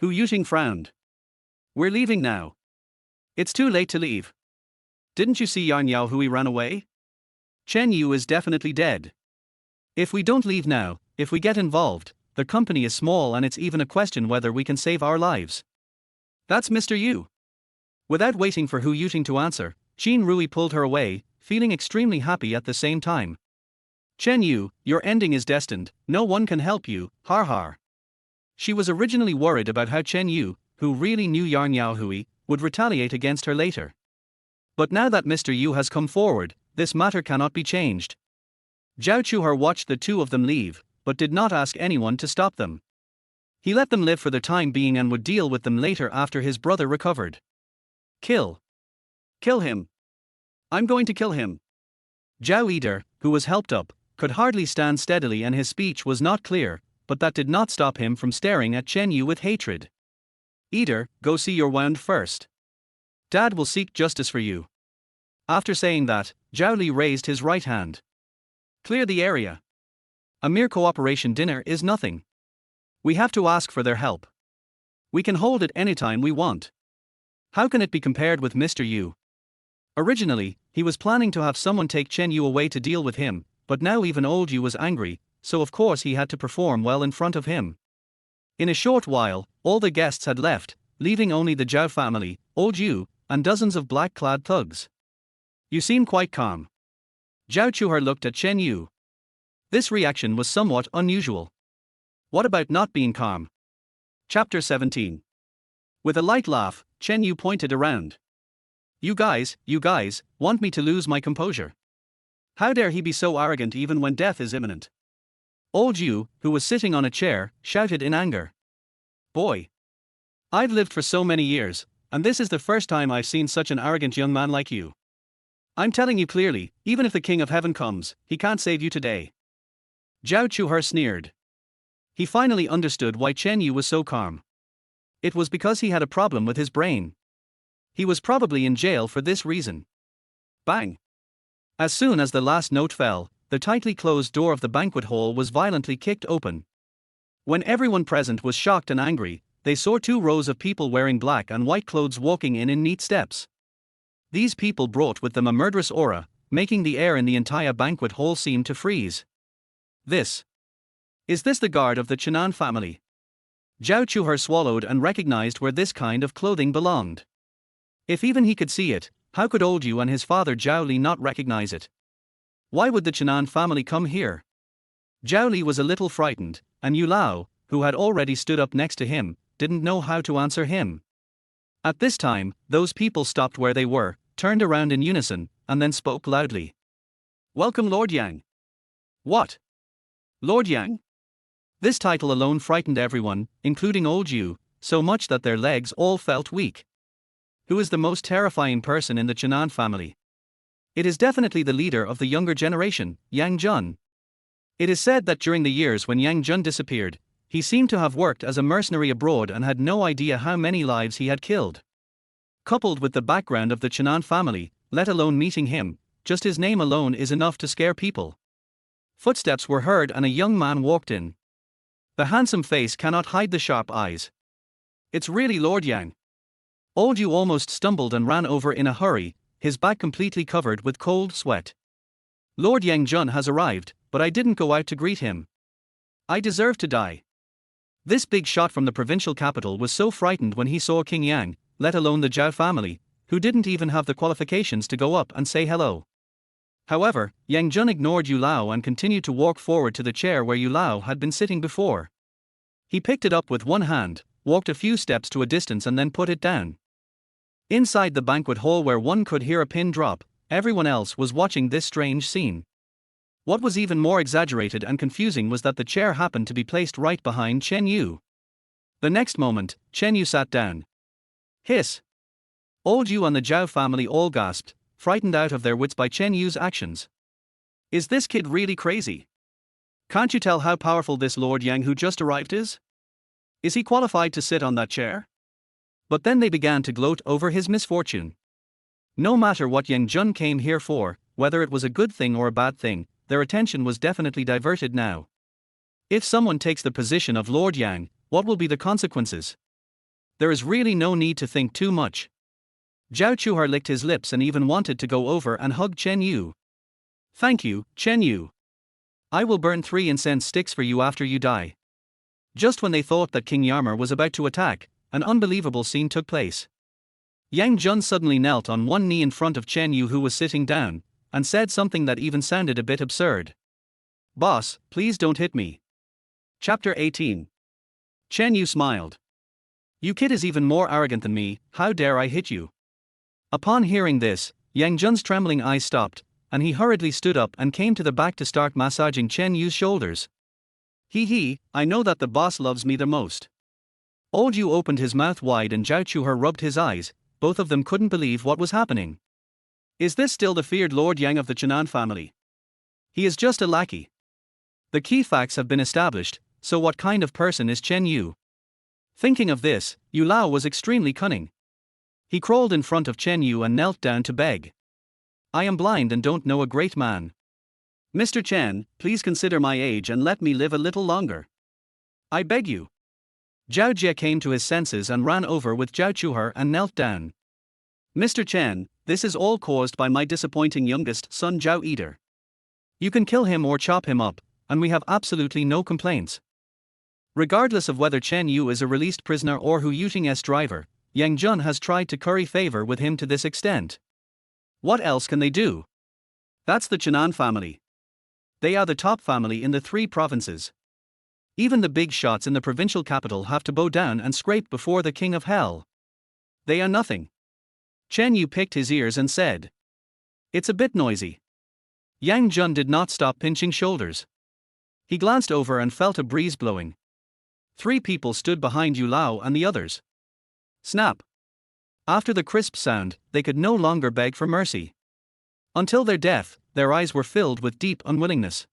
Hu Yuting frowned. We're leaving now. It's too late to leave. Didn't you see Yarn Yaohui ran away? Chen Yu is definitely dead. If we don't leave now, if we get involved, the company is small and it's even a question whether we can save our lives. That's Mr. Yu. Without waiting for Hu Yuting to answer, Qin Rui pulled her away, feeling extremely happy at the same time. Chen Yu, your ending is destined, no one can help you, har har. She was originally worried about how Chen Yu, who really knew Yarn Yaohui, would retaliate against her later. But now that Mr. Yu has come forward, this matter cannot be changed. Zhao Chuhar watched the two of them leave, but did not ask anyone to stop them. He let them live for the time being and would deal with them later after his brother recovered. Kill. Kill him. I'm going to kill him. Zhao Yider, who was helped up, could hardly stand steadily and his speech was not clear, but that did not stop him from staring at Chen Yu with hatred. Yider, go see your wound first. Dad will seek justice for you. After saying that, Zhao Li raised his right hand. Clear the area. A mere cooperation dinner is nothing. We have to ask for their help. We can hold it anytime we want. How can it be compared with Mr. Yu? Originally, he was planning to have someone take Chen Yu away to deal with him, but now even old Yu was angry, so of course he had to perform well in front of him. In a short while, all the guests had left, leaving only the Zhao family, old Yu, and dozens of black-clad thugs. You seem quite calm. Zhao Chuhar looked at Chen Yu. This reaction was somewhat unusual. What about not being calm? Chapter 17. With a light laugh, Chen Yu pointed around. You guys, want me to lose my composure? How dare he be so arrogant even when death is imminent? Old Yu, who was sitting on a chair, shouted in anger. Boy! I've lived for so many years, and this is the first time I've seen such an arrogant young man like you. I'm telling you clearly, even if the King of Heaven comes, he can't save you today. Zhao Chuhar sneered. He finally understood why Chen Yu was so calm. It was because he had a problem with his brain. He was probably in jail for this reason. Bang! As soon as the last note fell, the tightly closed door of the banquet hall was violently kicked open. When everyone present was shocked and angry, they saw 2 rows of people wearing black and white clothes walking in neat steps. These people brought with them a murderous aura, making the air in the entire banquet hall seem to freeze. Is this the guard of the Chenan family? Zhao Chuhar swallowed and recognized where this kind of clothing belonged. If even he could see it, how could old Yu and his father Zhao Li not recognize it? Why would the Chenan family come here? Zhao Li was a little frightened, and Yu Lao, who had already stood up next to him, didn't know how to answer him. At this time, those people stopped where they were, turned around in unison, and then spoke loudly. Welcome Lord Yang. What? Lord Yang? This title alone frightened everyone, including old Yu, so much that their legs all felt weak. Who is the most terrifying person in the Chenan family? It is definitely the leader of the younger generation, Yang Jun. It is said that during the years when Yang Jun disappeared, he seemed to have worked as a mercenary abroad and had no idea how many lives he had killed. Coupled with the background of the Chenan family, let alone meeting him, just his name alone is enough to scare people. Footsteps were heard and a young man walked in. The handsome face cannot hide the sharp eyes. It's really Lord Yang. Old Yu almost stumbled and ran over in a hurry, his back completely covered with cold sweat. Lord Yang Jun has arrived, but I didn't go out to greet him. I deserve to die. This big shot from the provincial capital was so frightened when he saw King Yang, let alone the Zhao family, who didn't even have the qualifications to go up and say hello. However, Yang Jun ignored Yu Lao and continued to walk forward to the chair where Yu Lao had been sitting before. He picked it up with one hand, walked a few steps to a distance and then put it down. Inside the banquet hall where one could hear a pin drop, everyone else was watching this strange scene. What was even more exaggerated and confusing was that the chair happened to be placed right behind Chen Yu. The next moment, Chen Yu sat down. Hiss! Old Yu and the Zhao family all gasped, frightened out of their wits by Chen Yu's actions. Is this kid really crazy? Can't you tell how powerful this Lord Yang who just arrived is? Is he qualified to sit on that chair? But then they began to gloat over his misfortune. No matter what Yang Jun came here for, whether it was a good thing or a bad thing, their attention was definitely diverted now. If someone takes the position of Lord Yang, what will be the consequences? There is really no need to think too much. Zhao Chuhar licked his lips and even wanted to go over and hug Chen Yu. Thank you, Chen Yu. I will burn 3 incense sticks for you after you die. Just when they thought that King Yarmar was about to attack, an unbelievable scene took place. Yang Jun suddenly knelt on one knee in front of Chen Yu who was sitting down, and said something that even sounded a bit absurd. Boss, please don't hit me. Chapter 18. Chen Yu smiled. You kid is even more arrogant than me, how dare I hit you? Upon hearing this, Yang Jun's trembling eyes stopped, and he hurriedly stood up and came to the back to start massaging Chen Yu's shoulders. Hee, I know that the boss loves me the most. Old Yu opened his mouth wide and Zhao Chuhar rubbed his eyes, both of them couldn't believe what was happening. Is this still the feared Lord Yang of the Chenan family? He is just a lackey. The key facts have been established, so what kind of person is Chen Yu? Thinking of this, Yu Lao was extremely cunning. He crawled in front of Chen Yu and knelt down to beg. I am blind and don't know a great man. Mr. Chen, please consider my age and let me live a little longer. I beg you. Zhao Jie came to his senses and ran over with Zhao Chuhar and knelt down. Mr. Chen, this is all caused by my disappointing youngest son Zhao Eater. You can kill him or chop him up, and we have absolutely no complaints. Regardless of whether Chen Yu is a released prisoner or Hu Yuting's driver, Yang Jun has tried to curry favor with him to this extent. What else can they do? That's the Chenan family. They are the top family in the 3 provinces. Even the big shots in the provincial capital have to bow down and scrape before the king of hell. They are nothing. Chen Yu picked his ears and said. It's a bit noisy. Yang Jun did not stop pinching shoulders. He glanced over and felt a breeze blowing. 3 people stood behind Yu Lao and the others. Snap. After the crisp sound, they could no longer beg for mercy. Until their death, their eyes were filled with deep unwillingness.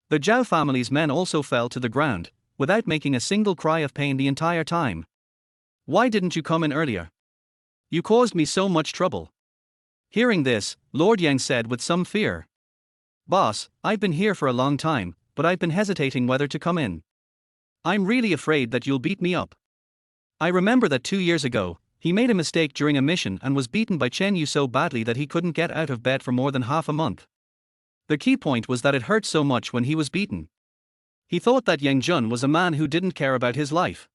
The Zhao family's men also fell to the ground, without making a single cry of pain the entire time. Why didn't you come in earlier? You caused me so much trouble. Hearing this, Lord Yang said with some fear. Boss, I've been here for a long time, but I've been hesitating whether to come in. I'm really afraid that you'll beat me up. I remember that 2 years ago, he made a mistake during a mission and was beaten by Chen Yu so badly that he couldn't get out of bed for more than half a month. The key point was that it hurt so much when he was beaten. He thought that Yang Jun was a man who didn't care about his life.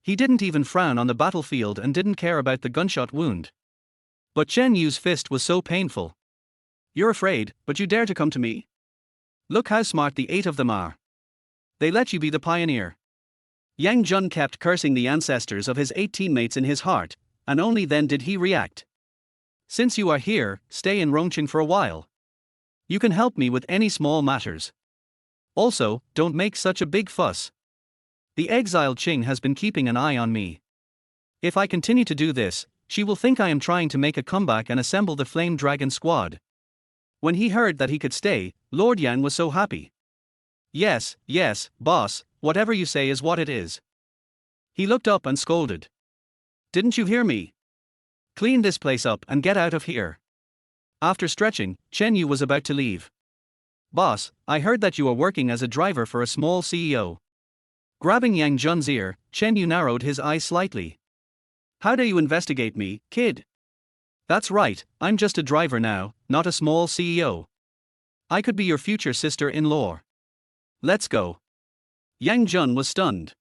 He didn't even frown on the battlefield and didn't care about the gunshot wound. But Chen Yu's fist was so painful. You're afraid, but you dare to come to me? Look how smart the 8 of them are. They let you be the pioneer. Yang Jun kept cursing the ancestors of his 8 teammates in his heart, and only then did he react. Since you are here, stay in Rongqing for a while. You can help me with any small matters. Also, don't make such a big fuss. The exiled Qing has been keeping an eye on me. If I continue to do this, she will think I am trying to make a comeback and assemble the Flame Dragon squad. When he heard that he could stay, Lord Yang was so happy. Yes, boss, whatever you say is what it is. He looked up and scolded. Didn't you hear me? Clean this place up and get out of here. After stretching, Chen Yu was about to leave. Boss, I heard that you are working as a driver for a small CEO. Grabbing Yang Jun's ear, Chen Yu narrowed his eyes slightly. How dare you investigate me, kid? That's right, I'm just a driver now, not a small CEO. I could be your future sister-in-law. Let's go. Yang Jun was stunned.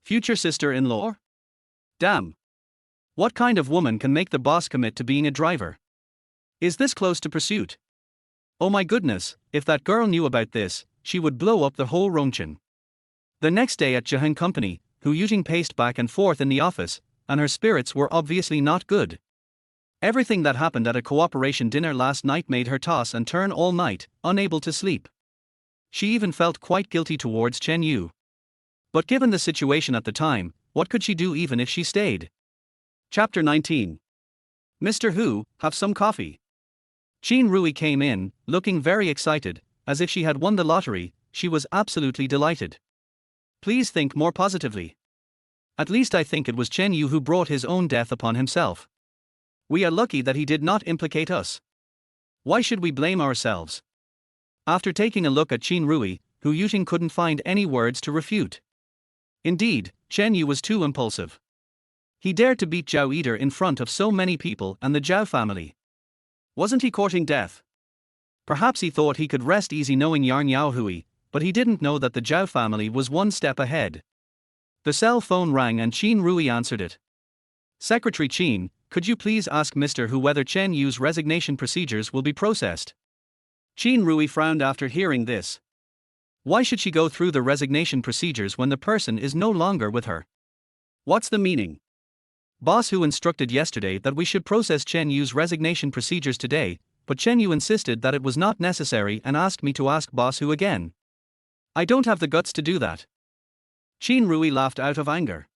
Future sister-in-law? Damn. What kind of woman can make the boss commit to being a driver? Is this close to pursuit? Oh my goodness, if that girl knew about this, she would blow up the whole Rongchen. The next day at Jahan Company, Hu Yuting paced back and forth in the office, and her spirits were obviously not good. Everything that happened at a cooperation dinner last night made her toss and turn all night, unable to sleep. She even felt quite guilty towards Chen Yu. But given the situation at the time, what could she do even if she stayed? Chapter 19. Mr. Hu, have some coffee. Qin Rui came in, looking very excited, as if she had won the lottery. She was absolutely delighted. Please think more positively. At least I think it was Chen Yu who brought his own death upon himself. We are lucky that he did not implicate us. Why should we blame ourselves? After taking a look at Qin Rui, Hu Yuting couldn't find any words to refute. Indeed, Chen Yu was too impulsive. He dared to beat Zhao Eder in front of so many people and the Zhao family. Wasn't he courting death? Perhaps he thought he could rest easy knowing Yarn Yao Hui, but he didn't know that the Zhao family was one step ahead. The cell phone rang and Qin Rui answered it. Secretary Qin, could you please ask Mr. Hu whether Chen Yu's resignation procedures will be processed? Qin Rui frowned after hearing this. Why should she go through the resignation procedures when the person is no longer with her? What's the meaning? Boss Hu instructed yesterday that we should process Chen Yu's resignation procedures today, but Chen Yu insisted that it was not necessary and asked me to ask Boss Hu again. I don't have the guts to do that. Qin Rui laughed out of anger.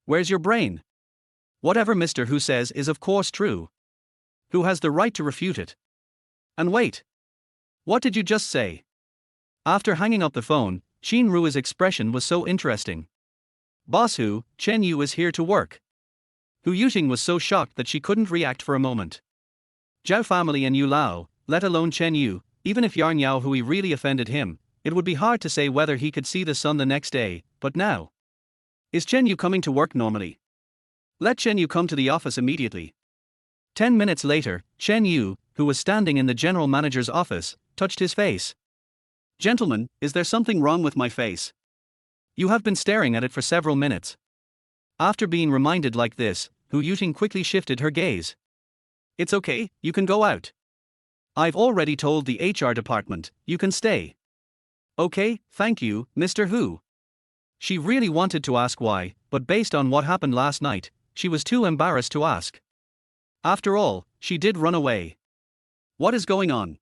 Where's your brain? Whatever Mr. Hu says is of course true. Who has the right to refute it? And wait. What did you just say? After hanging up the phone, Qin Rui's expression was so interesting. Boss Hu, Chen Yu is here to work. Hu Yuting was so shocked that she couldn't react for a moment. Zhao family and Yu Lao, let alone Chen Yu, even if Yarn Yao Hui really offended him, it would be hard to say whether he could see the sun the next day, but now. Is Chen Yu coming to work normally? Let Chen Yu come to the office immediately. 10 minutes later, Chen Yu, who was standing in the general manager's office, touched his face. Gentlemen, is there something wrong with my face? You have been staring at it for several minutes. After being reminded like this, Hu Yuting quickly shifted her gaze. It's okay, you can go out. I've already told the HR department, you can stay. Okay, thank you, Mr. Hu. She really wanted to ask why, but based on what happened last night, she was too embarrassed to ask. After all, she did run away. What is going on?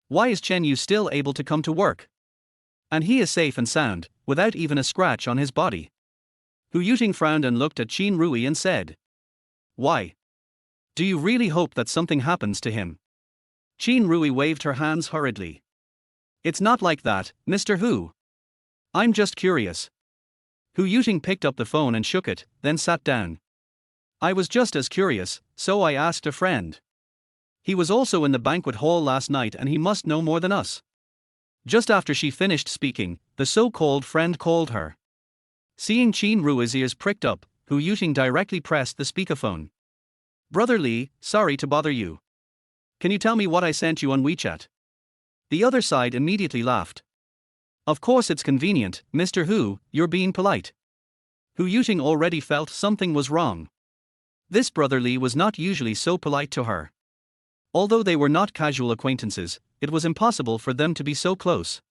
Why is Chen Yu still able to come to work? And he is safe and sound, without even a scratch on his body. Hu Yuting frowned and looked at Qin Rui and said. Why? Do you really hope that something happens to him? Qin Rui waved her hands hurriedly. It's not like that, Mr. Hu. I'm just curious. Hu Yuting picked up the phone and shook it, then sat down. I was just as curious, so I asked a friend. He was also in the banquet hall last night and he must know more than us. Just after she finished speaking, the so-called friend called her. Seeing Qin Rui's ears pricked up, Hu Yuting directly pressed the speakerphone. Brother Li, sorry to bother you. Can you tell me what I sent you on WeChat? The other side immediately laughed. Of course it's convenient, Mr. Hu, you're being polite. Hu Yuting already felt something was wrong. This brother Li was not usually so polite to her. Although they were not casual acquaintances, it was impossible for them to be so close.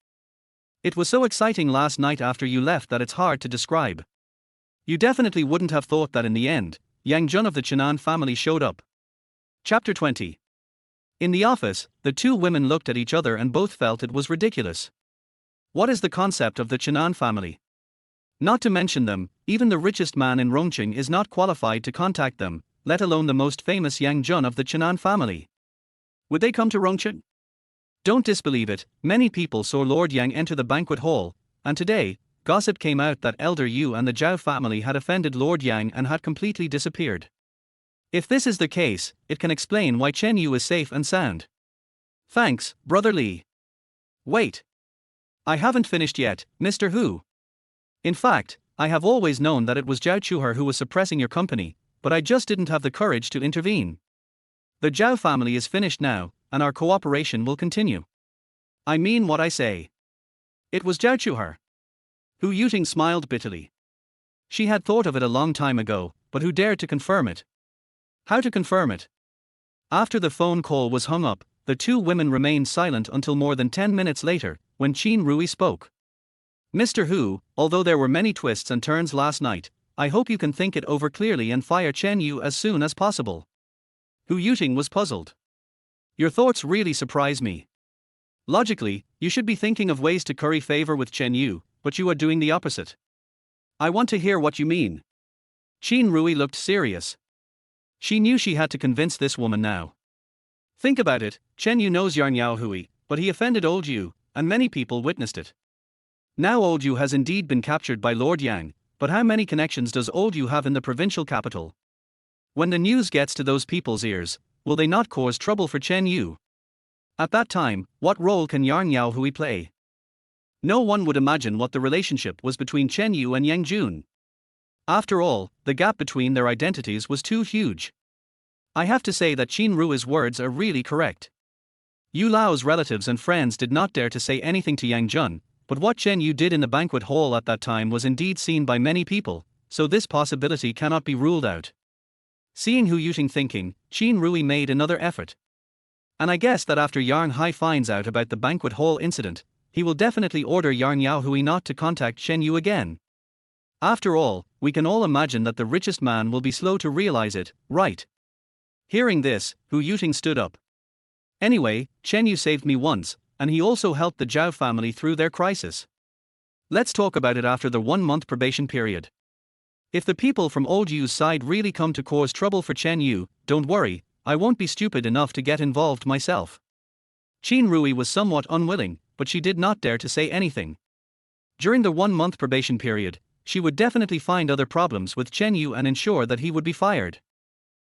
It was so exciting last night after you left that it's hard to describe. You definitely wouldn't have thought that in the end, Yang Jun of the Chenan family showed up. Chapter 20. In the office, the two women looked at each other and both felt it was ridiculous. What is the concept of the Chenan family? Not to mention them, even the richest man in Rongqing is not qualified to contact them, let alone the most famous Yang Jun of the Chenan family. Would they come to Rongqing? Don't disbelieve it, many people saw Lord Yang enter the banquet hall, and today, gossip came out that Elder Yu and the Zhao family had offended Lord Yang and had completely disappeared. If this is the case, it can explain why Chen Yu is safe and sound. Thanks, Brother Li. Wait. I haven't finished yet, Mr. Hu. In fact, I have always known that it was Zhao Chuher who was suppressing your company, but I just didn't have the courage to intervene. The Zhao family is finished now, and our cooperation will continue. I mean what I say. It was Zhao Chuhar. Hu Yuting smiled bitterly. She had thought of it a long time ago, but who dared to confirm it? How to confirm it? After the phone call was hung up, the two women remained silent until more than 10 minutes later, when Qin Rui spoke. Mr. Hu, although there were many twists and turns last night, I hope you can think it over clearly and fire Chen Yu as soon as possible. Hu Yuting was puzzled. Your thoughts really surprise me. Logically, you should be thinking of ways to curry favor with Chen Yu, but you are doing the opposite. I want to hear what you mean. Qin Rui looked serious. She knew she had to convince this woman now. Think about it, Chen Yu knows Yarn Yao Hui, but he offended old Yu, and many people witnessed it. Now old Yu has indeed been captured by Lord Yang, but how many connections does old Yu have in the provincial capital? When the news gets to those people's ears, will they not cause trouble for Chen Yu? At that time, what role can Yarn Yao Hui play? No one would imagine what the relationship was between Chen Yu and Yang Jun. After all, the gap between their identities was too huge. I have to say that Qin Rui's words are really correct. Yu Lao's relatives and friends did not dare to say anything to Yang Jun, but what Chen Yu did in the banquet hall at that time was indeed seen by many people, so this possibility cannot be ruled out. Seeing Hu Yuting thinking, Qin Rui made another effort. And I guess that after Yarn Hai finds out about the banquet hall incident, he will definitely order Yarn Yao Hui not to contact Chen Yu again. After all, we can all imagine that the richest man will be slow to realize it, right? Hearing this, Hu Yuting stood up. Anyway, Chen Yu saved me once, and he also helped the Zhao family through their crisis. Let's talk about it after the 1-month probation period. If the people from old Yu's side really come to cause trouble for Chen Yu, don't worry, I won't be stupid enough to get involved myself. Qin Rui was somewhat unwilling, but she did not dare to say anything. During the 1-month probation period, she would definitely find other problems with Chen Yu and ensure that he would be fired.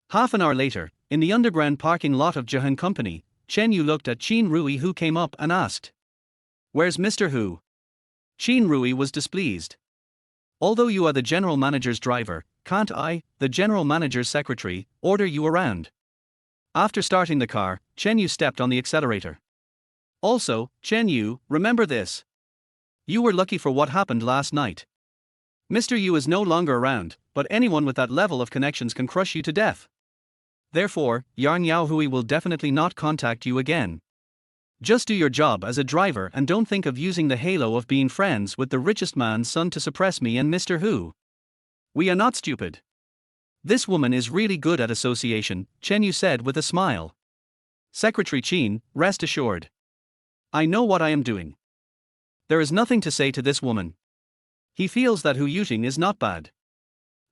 Half an hour later, in the underground parking lot of Jahan Company, Chen Yu looked at Qin Rui, who came up and asked, "Where's Mr. Hu?" Qin Rui was displeased. "Although you are the general manager's driver, can't I, the general manager's secretary, order you around?" After starting the car, Chen Yu stepped on the accelerator. "Also, Chen Yu, remember this. You were lucky for what happened last night. Mr. Yu is no longer around, but anyone with that level of connections can crush you to death. Therefore, Yarn Yao Hui will definitely not contact you again. Just do your job as a driver and don't think of using the halo of being friends with the richest man's son to suppress me and Mr. Hu. We are not stupid. This woman is really good at association," Chen Yu said with a smile. "Secretary Qin, rest assured. I know what I am doing. There is nothing to say to this woman. He feels that Hu Yuting is not bad.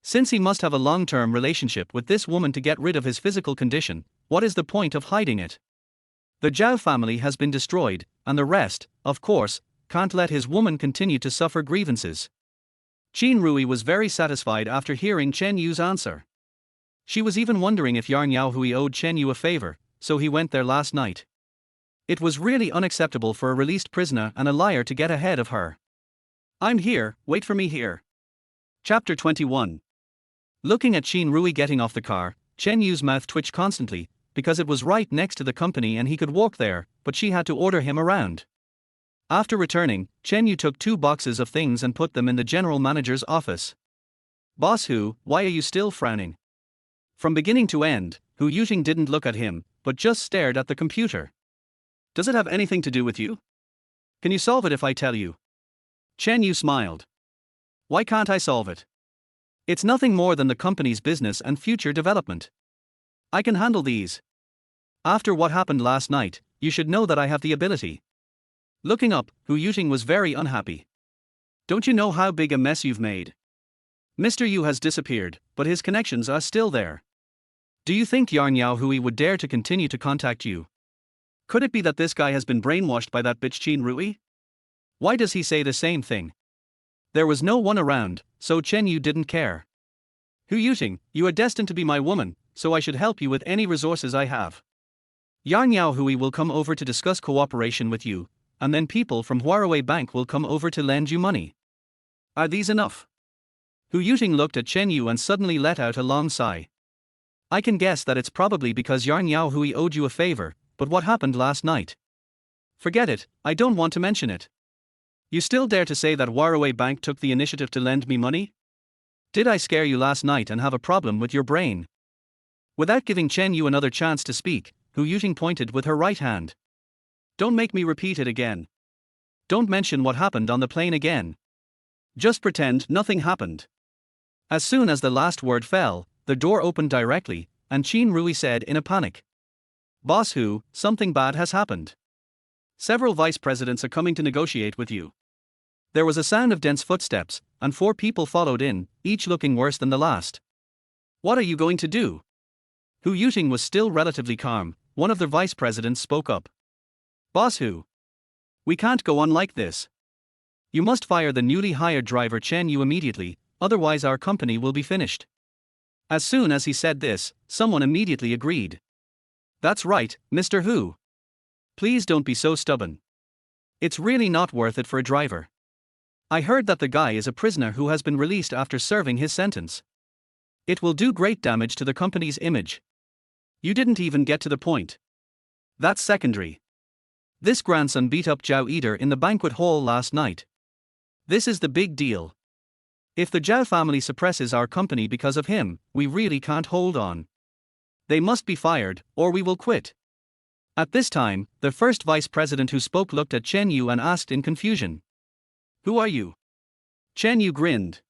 Since he must have a long-term relationship with this woman to get rid of his physical condition, what is the point of hiding it? The Zhao family has been destroyed, and the rest, of course, can't let his woman continue to suffer grievances." Qin Rui was very satisfied after hearing Chen Yu's answer. She was even wondering if Yarn Yao Hui owed Chen Yu a favor, so he went there last night. It was really unacceptable for a released prisoner and a liar to get ahead of her. "I'm here, wait for me here." Chapter 21. Looking at Qin Rui getting off the car, Chen Yu's mouth twitched constantly, because it was right next to the company and he could walk there, but she had to order him around. After returning, Chen Yu took 2 boxes of things and put them in the general manager's office. "Boss Hu, why are you still frowning?" From beginning to end, Hu Yuting didn't look at him, but just stared at the computer. "Does it have anything to do with you? Can you solve it if I tell you?" Chen Yu smiled. "Why can't I solve it? It's nothing more than the company's business and future development. I can handle these. After what happened last night, you should know that I have the ability." Looking up, Hu Yuting was very unhappy. "Don't you know how big a mess you've made? Mr. Yu has disappeared, but his connections are still there. Do you think Yarn Yao Hui would dare to continue to contact you? Could it be that this guy has been brainwashed by that bitch Qin Rui? Why does he say the same thing?" There was no one around, so Chen Yu didn't care. "Hu Yuting, you are destined to be my woman, so I should help you with any resources I have. Yarn Yao Hui will come over to discuss cooperation with you, and then people from Huawei Bank will come over to lend you money. Are these enough?" Hu Yuting looked at Chen Yu and suddenly let out a long sigh. "I can guess that it's probably because Yarn Yao Hui owed you a favor, but what happened last night?" Forget it, I don't want to mention it. You still dare to say that Waraway Bank took the initiative to lend me money? Did I scare you last night and have a problem with your brain? Without giving Chen Yu another chance to speak, Hu Yuting pointed with her right hand. Don't make me repeat it again. Don't mention what happened on the plane again. Just pretend nothing happened. As soon as the last word fell, the door opened directly, and Qin Rui said in a panic. Boss Hu, something bad has happened. Several vice presidents are coming to negotiate with you. There was a sound of dense footsteps, and 4 people followed in, each looking worse than the last. What are you going to do? Hu Yuting was still relatively calm. One of the vice presidents spoke up. Boss Hu. We can't go on like this. You must fire the newly hired driver Chen Yu immediately, otherwise our company will be finished. As soon as he said this, someone immediately agreed. That's right, Mr. Hu. Please don't be so stubborn. It's really not worth it for a driver. I heard that the guy is a prisoner who has been released after serving his sentence. It will do great damage to the company's image. You didn't even get to the point. That's secondary. This grandson beat up Zhao Eater in the banquet hall last night. This is the big deal. If the Zhao family suppresses our company because of him, we really can't hold on. They must be fired, or we will quit. At this time, the first vice president who spoke looked at Chen Yu and asked in confusion. Who are you? Chen Yu grinned.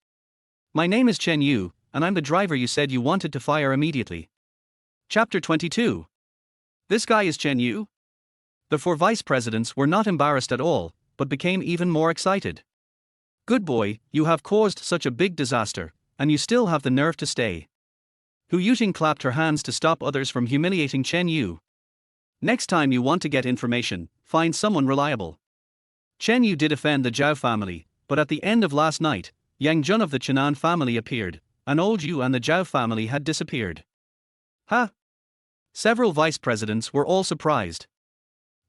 My name is Chen Yu, and I'm the driver you said you wanted to fire immediately. Chapter 22. This guy is Chen Yu? The 4 vice presidents were not embarrassed at all, but became even more excited. Good boy, you have caused such a big disaster, and you still have the nerve to stay. Hu Yuting clapped her hands to stop others from humiliating Chen Yu. Next time you want to get information, find someone reliable. Chen Yu did offend the Zhao family, but at the end of last night, Yang Jun of the Chenan family appeared, and old Yu and the Zhao family had disappeared. Huh? Several vice presidents were all surprised.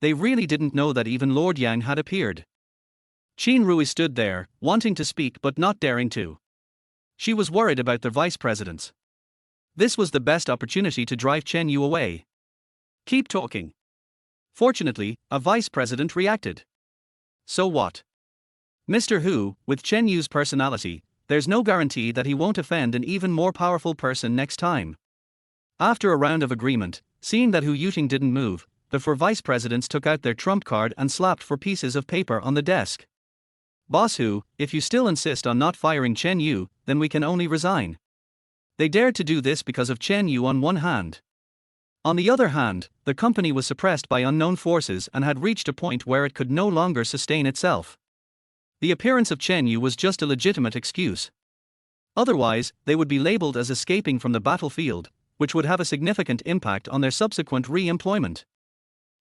They really didn't know that even Lord Yang had appeared. Qin Rui stood there, wanting to speak but not daring to. She was worried about the vice presidents. This was the best opportunity to drive Chen Yu away. Keep talking. Fortunately, a vice president reacted. So what? Mr. Hu, with Chen Yu's personality, there's no guarantee that he won't offend an even more powerful person next time. After a round of agreement, seeing that Hu Yuting didn't move, the 4 vice presidents took out their trump card and slapped 4 pieces of paper on the desk. Boss Hu, if you still insist on not firing Chen Yu, then we can only resign. They dared to do this because of Chen Yu on one hand. On the other hand, the company was suppressed by unknown forces and had reached a point where it could no longer sustain itself. The appearance of Chen Yu was just a legitimate excuse. Otherwise, they would be labeled as escaping from the battlefield, which would have a significant impact on their subsequent re-employment.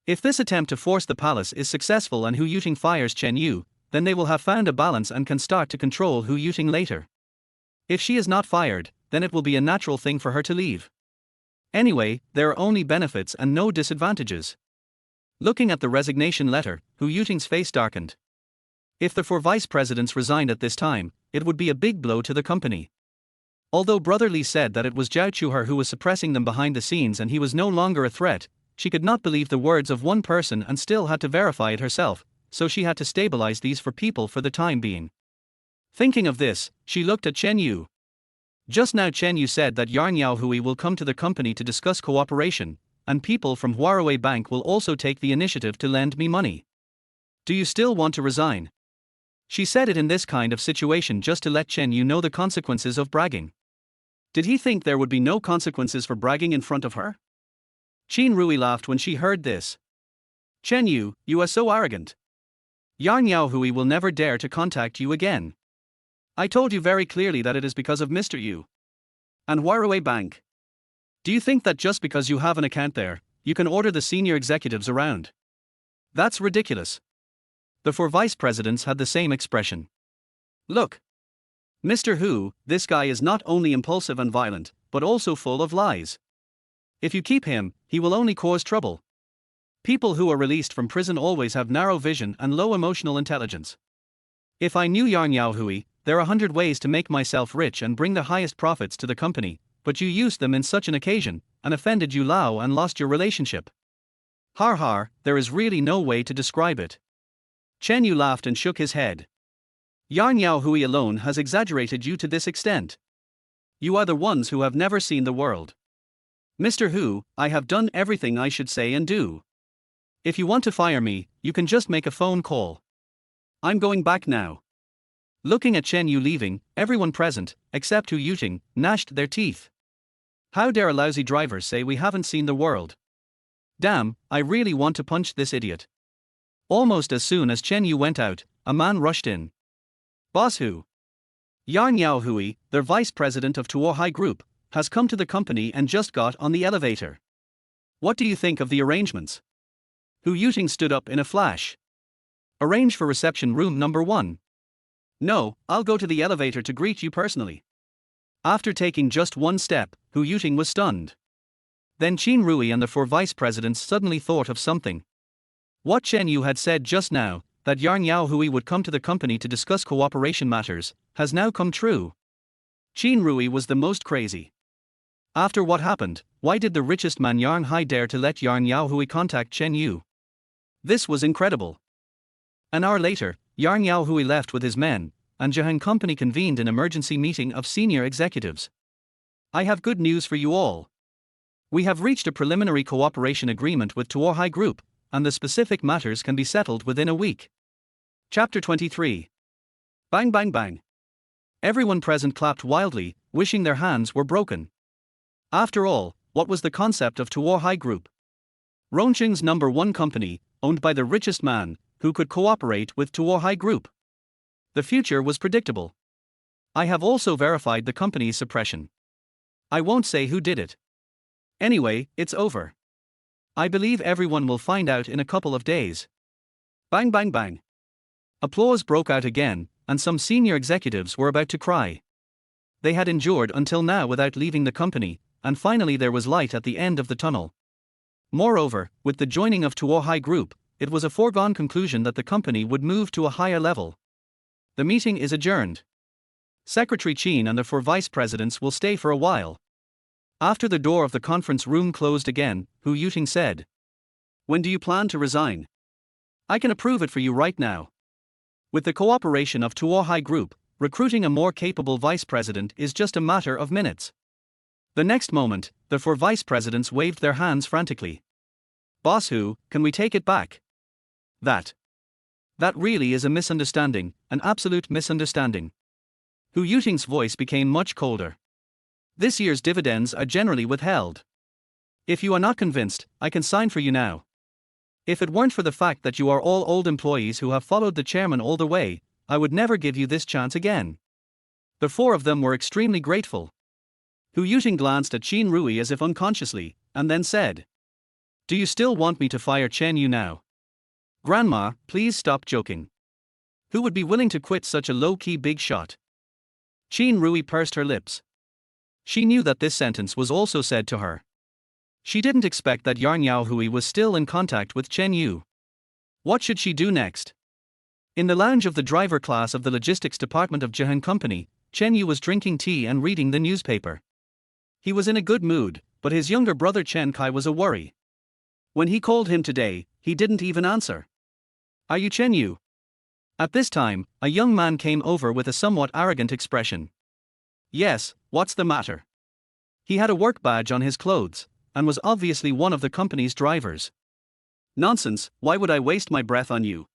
If this attempt to force the palace is successful and Hu Yuting fires Chen Yu, then they will have found a balance and can start to control Hu Yuting later. If she is not fired, then it will be a natural thing for her to leave. Anyway, there are only benefits and no disadvantages. Looking at the resignation letter, Hu Yuting's face darkened. If the 4 vice presidents resigned at this time, it would be a big blow to the company. Although Brother Li said that it was Zhao Chuher who was suppressing them behind the scenes and he was no longer a threat, she could not believe the words of one person and still had to verify it herself, so she had to stabilize these 4 people for the time being. Thinking of this, she looked at Chen Yu. Just now Chen Yu said that Yarn Yaohui will come to the company to discuss cooperation, and people from Huaraway Bank will also take the initiative to lend me money. Do you still want to resign? She said it in this kind of situation just to let Chen Yu know the consequences of bragging. Did he think there would be no consequences for bragging in front of her? Qin Rui laughed when she heard this. Chen Yu, you are so arrogant. Yarn Yaohui will never dare to contact you again. I told you very clearly that it is because of Mr. Yu and Huaraway Bank. Do you think that just because you have an account there, you can order the senior executives around? That's ridiculous. The 4 vice presidents had the same expression. Look. Mr. Hu, this guy is not only impulsive and violent, but also full of lies. If you keep him, he will only cause trouble. People who are released from prison always have narrow vision and low emotional intelligence. If I knew Yarn Yaohui, there are 100 ways to make myself rich and bring the highest profits to the company, but you used them in such an occasion, and offended Yu Lao and lost your relationship. Har har, there is really no way to describe it. Chen Yu laughed and shook his head. Yarn Yao Hui alone has exaggerated you to this extent. You are the ones who have never seen the world. Mr. Hu, I have done everything I should say and do. If you want to fire me, you can just make a phone call. I'm going back now. Looking at Chen Yu leaving, everyone present, except Hu Yuting, gnashed their teeth. How dare a lousy driver say we haven't seen the world? Damn, I really want to punch this idiot. Almost as soon as Chen Yu went out, a man rushed in. Boss Hu. Yarn Yao Hui, their vice president of Tuo High Group, has come to the company and just got on the elevator. What do you think of the arrangements? Hu Yuting stood up in a flash. Arrange for reception room number 1. No, I'll go to the elevator to greet you personally. After taking just one step, Hu Yuting was stunned. Then Qin Rui and the 4 vice presidents suddenly thought of something. What Chen Yu had said just now, that Yarn Yao Hui would come to the company to discuss cooperation matters, has now come true. Qin Rui was the most crazy. After what happened, why did the richest man Yarn Hai dare to let Yarn Yao Hui contact Chen Yu? This was incredible. An hour later, Yarn Yao Hui left with his men, and Jahan Company convened an emergency meeting of senior executives. I have good news for you all. We have reached a preliminary cooperation agreement with Tuo High Group, and the specific matters can be settled within a week. Chapter 23. Bang bang bang. Everyone present clapped wildly, wishing their hands were broken. After all, what was the concept of Tuo High Group? Rongqing's number 1 company, owned by the richest man, who could cooperate with Tuo High Group. The future was predictable. I have also verified the company's suppression. I won't say who did it. Anyway, it's over. I believe everyone will find out in a couple of days. Bang bang bang. Applause broke out again, and some senior executives were about to cry. They had endured until now without leaving the company, and finally there was light at the end of the tunnel. Moreover, with the joining of Tuo High Group, it was a foregone conclusion that the company would move to a higher level. The meeting is adjourned. Secretary Qin and the 4 vice presidents will stay for a while. After the door of the conference room closed again, Hu Yuting said, "When do you plan to resign? I can approve it for you right now." With the cooperation of Tuo High Group, recruiting a more capable vice president is just a matter of minutes. The next moment, the 4 vice presidents waved their hands frantically. Boss Hu, can we take it back? That really is a misunderstanding, an absolute misunderstanding. Hu Yuting's voice became much colder. This year's dividends are generally withheld. If you are not convinced, I can sign for you now. If it weren't for the fact that you are all old employees who have followed the chairman all the way, I would never give you this chance again. The 4 of them were extremely grateful. Hu Yuting glanced at Qin Rui as if unconsciously, and then said, "Do you still want me to fire Chen Yu now? Grandma, please stop joking. Who would be willing to quit such a low-key big shot?" Qin Rui pursed her lips. She knew that this sentence was also said to her. She didn't expect that Yarn Yao Hui was still in contact with Chen Yu. What should she do next? In the lounge of the driver class of the logistics department of Jahan Company, Chen Yu was drinking tea and reading the newspaper. He was in a good mood, but his younger brother Chen Kai was a worry. When he called him today, he didn't even answer. "Are you Chen Yu?" At this time, a young man came over with a somewhat arrogant expression. "Yes, what's the matter?" He had a work badge on his clothes, and was obviously one of the company's drivers. "Nonsense, why would I waste my breath on you?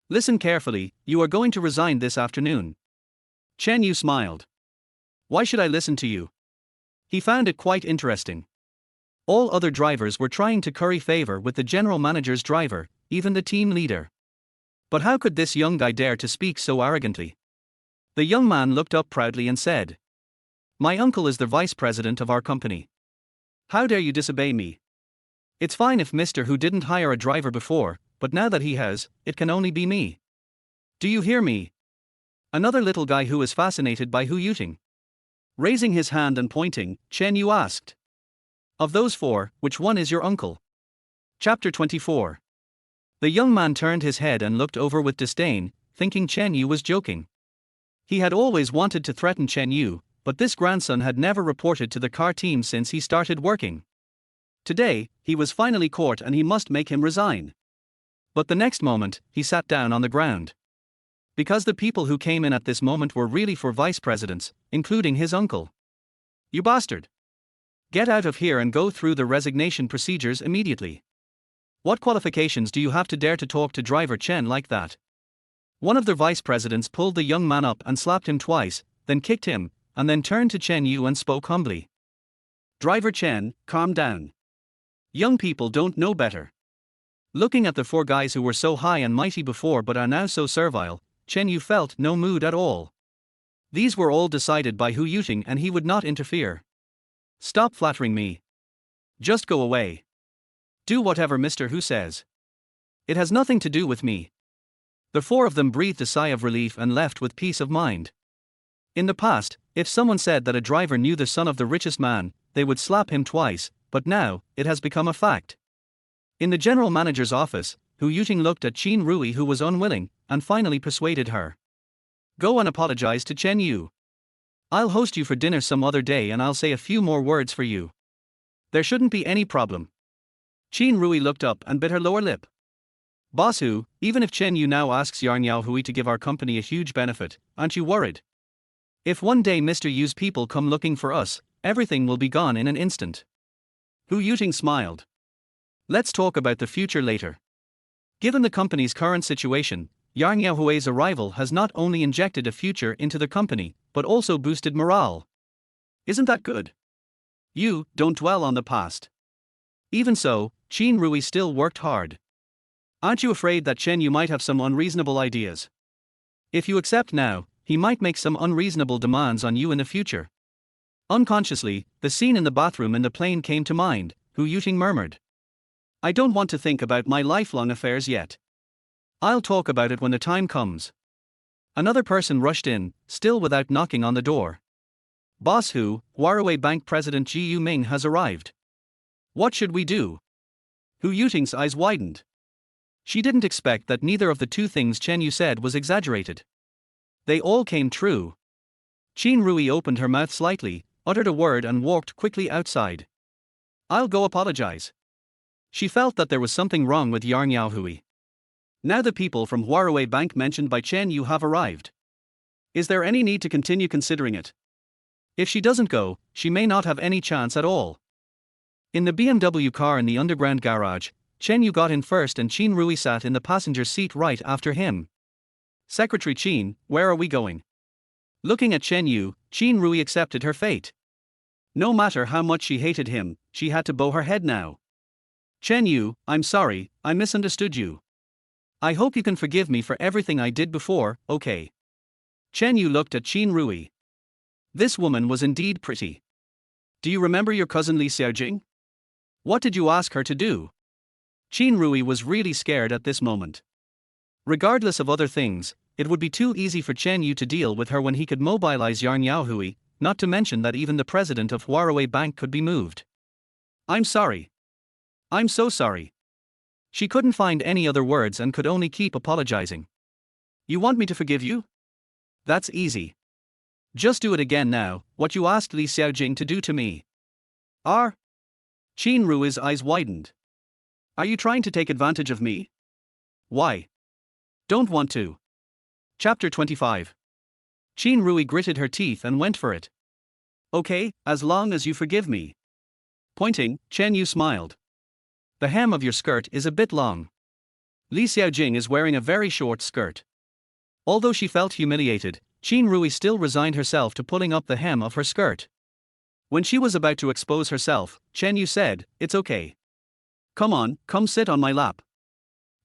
Listen carefully, you are going to resign this afternoon." Chen Yu smiled. "Why should I listen to you?" He found it quite interesting. All other drivers were trying to curry favor with the general manager's driver, even the team leader. But how could this young guy dare to speak so arrogantly? The young man looked up proudly and said, "My uncle is the vice president of our company. How dare you disobey me? It's fine if Mr. Hu didn't hire a driver before, but now that he has, it can only be me. Do you hear me?" Another little guy who was fascinated by Hu Yuting. Raising his hand and pointing, Chen Yu asked, "Of those 4, which one is your uncle?" Chapter 24. The young man turned his head and looked over with disdain, thinking Chen Yu was joking. He had always wanted to threaten Chen Yu, but this grandson had never reported to the car team since he started working. Today, he was finally caught and he must make him resign. But the next moment, he sat down on the ground. Because the people who came in at this moment were really for vice presidents, including his uncle. You bastard! Get out of here and go through the resignation procedures immediately. What qualifications do you have to dare to talk to driver Chen like that? One of the vice presidents pulled the young man up and slapped him twice, then kicked him, and then turned to Chen Yu and spoke humbly. Driver Chen, calm down. Young people don't know better. Looking at the four guys who were so high and mighty before but are now so servile, Chen Yu felt no mood at all. These were all decided by Hu Yuting and he would not interfere. Stop flattering me. Just go away. Do whatever Mr. Hu says. It has nothing to do with me. The four of them breathed a sigh of relief and left with peace of mind. In the past, if someone said that a driver knew the son of the richest man, they would slap him twice, but now, it has become a fact. In the general manager's office, Hu Yuting looked at Qin Rui who was unwilling, and finally persuaded her. Go and apologize to Chen Yu. I'll host you for dinner some other day and I'll say a few more words for you. There shouldn't be any problem. Qin Rui looked up and bit her lower lip. Boss Hu, even if Chen Yu now asks Yarn Yao Hui to give our company a huge benefit, aren't you worried? If one day Mr. Yu's people come looking for us, everything will be gone in an instant. Hu Yuting smiled. Let's talk about the future later. Given the company's current situation, Yarn Yao Hui's arrival has not only injected a future into the company, but also boosted morale. Isn't that good? You, don't dwell on the past. Even so, Qin Rui still worked hard. Aren't you afraid that Chen Yu might have some unreasonable ideas? If you accept now, he might make some unreasonable demands on you in the future. Unconsciously, the scene in the bathroom in the plane came to mind, Hu Yuting murmured. I don't want to think about my lifelong affairs yet. I'll talk about it when the time comes. Another person rushed in, still without knocking on the door. Boss Hu, Huawei Bank President Ji Yuming has arrived. What should we do? Hu Yuting's eyes widened. She didn't expect that neither of the two things Chen Yu said was exaggerated. They all came true. Qin Rui opened her mouth slightly, uttered a word and walked quickly outside. I'll go apologize. She felt that there was something wrong with Yarn Yao Hui. Now the people from Huawei Bank mentioned by Chen Yu have arrived. Is there any need to continue considering it? If she doesn't go, she may not have any chance at all. In the BMW car in the underground garage, Chen Yu got in first and Qin Rui sat in the passenger seat right after him. Secretary Qin, where are we going? Looking at Chen Yu, Qin Rui accepted her fate. No matter how much she hated him, she had to bow her head now. Chen Yu, I'm sorry, I misunderstood you. I hope you can forgive me for everything I did before, okay? Chen Yu looked at Qin Rui. This woman was indeed pretty. Do you remember your cousin Li Xiaojing? What did you ask her to do? Qin Rui was really scared at this moment. Regardless of other things, it would be too easy for Chen Yu to deal with her when he could mobilize Yarn Yao Hui, not to mention that even the president of Huawei Bank could be moved. I'm sorry. I'm so sorry. She couldn't find any other words and could only keep apologizing. You want me to forgive you? That's easy. Just do it again now, what you asked Li Xiaojing to do to me. Qin Rui's eyes widened. Are you trying to take advantage of me? Why? Don't want to. Chapter 25. Qin Rui gritted her teeth and went for it. Okay, as long as you forgive me. Pointing, Chen Yu smiled. The hem of your skirt is a bit long. Li Xiaojing is wearing a very short skirt. Although she felt humiliated, Qin Rui still resigned herself to pulling up the hem of her skirt. When she was about to expose herself, Chen Yu said, It's okay. Come on, come sit on my lap.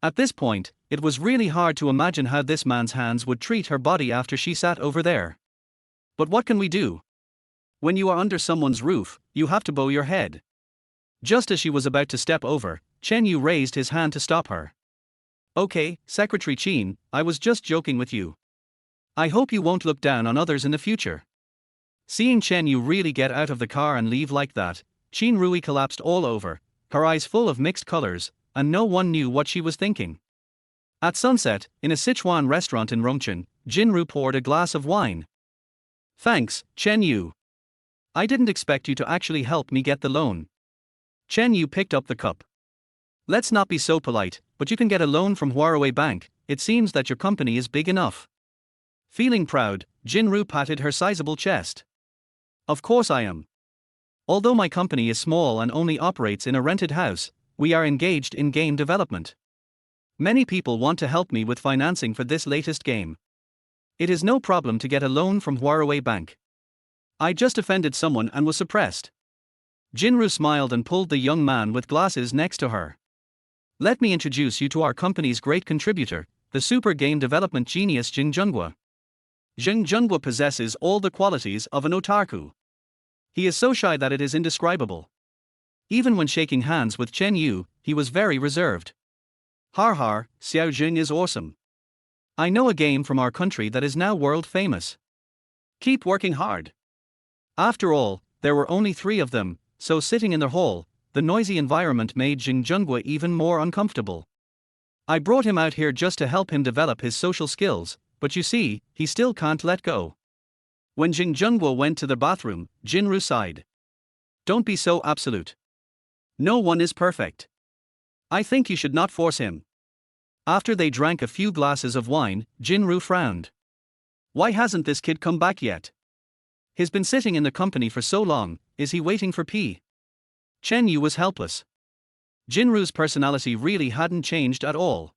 At this point, it was really hard to imagine how this man's hands would treat her body after she sat over there. But what can we do? When you are under someone's roof, you have to bow your head. Just as she was about to step over, Chen Yu raised his hand to stop her. Okay, Secretary Qin, I was just joking with you. I hope you won't look down on others in the future. Seeing Chen Yu really get out of the car and leave like that, Qin Rui collapsed all over, her eyes full of mixed colors, and no one knew what she was thinking. At sunset, in a Sichuan restaurant in Rongchen, Jinru poured a glass of wine. Thanks, Chen Yu. I didn't expect you to actually help me get the loan. Chen Yu picked up the cup. Let's not be so polite, but you can get a loan from Huawei Bank. It seems that your company is big enough. Feeling proud, Jinru patted her sizable chest. Of course I am. Although my company is small and only operates in a rented house, we are engaged in game development. Many people want to help me with financing for this latest game. It is no problem to get a loan from Huawei Bank. I just offended someone and was suppressed. Jinru smiled and pulled the young man with glasses next to her. Let me introduce you to our company's great contributor, the super game development genius Jing Junghua. Jing Junghua possesses all the qualities of an otaku. He is so shy that it is indescribable. Even when shaking hands with Chen Yu, he was very reserved. Har har, Xiao Jing is awesome. I know a game from our country that is now world famous. Keep working hard. After all, there were only 3 of them, so sitting in the hall, the noisy environment made Jing Junghua even more uncomfortable. I brought him out here just to help him develop his social skills, but you see, he still can't let go. When Jing Junghua went to the bathroom, Jinru sighed. Don't be so absolute. No one is perfect. I think you should not force him. After they drank a few glasses of wine, Jinru frowned. Why hasn't this kid come back yet? He's been sitting in the company for so long, is he waiting for pee? Chen Yu was helpless. Jinru's personality really hadn't changed at all.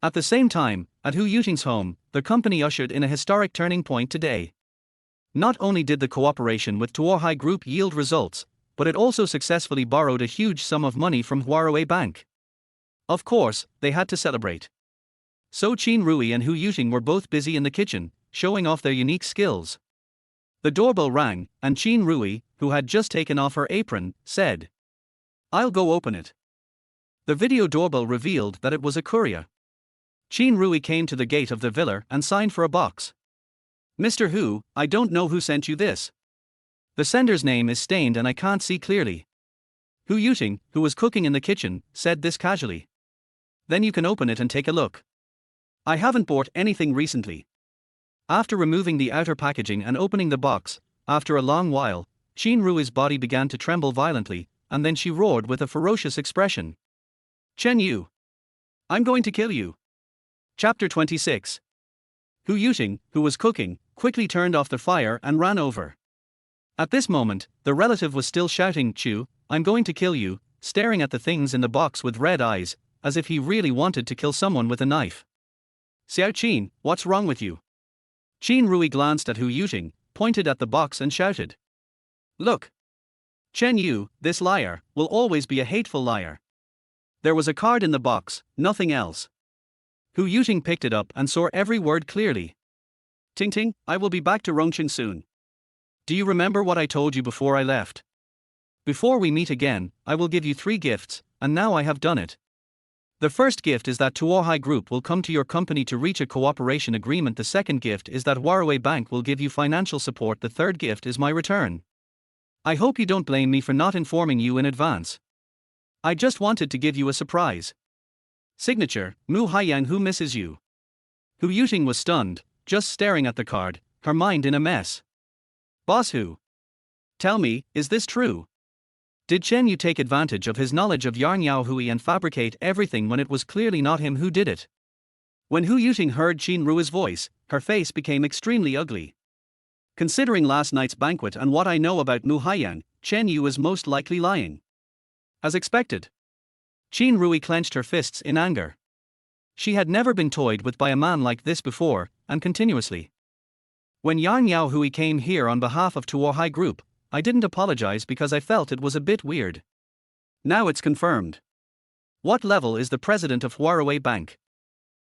At the same time, at Hu Yuting's home, the company ushered in a historic turning point today. Not only did the cooperation with Tuohai Group yield results, but it also successfully borrowed a huge sum of money from Huawei Bank. Of course, they had to celebrate. So Qin Rui and Hu Yuting were both busy in the kitchen, showing off their unique skills. The doorbell rang, and Qin Rui, who had just taken off her apron, said, "I'll go open it." The video doorbell revealed that it was a courier. Qin Rui came to the gate of the villa and signed for a box. "Mr. Hu, I don't know who sent you this. The sender's name is stained and I can't see clearly." Hu Yuting, who was cooking in the kitchen, said this casually. "Then you can open it and take a look. I haven't bought anything recently." After removing the outer packaging and opening the box, after a long while, Qin Rui's body began to tremble violently, and then she roared with a ferocious expression. "Chen Yu! I'm going to kill you!" Chapter 26. Hu Yuting, who was cooking, quickly turned off the fire and ran over. At this moment, the relative was still shouting, "Chu, I'm going to kill you," staring at the things in the box with red eyes, as if he really wanted to kill someone with a knife. "Xiao Qin, what's wrong with you?" Qin Rui glanced at Hu Yuting, pointed at the box and shouted. "Look! Chen Yu, this liar, will always be a hateful liar." There was a card in the box, nothing else. Hu Yuting picked it up and saw every word clearly. "Ting Ting, I will be back to Rongqing soon. Do you remember what I told you before I left? Before we meet again, I will give you 3 gifts, and now I have done it. The first gift is that Tuohai Group will come to your company to reach a cooperation agreement. The second gift is that Huawei Bank will give you financial support. The third gift is my return. I hope you don't blame me for not informing you in advance. I just wanted to give you a surprise. Signature, Mu Haiyang, who misses you." Hu Yuting was stunned, just staring at the card, her mind in a mess. "Boss Hu, tell me, is this true? Did Chen Yu take advantage of his knowledge of Yarn Yao Hui and fabricate everything when it was clearly not him who did it?" When Hu Yuting heard Qin Rui's voice, her face became extremely ugly. "Considering last night's banquet and what I know about Mu Haiyang, Chen Yu is most likely lying." As expected. Qin Rui clenched her fists in anger. She had never been toyed with by a man like this before, and continuously. "When Yarn Yao Hui came here on behalf of Tuohai Group, I didn't apologize because I felt it was a bit weird. Now it's confirmed. What level is the president of Huawei Bank?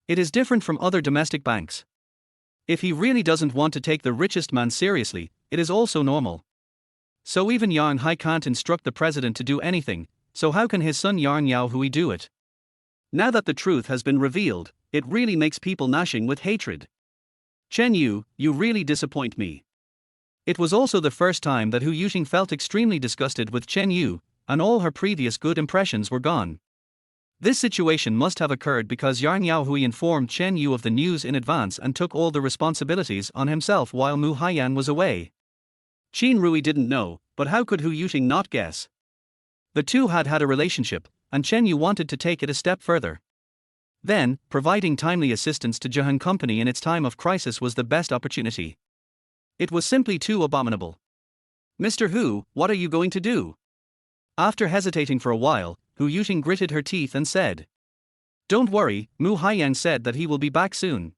It is different from other domestic banks. If he really doesn't want to take the richest man seriously, it is also normal. So even Yarn Hai can't instruct the president to do anything, so how can his son Yarn Yao Hui do it? Now that the truth has been revealed, it really makes people gnashing with hatred. Chen Yu, you really disappoint me." It was also the first time that Hu Yuting felt extremely disgusted with Chen Yu, and all her previous good impressions were gone. This situation must have occurred because Yarn Yao Hui informed Chen Yu of the news in advance and took all the responsibilities on himself while Mu Haiyan was away. Qin Rui didn't know, but how could Hu Yuting not guess? The two had had a relationship, and Chen Yu wanted to take it a step further. Then, providing timely assistance to Jahan Company in its time of crisis was the best opportunity. It was simply too abominable. Mr. Hu, what are you going to do? After hesitating for a while, Hu Yuting gritted her teeth and said. Don't worry, Mu Haiyang said that he will be back soon.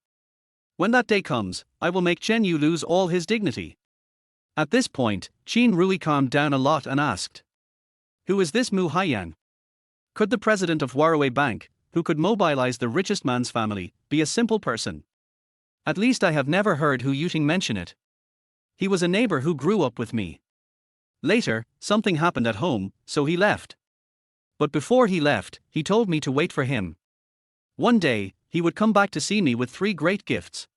When that day comes, I will make Chen Yu lose all his dignity. At this point, Qin Rui calmed down a lot and asked. Who is this Mu Haiyang? Could the president of Waraway Bank, who could mobilize the richest man's family, be a simple person? At least I have never heard Hu Yuting mention it. He was a neighbor who grew up with me. Later, something happened at home, so he left. But before he left, he told me to wait for him. One day, he would come back to see me with 3 great gifts.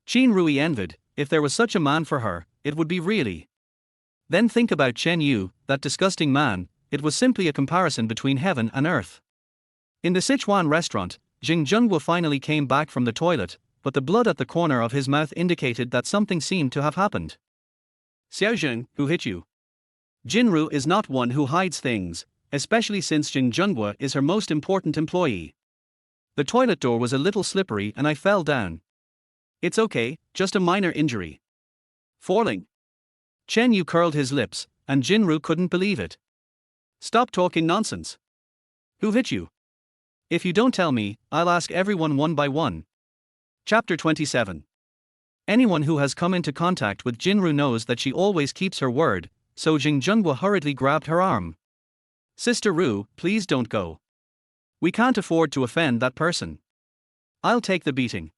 Qin Rui envied. If there was such a man for her, it would be really. Then think about Chen Yu, that disgusting man. It was simply a comparison between heaven and earth. In the Sichuan restaurant, Jing Zhenghua finally came back from the toilet, but the blood at the corner of his mouth indicated that something seemed to have happened. Xiaozheng, who hit you? Jinru is not one who hides things, especially since Jing Zhenghua is her most important employee. The toilet door was a little slippery and I fell down. It's okay, just a minor injury. Falling. Chen Yu curled his lips, and Jinru couldn't believe it. Stop talking nonsense. Who hit you? If you don't tell me, I'll ask everyone one by one. Chapter 27. Anyone who has come into contact with Jinru knows that she always keeps her word, so Jing Zhenghua hurriedly grabbed her arm. Sister Ru, please don't go. We can't afford to offend that person. I'll take the beating.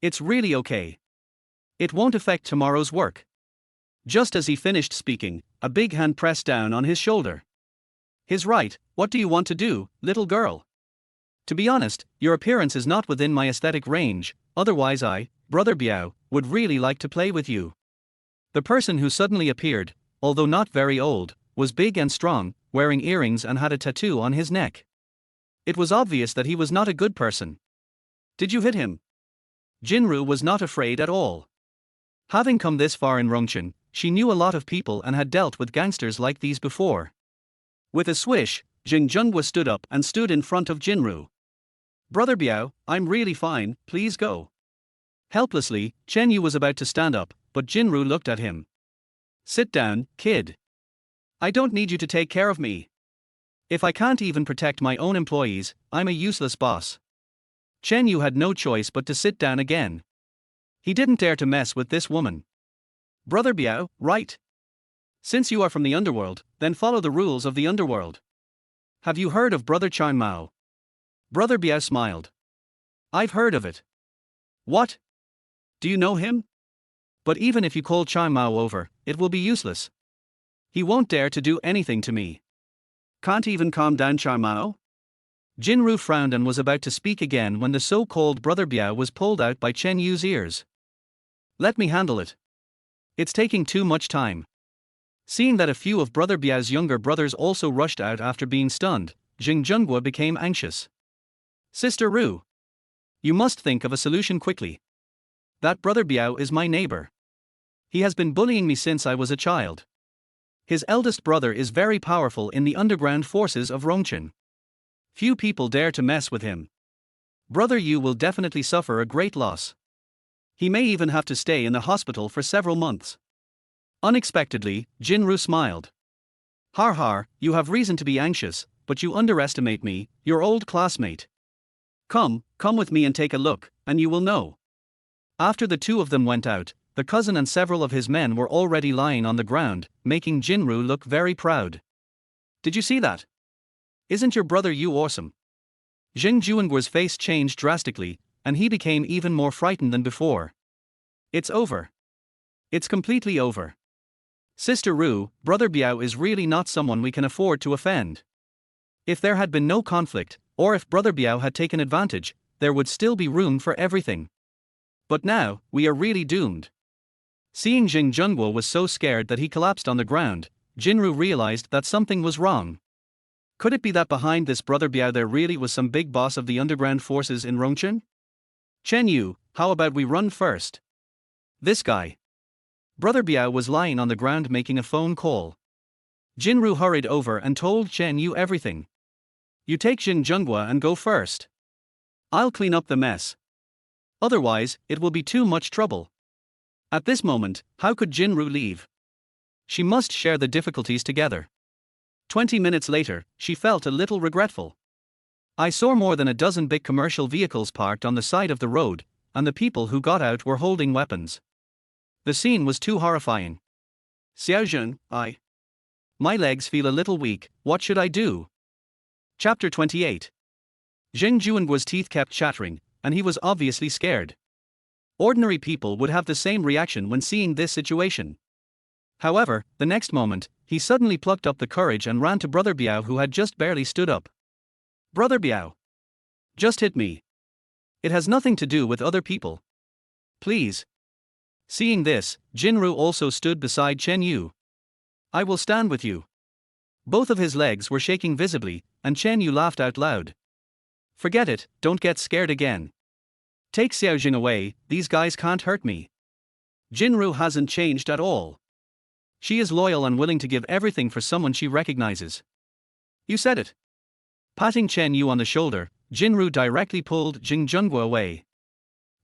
It's really okay. It won't affect tomorrow's work. Just as he finished speaking, a big hand pressed down on his shoulder. His right, what do you want to do, little girl? To be honest, your appearance is not within my aesthetic range, otherwise I, Brother Biao, would really like to play with you. The person who suddenly appeared, although not very old, was big and strong, wearing earrings and had a tattoo on his neck. It was obvious that he was not a good person. Did you hit him? Jinru was not afraid at all. Having come this far in Rongchen, she knew a lot of people and had dealt with gangsters like these before. With a swish, Jing Zhenghua stood up and stood in front of Jinru. Brother Biao, I'm really fine, please go. Helplessly, Chen Yu was about to stand up, but Jinru looked at him. Sit down, kid. I don't need you to take care of me. If I can't even protect my own employees, I'm a useless boss. Chen Yu had no choice but to sit down again. He didn't dare to mess with this woman. Brother Biao, right? Since you are from the underworld, then follow the rules of the underworld. Have you heard of Brother Chan Mao? Brother Biao smiled. I've heard of it. What? Do you know him? But even if you call Chan Mao over, it will be useless. He won't dare to do anything to me. Can't even calm down Chan Mao? Jinru frowned and was about to speak again when the so-called Brother Biao was pulled out by Chen Yu's ears. Let me handle it. It's taking too much time. Seeing that a few of Brother Biao's younger brothers also rushed out after being stunned, Jing Zhenghua became anxious. Sister Ru. You must think of a solution quickly. That Brother Biao is my neighbor. He has been bullying me since I was a child. His eldest brother is very powerful in the underground forces of Rongchen. Few people dare to mess with him. Brother Yu will definitely suffer a great loss. He may even have to stay in the hospital for several months. Unexpectedly, Jinru smiled. Har har, you have reason to be anxious, but you underestimate me, your old classmate. Come with me and take a look, and you will know. After the two of them went out, the cousin and several of his men were already lying on the ground, making Jinru look very proud. Did you see that? Isn't your brother Yu awesome? Jing Juanguo's face changed drastically, and he became even more frightened than before. It's over. It's completely over. Sister Ru, Brother Biao is really not someone we can afford to offend. If there had been no conflict, or if Brother Biao had taken advantage, there would still be room for everything. But now, we are really doomed. Seeing Jing Zhenghua was so scared that he collapsed on the ground, Jinru realized that something was wrong. Could it be that behind this Brother Biao there really was some big boss of the underground forces in Rongchen? Chen Yu, how about we run first? This guy. Brother Biao was lying on the ground making a phone call. Jinru hurried over and told Chen Yu everything. You take Jing Junghua and go first. I'll clean up the mess. Otherwise, it will be too much trouble. At this moment, how could Jinru leave? She must share the difficulties together. 20 minutes later, she felt a little regretful. I saw more than a dozen big commercial vehicles parked on the side of the road, and the people who got out were holding weapons. The scene was too horrifying. Xiaojun, my legs feel a little weak, what should I do? Chapter 28. Jing Juanguo's teeth kept chattering, and he was obviously scared. Ordinary people would have the same reaction when seeing this situation. However, the next moment, he suddenly plucked up the courage and ran to Brother Biao, who had just barely stood up. Brother Biao. Just hit me. It has nothing to do with other people. Please. Seeing this, Jinru also stood beside Chen Yu. I will stand with you. Both of his legs were shaking visibly, and Chen Yu laughed out loud. Forget it, don't get scared again. Take Xiaojing away, these guys can't hurt me. Jinru hasn't changed at all. She is loyal and willing to give everything for someone she recognizes. You said it. Patting Chen Yu on the shoulder, Jinru directly pulled Jing Junghua away.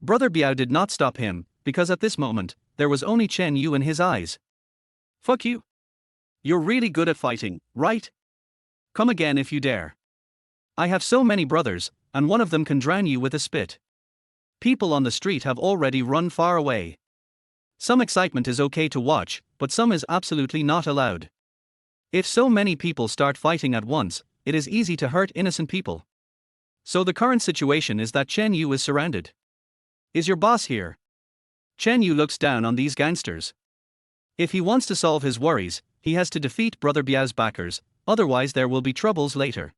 Brother Biao did not stop him, because at this moment, there was only Chen Yu in his eyes. Fuck you. You're really good at fighting, right? Come again if you dare. I have so many brothers, and one of them can drown you with a spit. People on the street have already run far away. Some excitement is okay to watch, but some is absolutely not allowed. If so many people start fighting at once, it is easy to hurt innocent people. So the current situation is that Chen Yu is surrounded. Is your boss here? Chen Yu looks down on these gangsters. If he wants to solve his worries, he has to defeat Brother Biao's backers, otherwise there will be troubles later.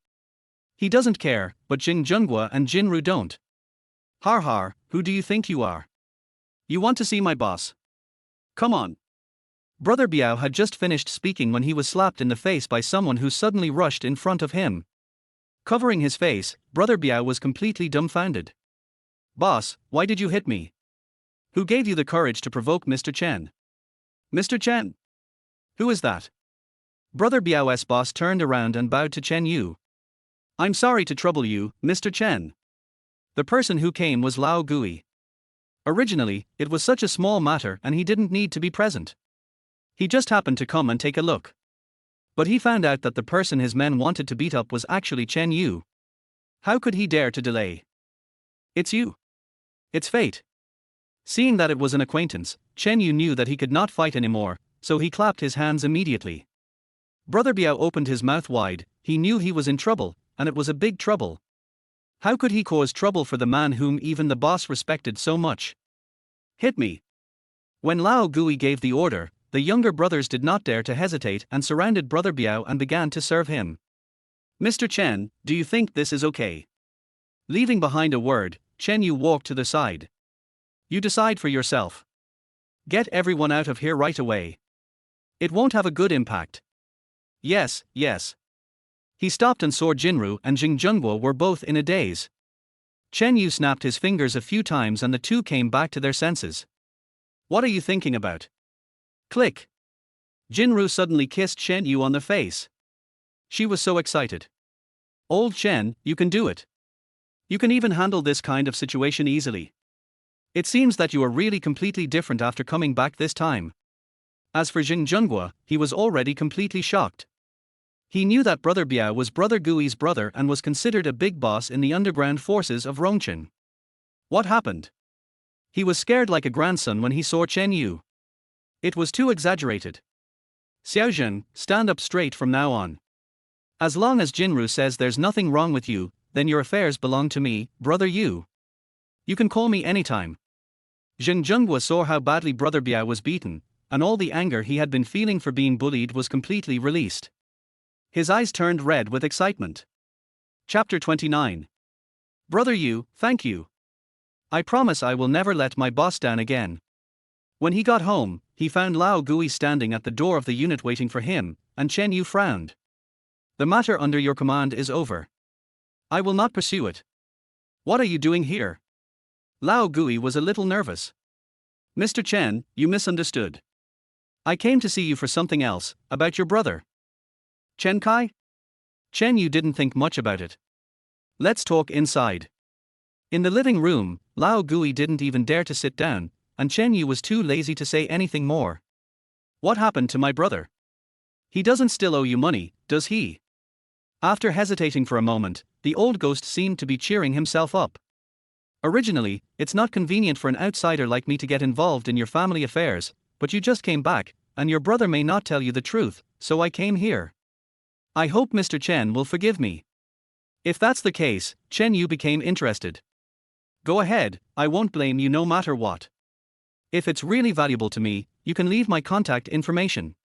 He doesn't care, but Jing Junghua and Jinru don't. Har har, who do you think you are? You want to see my boss? Come on. Brother Biao had just finished speaking when he was slapped in the face by someone who suddenly rushed in front of him. Covering his face, Brother Biao was completely dumbfounded. Boss, why did you hit me? Who gave you the courage to provoke Mr. Chen? Mr. Chen? Who is that? Brother Biao's boss turned around and bowed to Chen Yu. I'm sorry to trouble you, Mr. Chen. The person who came was Lao Gui. Originally, it was such a small matter and he didn't need to be present. He just happened to come and take a look. But he found out that the person his men wanted to beat up was actually Chen Yu. How could he dare to delay? It's you. It's fate. Seeing that it was an acquaintance, Chen Yu knew that he could not fight anymore, so he clapped his hands immediately. Brother Biao opened his mouth wide, he knew he was in trouble, and it was a big trouble. How could he cause trouble for the man whom even the boss respected so much? Hit me. When Lao Gui gave the order, the younger brothers did not dare to hesitate and surrounded Brother Biao and began to serve him. Mr. Chen, do you think this is okay? Leaving behind a word, Chen Yu walked to the side. You decide for yourself. Get everyone out of here right away. It won't have a good impact. Yes, yes. He stopped and saw Jinru and Jing Junghua were both in a daze. Chen Yu snapped his fingers a few times and the two came back to their senses. What are you thinking about? Click. Jinru suddenly kissed Chen Yu on the face. She was so excited. Old Chen, you can do it. You can even handle this kind of situation easily. It seems that you are really completely different after coming back this time. As for Jing Junghua, he was already completely shocked. He knew that Brother Biao was Brother Gui's brother and was considered a big boss in the underground forces of Rongqing. What happened? He was scared like a grandson when he saw Chen Yu. It was too exaggerated. Xiaojun, stand up straight from now on. As long as Jinru says there's nothing wrong with you, then your affairs belong to me, Brother Yu. You can call me anytime. Jing Junghua saw how badly Brother Biao was beaten, and all the anger he had been feeling for being bullied was completely released. His eyes turned red with excitement. Chapter 29. Brother Yu, thank you. I promise I will never let my boss down again. When he got home, he found Lao Gui standing at the door of the unit waiting for him, and Chen Yu frowned. The matter under your command is over. I will not pursue it. What are you doing here? Lao Gui was a little nervous. Mr. Chen, you misunderstood. I came to see you for something else, about your brother. Chen Kai? Chen Yu didn't think much about it. Let's talk inside. In the living room, Lao Gui didn't even dare to sit down, and Chen Yu was too lazy to say anything more. What happened to my brother? He doesn't still owe you money, does he? After hesitating for a moment, the old ghost seemed to be cheering himself up. Originally, it's not convenient for an outsider like me to get involved in your family affairs, but you just came back, and your brother may not tell you the truth, so I came here. I hope Mr. Chen will forgive me. If that's the case, Chen Yu became interested. Go ahead, I won't blame you no matter what. If it's really valuable to me, you can leave my contact information.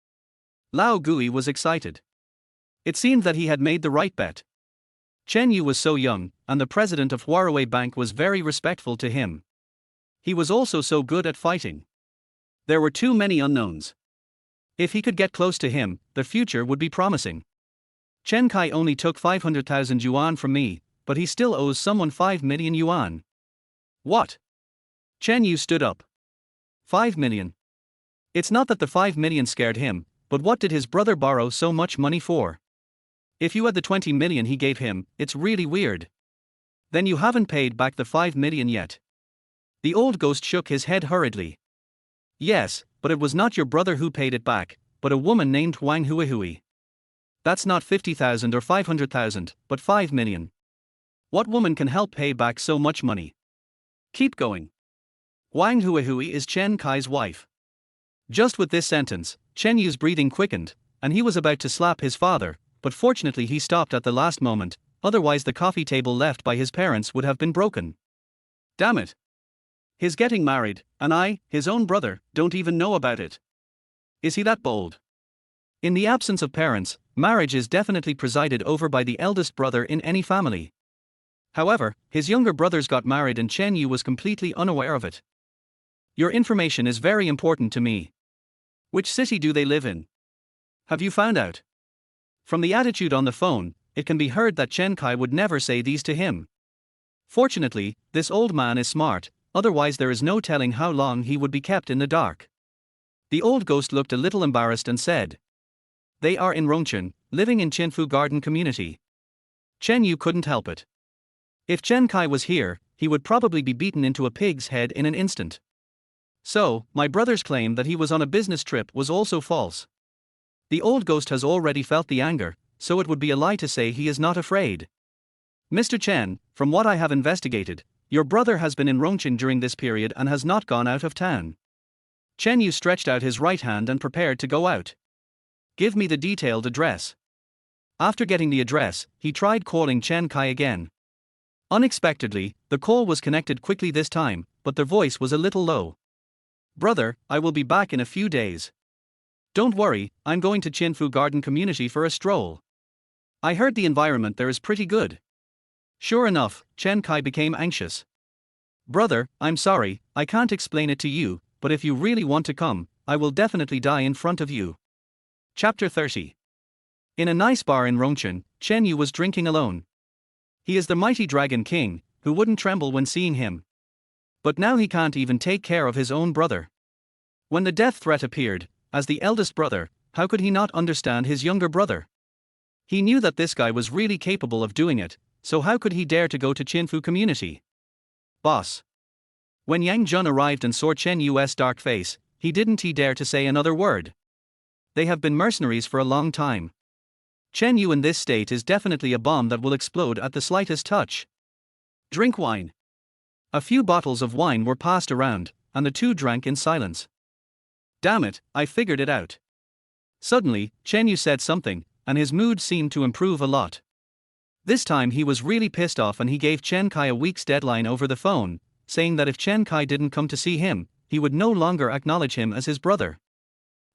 Lao Gui was excited. It seemed that he had made the right bet. Chen Yu was so young, and the president of Huawei Bank was very respectful to him. He was also so good at fighting. There were too many unknowns. If he could get close to him, the future would be promising. Chen Kai only took 500,000 yuan from me, but he still owes someone 5 million yuan. What? Chen Yu stood up. 5 million. It's not that the 5 million scared him, but what did his brother borrow so much money for? If you had the 20 million he gave him, it's really weird. Then you haven't paid back the 5 million yet. The old ghost shook his head hurriedly. Yes, but it was not your brother who paid it back, but a woman named Wang Huihui. That's not 50,000 or 500,000, but 5 million. What woman can help pay back so much money? Keep going. Wang Huihui is Chen Kai's wife. Just with this sentence, Chen Yu's breathing quickened, and he was about to slap his father, but fortunately he stopped at the last moment, otherwise the coffee table left by his parents would have been broken. Damn it. He's getting married, and I, his own brother, don't even know about it. Is he that bold? In the absence of parents, marriage is definitely presided over by the eldest brother in any family. However, his younger brothers got married and Chen Yu was completely unaware of it. Your information is very important to me. Which city do they live in? Have you found out? From the attitude on the phone, it can be heard that Chen Kai would never say these to him. Fortunately, this old man is smart, otherwise there is no telling how long he would be kept in the dark. The old ghost looked a little embarrassed and said, they are in Rongchen, living in Chinfu Garden community. Chen Yu couldn't help it. If Chen Kai was here, he would probably be beaten into a pig's head in an instant. So, my brother's claim that he was on a business trip was also false. The old ghost has already felt the anger, so it would be a lie to say he is not afraid. Mr. Chen, from what I have investigated, your brother has been in Rongchen during this period and has not gone out of town. Chen Yu stretched out his right hand and prepared to go out. Give me the detailed address. After getting the address, he tried calling Chen Kai again. Unexpectedly, the call was connected quickly this time, but the voice was a little low. Brother, I will be back in a few days. Don't worry, I'm going to Chinfu Garden community for a stroll. I heard the environment there is pretty good. Sure enough, Chen Kai became anxious. Brother, I'm sorry, I can't explain it to you, but if you really want to come, I will definitely die in front of you. Chapter 30. In a nice bar in Rongchen, Chen Yu was drinking alone. He is the mighty Dragon King, who wouldn't tremble when seeing him. But now he can't even take care of his own brother. When the death threat appeared, as the eldest brother, how could he not understand his younger brother? He knew that this guy was really capable of doing it, so how could he dare to go to Chinfu community? Boss. When Yang Jun arrived and saw Chen Yu's dark face, he didn't dare to say another word. They have been mercenaries for a long time. Chen Yu in this state is definitely a bomb that will explode at the slightest touch. Drink wine. A few bottles of wine were passed around, and the two drank in silence. Damn it, I figured it out. Suddenly, Chen Yu said something, and his mood seemed to improve a lot. This time he was really pissed off and he gave Chen Kai a week's deadline over the phone, saying that if Chen Kai didn't come to see him, he would no longer acknowledge him as his brother.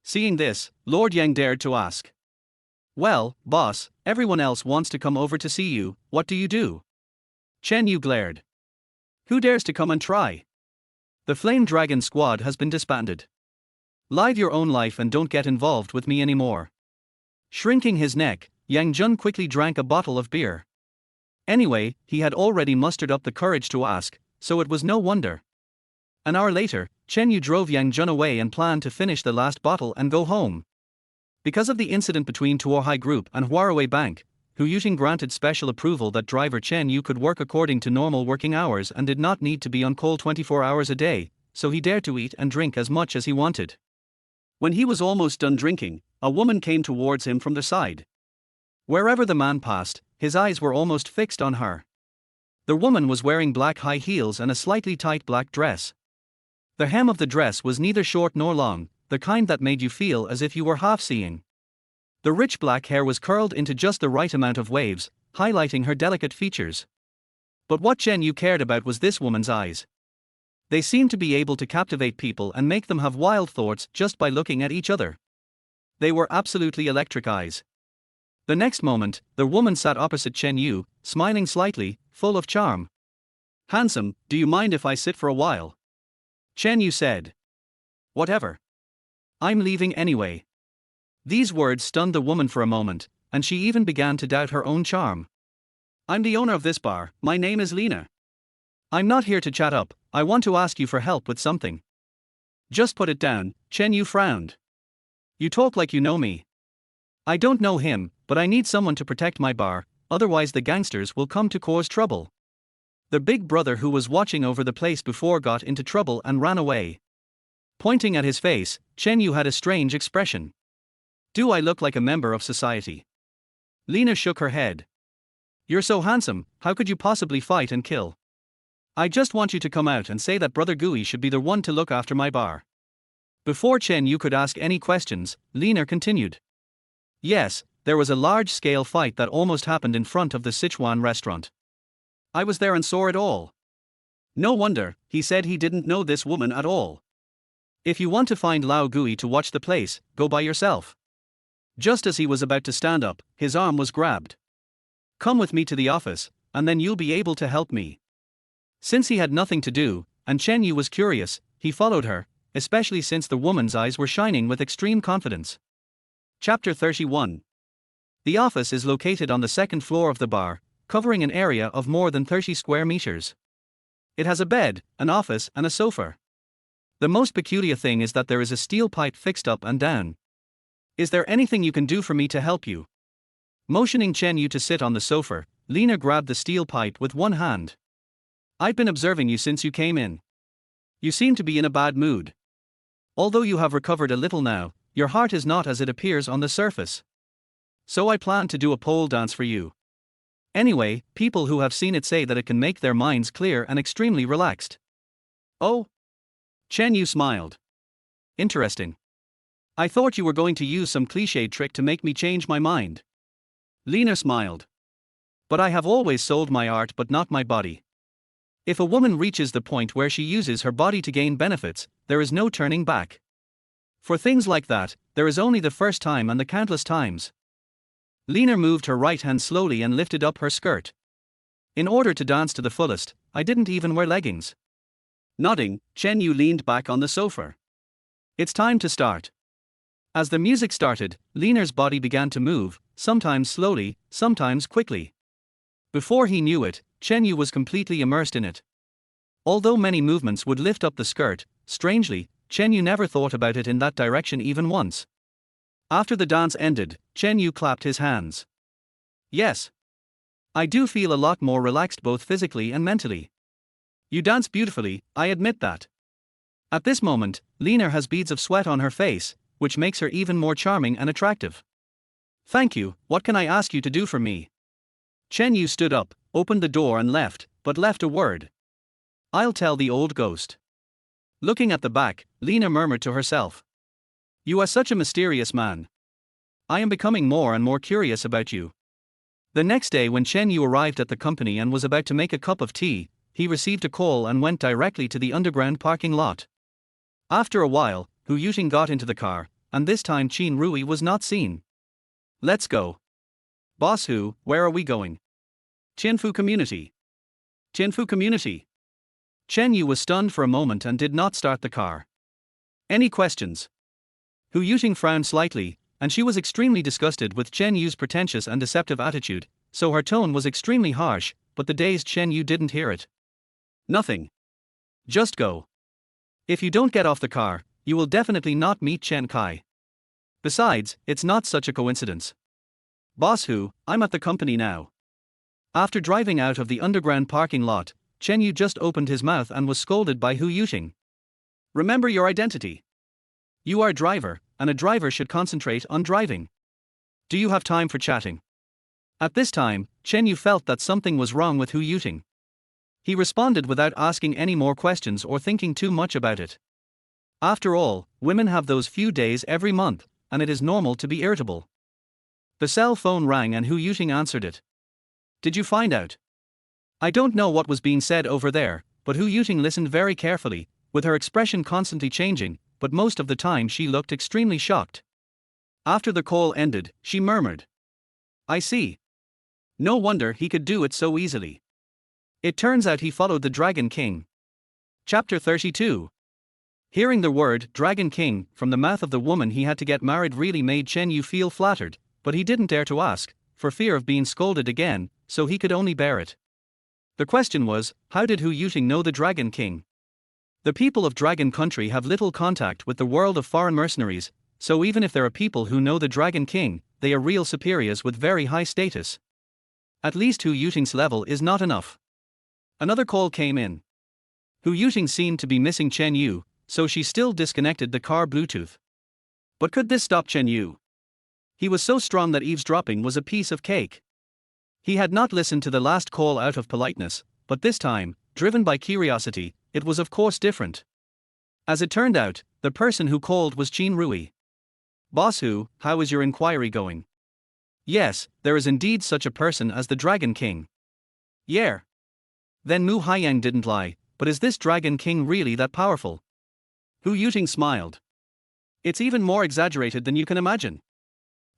Seeing this, Lord Yang dared to ask. Well, boss, everyone else wants to come over to see you, what do you do? Chen Yu glared. Who dares to come and try? The Flame Dragon squad has been disbanded. Live your own life and don't get involved with me anymore. Shrinking his neck, Yang Jun quickly drank a bottle of beer. Anyway, he had already mustered up the courage to ask, so it was no wonder. An hour later, Chen Yu drove Yang Jun away and planned to finish the last bottle and go home. Because of the incident between Tuohai Group and Huawei Bank, Hu Yuting granted special approval that driver Chen Yu could work according to normal working hours and did not need to be on call 24 hours a day, so he dared to eat and drink as much as he wanted. When he was almost done drinking, a woman came towards him from the side. Wherever the man passed, his eyes were almost fixed on her. The woman was wearing black high heels and a slightly tight black dress. The hem of the dress was neither short nor long, the kind that made you feel as if you were half-seeing. The rich black hair was curled into just the right amount of waves, highlighting her delicate features. But what Chen Yu cared about was this woman's eyes. They seemed to be able to captivate people and make them have wild thoughts just by looking at each other. They were absolutely electric eyes. The next moment, the woman sat opposite Chen Yu, smiling slightly, full of charm. "Handsome, do you mind if I sit for a while?" Chen Yu said. "Whatever. I'm leaving anyway." These words stunned the woman for a moment, and she even began to doubt her own charm. "I'm the owner of this bar, my name is Lena. I'm not here to chat up, I want to ask you for help with something." "Just put it down," Chen Yu frowned. "You talk like you know me." "I don't know him, but I need someone to protect my bar, otherwise the gangsters will come to cause trouble." The big brother who was watching over the place before got into trouble and ran away. Pointing at his face, Chen Yu had a strange expression. "Do I look like a member of society?" Lena shook her head. "You're so handsome, how could you possibly fight and kill? I just want you to come out and say that Brother Gui should be the one to look after my bar." Before Chen Yu could ask any questions, Lena continued. "Yes, there was a large-scale fight that almost happened in front of the Sichuan restaurant. I was there and saw it all. No wonder, he said he didn't know this woman at all. If you want to find Lao Gui to watch the place, go by yourself." Just as he was about to stand up, his arm was grabbed. "Come with me to the office, and then you'll be able to help me." Since he had nothing to do, and Chen Yu was curious, he followed her, especially since the woman's eyes were shining with extreme confidence. Chapter 31. The office is located on the second floor of the bar, covering an area of more than 30 square meters. It has a bed, an office, and a sofa. The most peculiar thing is that there is a steel pipe fixed up and down. "Is there anything you can do for me to help you?" Motioning Chen Yu to sit on the sofa, Lena grabbed the steel pipe with one hand. "I've been observing you since you came in. You seem to be in a bad mood. Although you have recovered a little now, your heart is not as it appears on the surface. So I plan to do a pole dance for you. Anyway, people who have seen it say that it can make their minds clear and extremely relaxed." "Oh?" Chen Yu smiled. "Interesting. I thought you were going to use some cliched trick to make me change my mind." Lena smiled. "But I have always sold my art but not my body. If a woman reaches the point where she uses her body to gain benefits, there is no turning back. For things like that, there is only the first time and the countless times." Lena moved her right hand slowly and lifted up her skirt. "In order to dance to the fullest, I didn't even wear leggings." Nodding, Chen Yu leaned back on the sofa. "It's time to start." As the music started, Lena's body began to move, sometimes slowly, sometimes quickly. Before he knew it, Chen Yu was completely immersed in it. Although many movements would lift up the skirt, strangely, Chen Yu never thought about it in that direction even once. After the dance ended, Chen Yu clapped his hands. "Yes. I do feel a lot more relaxed both physically and mentally. You dance beautifully, I admit that." At this moment, Lena has beads of sweat on her face, which makes her even more charming and attractive. "Thank you, what can I ask you to do for me?" Chen Yu stood up, opened the door and left, but left a word. "I'll tell the old ghost." Looking at the back, Lena murmured to herself. "You are such a mysterious man. I am becoming more and more curious about you." The next day when Chen Yu arrived at the company and was about to make a cup of tea, he received a call and went directly to the underground parking lot. After a while, Hu Yuting got into the car, and this time Qin Rui was not seen. "Let's go." "Boss Hu, where are we going?" "Tianfu Community." "Tianfu Community?" Chen Yu was stunned for a moment and did not start the car. "Any questions?" Hu Yuting frowned slightly, and she was extremely disgusted with Chen Yu's pretentious and deceptive attitude, so her tone was extremely harsh, but the dazed Chen Yu didn't hear it. "Nothing. Just go. If you don't get off the car, you will definitely not meet Chen Kai." Besides, it's not such a coincidence. Boss Hu, I'm at the company now. After driving out of the underground parking lot, Chen Yu just opened his mouth and was scolded by Hu Yuting. Remember your identity. You are a driver, and a driver should concentrate on driving. Do you have time for chatting? At this time, Chen Yu felt that something was wrong with Hu Yuting. He responded without asking any more questions or thinking too much about it. After all, women have those few days every month, and it is normal to be irritable. The cell phone rang and Hu Yuting answered it. Did you find out? I don't know what was being said over there, but Hu Yuting listened very carefully, with her expression constantly changing, but most of the time she looked extremely shocked. After the call ended, she murmured. I see. No wonder he could do it so easily. It turns out he followed the Dragon King. Chapter 32. Hearing the word Dragon King from the mouth of the woman he had to get married really made Chen Yu feel flattered, but he didn't dare to ask, for fear of being scolded again, so he could only bear it. The question was, how did Hu Yuting know the Dragon King? The people of Dragon Country have little contact with the world of foreign mercenaries, so even if there are people who know the Dragon King, they are real superiors with very high status. At least Hu Yuting's level is not enough. Another call came in. Hu Yuting seemed to be missing Chen Yu, so she still disconnected the car Bluetooth. But could this stop Chen Yu? He was so strong that eavesdropping was a piece of cake. He had not listened to the last call out of politeness, but this time, driven by curiosity, it was of course different. As it turned out, the person who called was Qin Rui. Boss Hu, how is your inquiry going? Yes, there is indeed such a person as the Dragon King. Yeah. Then Mu Haiyang didn't lie, but is this Dragon King really that powerful? Hu Yuting smiled. It's even more exaggerated than you can imagine.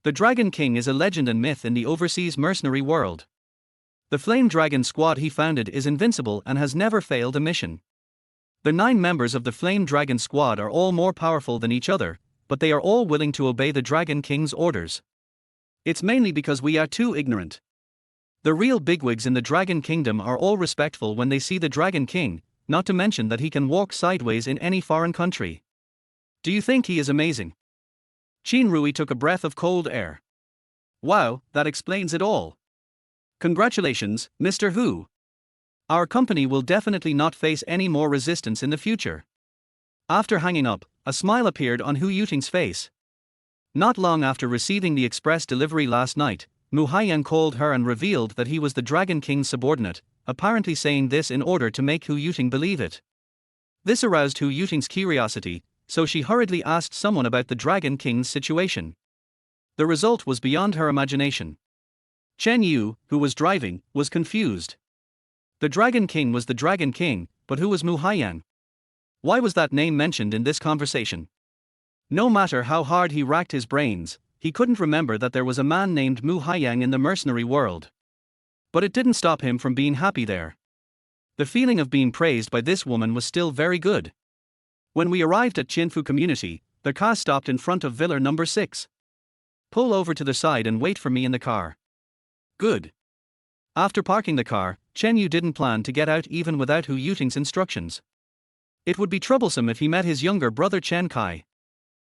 The Dragon King is a legend and myth in the overseas mercenary world. The Flame Dragon squad he founded is invincible and has never failed a mission. The 9 members of the Flame Dragon squad are all more powerful than each other, but they are all willing to obey the Dragon King's orders. It's mainly because we are too ignorant. The real bigwigs in the Dragon Kingdom are all respectful when they see the Dragon King, not to mention that he can walk sideways in any foreign country. Do you think he is amazing? Qin Rui took a breath of cold air. Wow, that explains it all. Congratulations, Mr. Hu. Our company will definitely not face any more resistance in the future. After hanging up, a smile appeared on Hu Yuting's face. Not long after receiving the express delivery last night, Mu Haiyang called her and revealed that he was the Dragon King's subordinate, apparently saying this in order to make Hu Yuting believe it. This aroused Hu Yuting's curiosity, so she hurriedly asked someone about the Dragon King's situation. The result was beyond her imagination. Chen Yu, who was driving, was confused. The Dragon King was the Dragon King, but who was Mu Haiyang? Why was that name mentioned in this conversation? No matter how hard he racked his brains, he couldn't remember that there was a man named Mu Haiyang in the mercenary world. But it didn't stop him from being happy there. The feeling of being praised by this woman was still very good. When we arrived at Chinfu Community, the car stopped in front of Villa number 6. Pull over to the side and wait for me in the car. Good. After parking the car, Chen Yu didn't plan to get out even without Hu Yuting's instructions. It would be troublesome if he met his younger brother Chen Kai.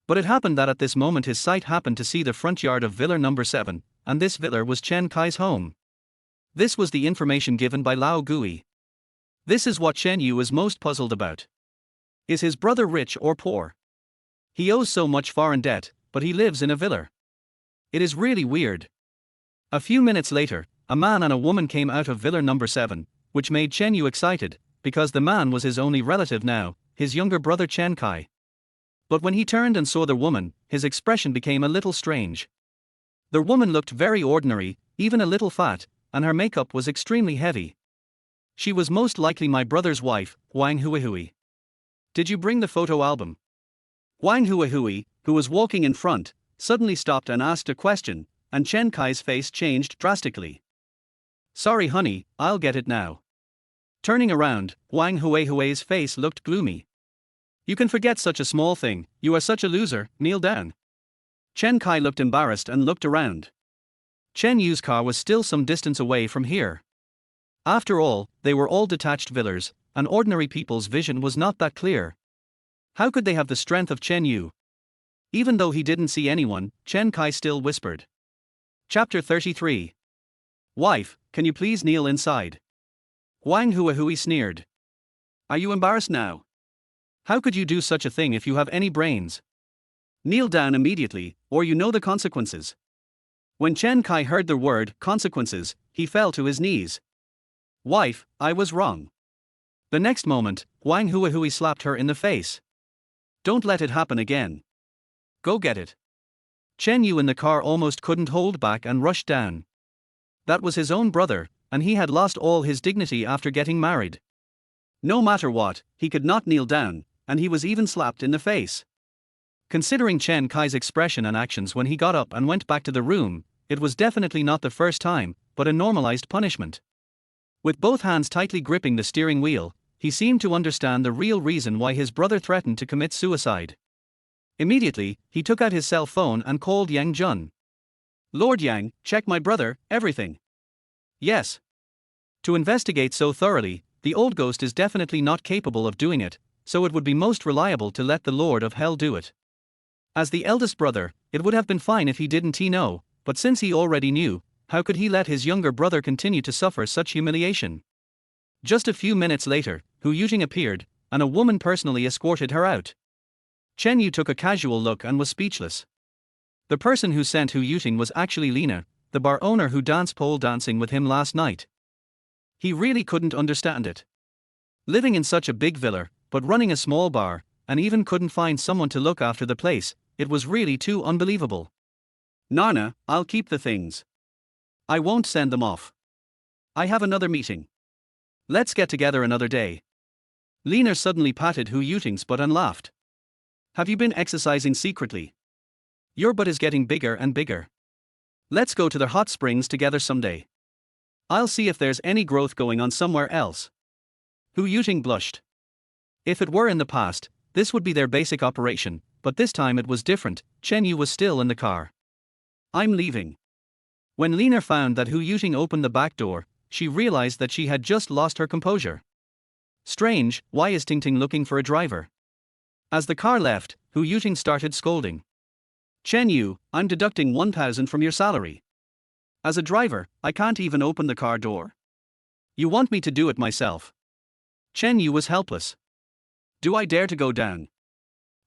But it happened that at this moment his sight happened to see the front yard of Villa number 7, and this villa was Chen Kai's home. This was the information given by Lao Gui. This is what Chen Yu is most puzzled about. Is his brother rich or poor? He owes so much foreign debt, but he lives in a villa. It is really weird. A few minutes later, a man and a woman came out of Villa number 7, which made Chen Yu excited, because the man was his only relative now, his younger brother Chen Kai. But when he turned and saw the woman, his expression became a little strange. The woman looked very ordinary, even a little fat, and her makeup was extremely heavy. She was most likely my brother's wife, Wang Huihui. Did you bring the photo album? Wang Huihui, who was walking in front, suddenly stopped and asked a question, and Chen Kai's face changed drastically. Sorry honey, I'll get it now. Turning around, Wang Huihui's face looked gloomy. You can forget such a small thing, you are such a loser, kneel down. Chen Kai looked embarrassed and looked around. Chen Yu's car was still some distance away from here. After all, they were all detached villas, and ordinary people's vision was not that clear. How could they have the strength of Chen Yu? Even though he didn't see anyone, Chen Kai still whispered. Chapter 33. Wife, can you please kneel inside? Wang Huahui sneered. Are you embarrassed now? How could you do such a thing if you have any brains? Kneel down immediately, or you know the consequences. When Chen Kai heard the word consequences, he fell to his knees. Wife, I was wrong. The next moment, Wang Huahui slapped her in the face. Don't let it happen again. Go get it. Chen Yu in the car almost couldn't hold back and rushed down. That was his own brother, and he had lost all his dignity after getting married. No matter what, he could not kneel down, and he was even slapped in the face. Considering Chen Kai's expression and actions when he got up and went back to the room, it was definitely not the first time, but a normalized punishment. With both hands tightly gripping the steering wheel, he seemed to understand the real reason why his brother threatened to commit suicide. Immediately, he took out his cell phone and called Yang Jun. Lord Yang, check my brother, everything. Yes. To investigate so thoroughly, the old ghost is definitely not capable of doing it, so it would be most reliable to let the Lord of Hell do it. As the eldest brother, it would have been fine if he didn't know, but since he already knew, how could he let his younger brother continue to suffer such humiliation? Just a few minutes later, Hu Yujing appeared, and a woman personally escorted her out. Chen Yu took a casual look and was speechless. The person who sent Hu Yujing was actually Lina, the bar owner who danced pole dancing with him last night. He really couldn't understand it. Living in such a big villa, but running a small bar, and even couldn't find someone to look after the place, it was really too unbelievable. Nana, I'll keep the things. I won't send them off. I have another meeting. Let's get together another day. Lina suddenly patted Hu Yujing's butt and laughed. Have you been exercising secretly? Your butt is getting bigger and bigger. Let's go to the hot springs together someday. I'll see if there's any growth going on somewhere else. Hu Yujing blushed. If it were in the past, this would be their basic operation, but this time it was different. Chen Yu was still in the car. I'm leaving. When Lina found that Hu Yujing opened the back door, she realized that she had just lost her composure. Strange, why is Ting Ting looking for a driver? As the car left, Hu Yujing started scolding. Chen Yu, I'm deducting 1,000 from your salary. As a driver, I can't even open the car door. You want me to do it myself? Chen Yu was helpless. Do I dare to go down?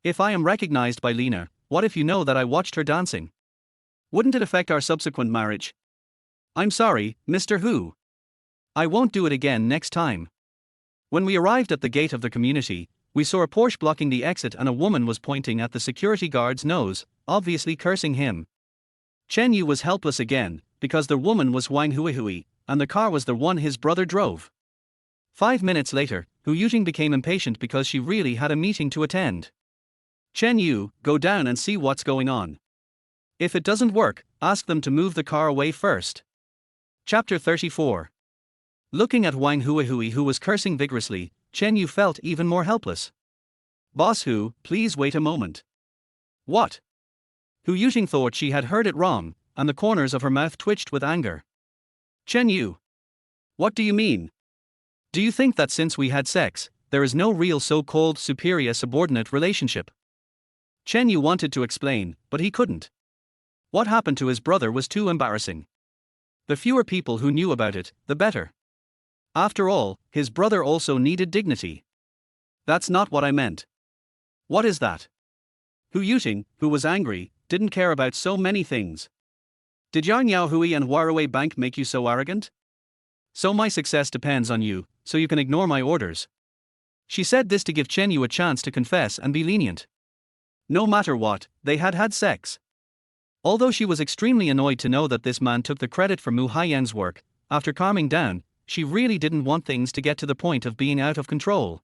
If I am recognized by Lina, what if you know that I watched her dancing? Wouldn't it affect our subsequent marriage? I'm sorry, Mr. Hu. I won't do it again next time. When we arrived at the gate of the community, we saw a Porsche blocking the exit and a woman was pointing at the security guard's nose, obviously cursing him. Chen Yu was helpless again, because the woman was Wang Huihui, and the car was the one his brother drove. 5 minutes later, Hu Yujing became impatient because she really had a meeting to attend. Chen Yu, go down and see what's going on. If it doesn't work, ask them to move the car away first. Chapter 34. Looking at Wang Huihui who was cursing vigorously, Chen Yu felt even more helpless. Boss Hu, please wait a moment. What? Hu Yujing thought she had heard it wrong, and the corners of her mouth twitched with anger. Chen Yu. What do you mean? Do you think that since we had sex, there is no real so-called superior-subordinate relationship? Chen Yu wanted to explain, but he couldn't. What happened to his brother was too embarrassing. The fewer people who knew about it, the better. After all, his brother also needed dignity. That's not what I meant. What is that? Hu Yujing, who was angry, didn't care about so many things. Did Yang Yaohui and Huawei Bank make you so arrogant? So my success depends on you, so you can ignore my orders. She said this to give Chen Yu a chance to confess and be lenient. No matter what, they had had sex. Although she was extremely annoyed to know that this man took the credit for Mu Haiyan's work, after calming down, she really didn't want things to get to the point of being out of control.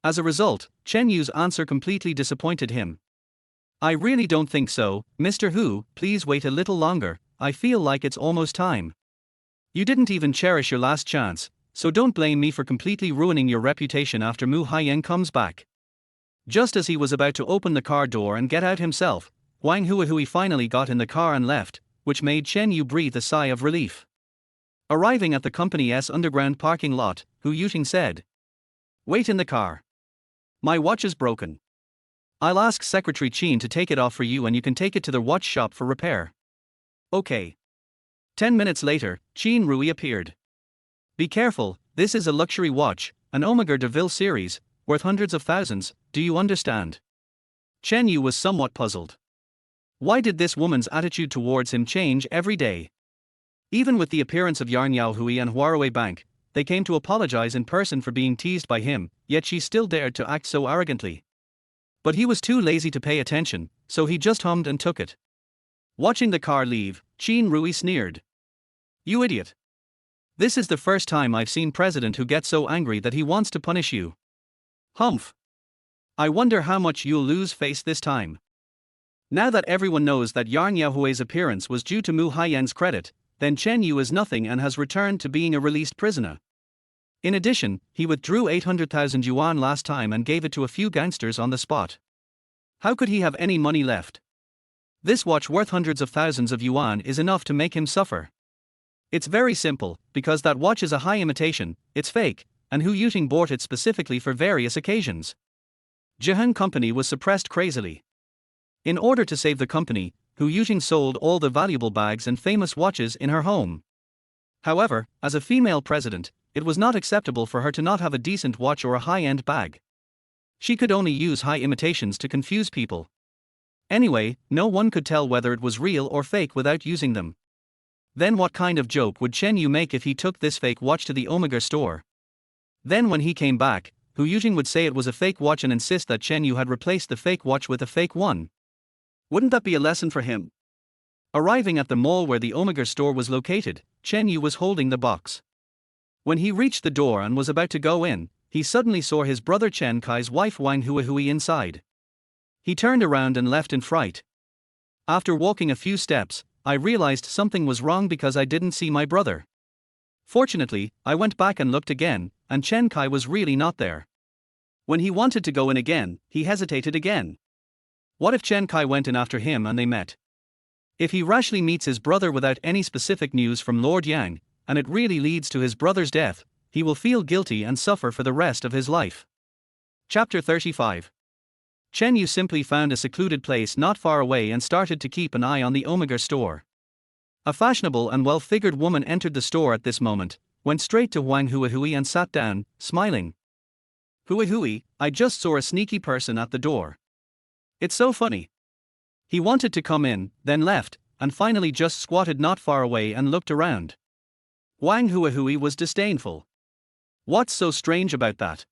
As a result, Chen Yu's answer completely disappointed him. I really don't think so, Mr. Hu, please wait a little longer, I feel like it's almost time. You didn't even cherish your last chance, so don't blame me for completely ruining your reputation after Mu Haiyan comes back. Just as he was about to open the car door and get out himself, Wang Huihui finally got in the car and left, which made Chen Yu breathe a sigh of relief. Arriving at the company's underground parking lot, Hu Yujing said, "Wait in the car. My watch is broken." I'll ask Secretary Chin to take it off for you and you can take it to the watch shop for repair. Okay. 10 minutes later, Chin Rui appeared. Be careful, this is a luxury watch, an Omega de Ville series, worth hundreds of thousands, do you understand? Chen Yu was somewhat puzzled. Why did this woman's attitude towards him change every day? Even with the appearance of Yarn Yao Hui and Huarui Bank, they came to apologize in person for being teased by him, yet she still dared to act so arrogantly. But he was too lazy to pay attention, so he just hummed and took it. Watching the car leave, Chin Rui sneered. You idiot. This is the first time I've seen President who gets so angry that he wants to punish you. Humph. I wonder how much you'll lose face this time. Now that everyone knows that Yarn Yaohui's appearance was due to Mu Haiyan's credit, then Chen Yu is nothing and has returned to being a released prisoner. In addition, he withdrew 800,000 yuan last time and gave it to a few gangsters on the spot. How could he have any money left? This watch worth hundreds of thousands of yuan is enough to make him suffer. It's very simple, because that watch is a high imitation, it's fake, and Hu Yuting bought it specifically for various occasions. Jihan Company was suppressed crazily. In order to save the company, Hu Yuting sold all the valuable bags and famous watches in her home. However, as a female president, it was not acceptable for her to not have a decent watch or a high-end bag. She could only use high imitations to confuse people. Anyway, no one could tell whether it was real or fake without using them. Then what kind of joke would Chen Yu make if he took this fake watch to the Omega store? Then when he came back, Hu Yuting would say it was a fake watch and insist that Chen Yu had replaced the fake watch with a fake one. Wouldn't that be a lesson for him? Arriving at the mall where the Omega store was located, Chen Yu was holding the box. When he reached the door and was about to go in, he suddenly saw his brother Chen Kai's wife Wang Huahui inside. He turned around and left in fright. After walking a few steps, I realized something was wrong because I didn't see my brother. Fortunately, I went back and looked again, and Chen Kai was really not there. When he wanted to go in again, he hesitated again. What if Chen Kai went in after him and they met? If he rashly meets his brother without any specific news from Lord Yang, and it really leads to his brother's death, he will feel guilty and suffer for the rest of his life. Chapter 35. Chen Yu simply found a secluded place not far away and started to keep an eye on the Omega store. A fashionable and well-figured woman entered the store at this moment, went straight to Wang Huahui and sat down, smiling. Huahui, I just saw a sneaky person at the door. It's so funny. He wanted to come in, then left, and finally just squatted not far away and looked around. Wang Huahui was disdainful. What's so strange about that?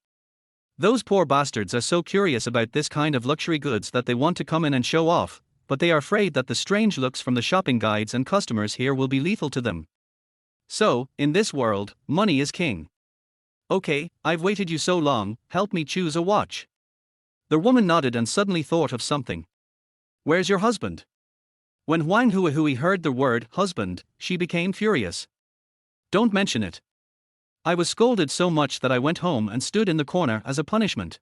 Those poor bastards are so curious about this kind of luxury goods that they want to come in and show off, but they are afraid that the strange looks from the shopping guides and customers here will be lethal to them. So, in this world, money is king. Okay, I've waited you so long, help me choose a watch. The woman nodded and suddenly thought of something. Where's your husband? When Wang Huahui heard the word husband, she became furious. Don't mention it. I was scolded so much that I went home and stood in the corner as a punishment.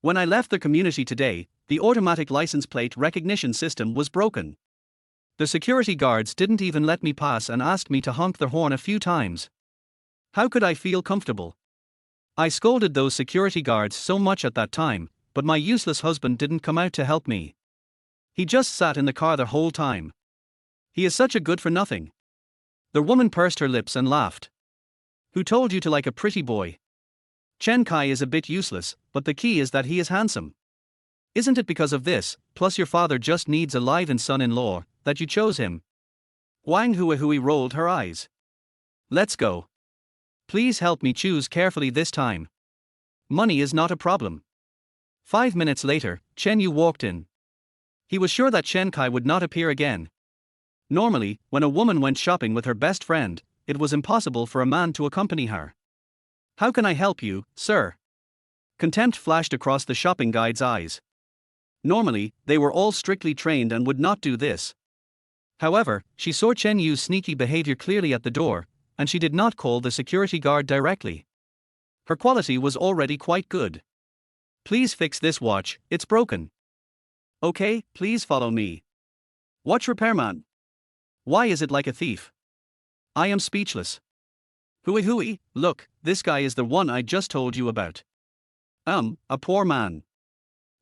When I left the community today, the automatic license plate recognition system was broken. The security guards didn't even let me pass and asked me to honk their horn a few times. How could I feel comfortable? I scolded those security guards so much at that time, but my useless husband didn't come out to help me. He just sat in the car the whole time. He is such a good for nothing. The woman pursed her lips and laughed. Who told you to like a pretty boy? Chen Kai is a bit useless, but the key is that he is handsome. Isn't it because of this, plus your father just needs a live-in son-in-law, that you chose him? Wang Huahui rolled her eyes. Let's go. Please help me choose carefully this time. Money is not a problem. 5 minutes later, Chen Yu walked in. He was sure that Chen Kai would not appear again. Normally, when a woman went shopping with her best friend, it was impossible for a man to accompany her. How can I help you, sir? Contempt flashed across the shopping guide's eyes. Normally, they were all strictly trained and would not do this. However, she saw Chen Yu's sneaky behavior clearly at the door, and she did not call the security guard directly. Her quality was already quite good. Please fix this watch, it's broken. Okay, please follow me. Watch repairman. Why is it like a thief? I am speechless. Huahui, look, this guy is the one I just told you about. A poor man.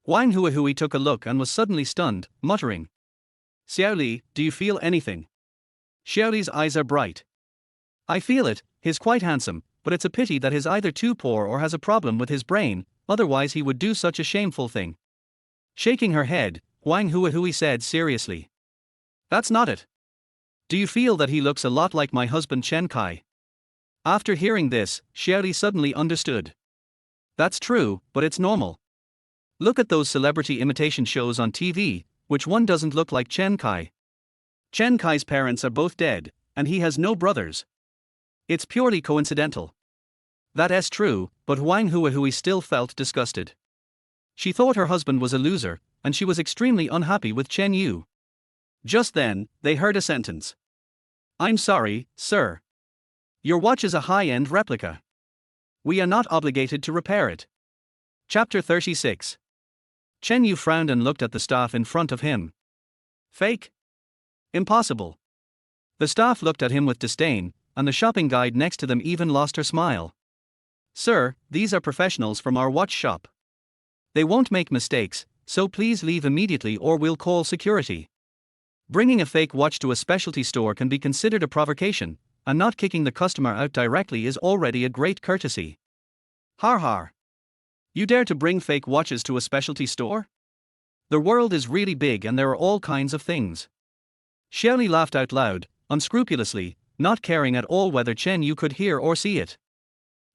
Wang Huihui took a look and was suddenly stunned, muttering, Xiao Li, do you feel anything? Xiao Li's eyes are bright. I feel it, he's quite handsome, but it's a pity that he's either too poor or has a problem with his brain, otherwise he would do such a shameful thing. Shaking her head, Wang Huihui said seriously. That's not it. Do you feel that he looks a lot like my husband Chen Kai? After hearing this, Xiao Li suddenly understood. That's true, but it's normal. Look at those celebrity imitation shows on TV, which one doesn't look like Chen Kai? Chen Kai's parents are both dead, and he has no brothers. It's purely coincidental. That's true, but Wang Huihui still felt disgusted. She thought her husband was a loser, and she was extremely unhappy with Chen Yu. Just then, they heard a sentence. I'm sorry, sir. Your watch is a high-end replica. We are not obligated to repair it. Chapter 36. Chen Yu frowned and looked at the staff in front of him. Fake? Impossible. The staff looked at him with disdain, and the shopping guide next to them even lost her smile. Sir, these are professionals from our watch shop. They won't make mistakes, so please leave immediately or we'll call security. Bringing a fake watch to a specialty store can be considered a provocation, and not kicking the customer out directly is already a great courtesy. Har har. You dare to bring fake watches to a specialty store? The world is really big and there are all kinds of things. Xiao Li laughed out loud, unscrupulously, not caring at all whether Chen Yu could hear or see it.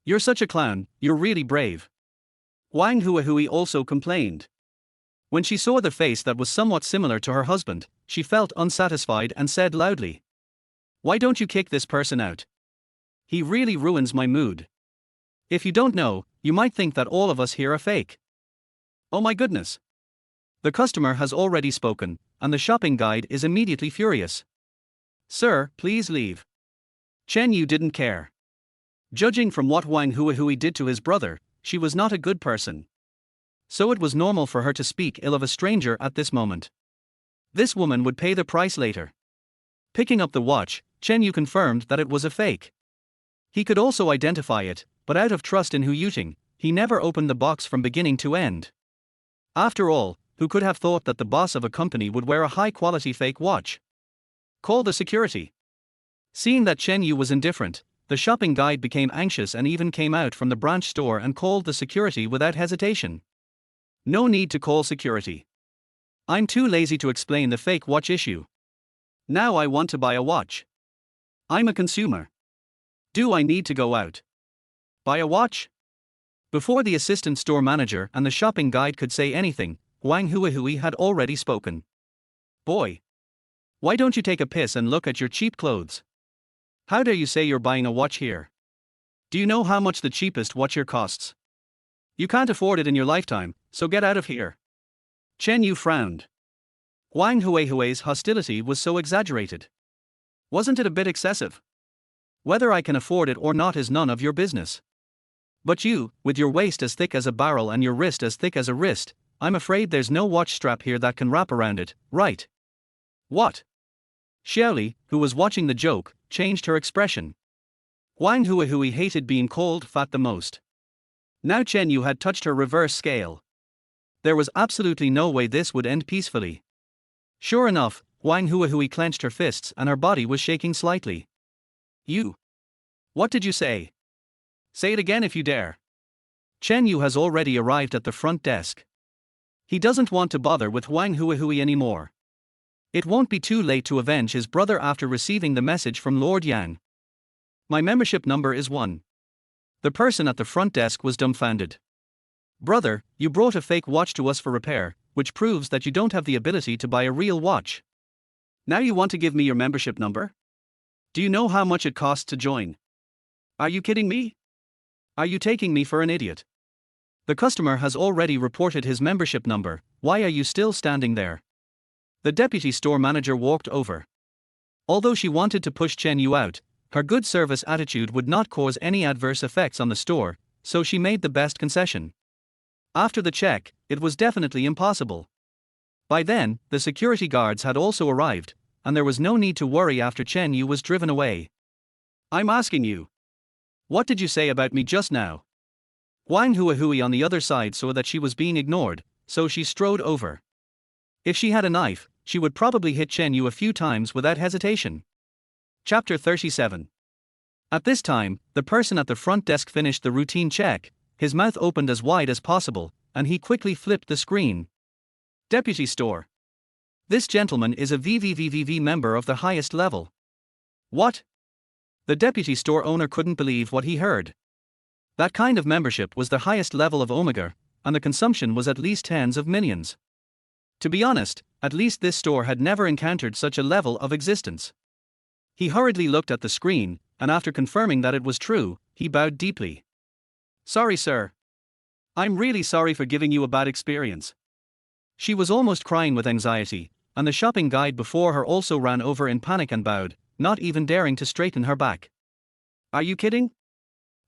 You're such a clown, you're really brave. Wang Huihui also complained. When she saw the face that was somewhat similar to her husband, she felt unsatisfied and said loudly. Why don't you kick this person out? He really ruins my mood. If you don't know, you might think that all of us here are fake. Oh my goodness. The customer has already spoken, and the shopping guide is immediately furious. Sir, please leave. Chen Yu didn't care. Judging from what Wang Huihui did to his brother, she was not a good person. So it was normal for her to speak ill of a stranger at this moment. This woman would pay the price later. Picking up the watch, Chen Yu confirmed that it was a fake. He could also identify it, but out of trust in Hu Yuting, he never opened the box from beginning to end. After all, who could have thought that the boss of a company would wear a high-quality fake watch? Call the security. Seeing that Chen Yu was indifferent, the shopping guide became anxious and even came out from the branch store and called the security without hesitation. No need to call security. I'm too lazy to explain the fake watch issue. Now I want to buy a watch. I'm a consumer. Do I need to go out? Buy a watch? Before the assistant store manager and the shopping guide could say anything, Wang Huihui had already spoken. Boy. Why don't you take a piss and look at your cheap clothes? How dare you say you're buying a watch here? Do you know how much the cheapest watch here costs? You can't afford it in your lifetime, so get out of here. Chen Yu frowned. Wang Huihui's hostility was so exaggerated. Wasn't it a bit excessive? Whether I can afford it or not is none of your business. But you, with your waist as thick as a barrel and your wrist as thick as a wrist, I'm afraid there's no watch strap here that can wrap around it, right? What? Xiao Li, who was watching the joke, changed her expression. Wang Huihui hated being called fat the most. Now Chen Yu had touched her reverse scale. There was absolutely no way this would end peacefully. Sure enough, Wang Huihui clenched her fists and her body was shaking slightly. You. What did you say? Say it again if you dare. Chen Yu has already arrived at the front desk. He doesn't want to bother with Wang Huihui anymore. It won't be too late to avenge his brother after receiving the message from Lord Yang. My membership number is 1. The person at the front desk was dumbfounded. Brother, you brought a fake watch to us for repair, which proves that you don't have the ability to buy a real watch. Now you want to give me your membership number? Do you know how much it costs to join? Are you kidding me? Are you taking me for an idiot? The customer has already reported his membership number, why are you still standing there? The deputy store manager walked over. Although she wanted to push Chen Yu out, her good service attitude would not cause any adverse effects on the store, so she made the best concession. After the check, it was definitely impossible. By then, the security guards had also arrived, and there was no need to worry after Chen Yu was driven away. I'm asking you. What did you say about me just now? Wang Huihui on the other side saw that she was being ignored, so she strode over. If she had a knife, she would probably hit Chen Yu a few times without hesitation. Chapter 37. At this time, the person at the front desk finished the routine check, his mouth opened as wide as possible, and he quickly flipped the screen. Deputy store. This gentleman is a VVVVV member of the highest level. What? The deputy store owner couldn't believe what he heard. That kind of membership was the highest level of Omega, and the consumption was at least tens of millions. To be honest, at least this store had never encountered such a level of existence. He hurriedly looked at the screen, and after confirming that it was true, he bowed deeply. Sorry, sir. I'm really sorry for giving you a bad experience. She was almost crying with anxiety, and the shopping guide before her also ran over in panic and bowed, not even daring to straighten her back. Are you kidding?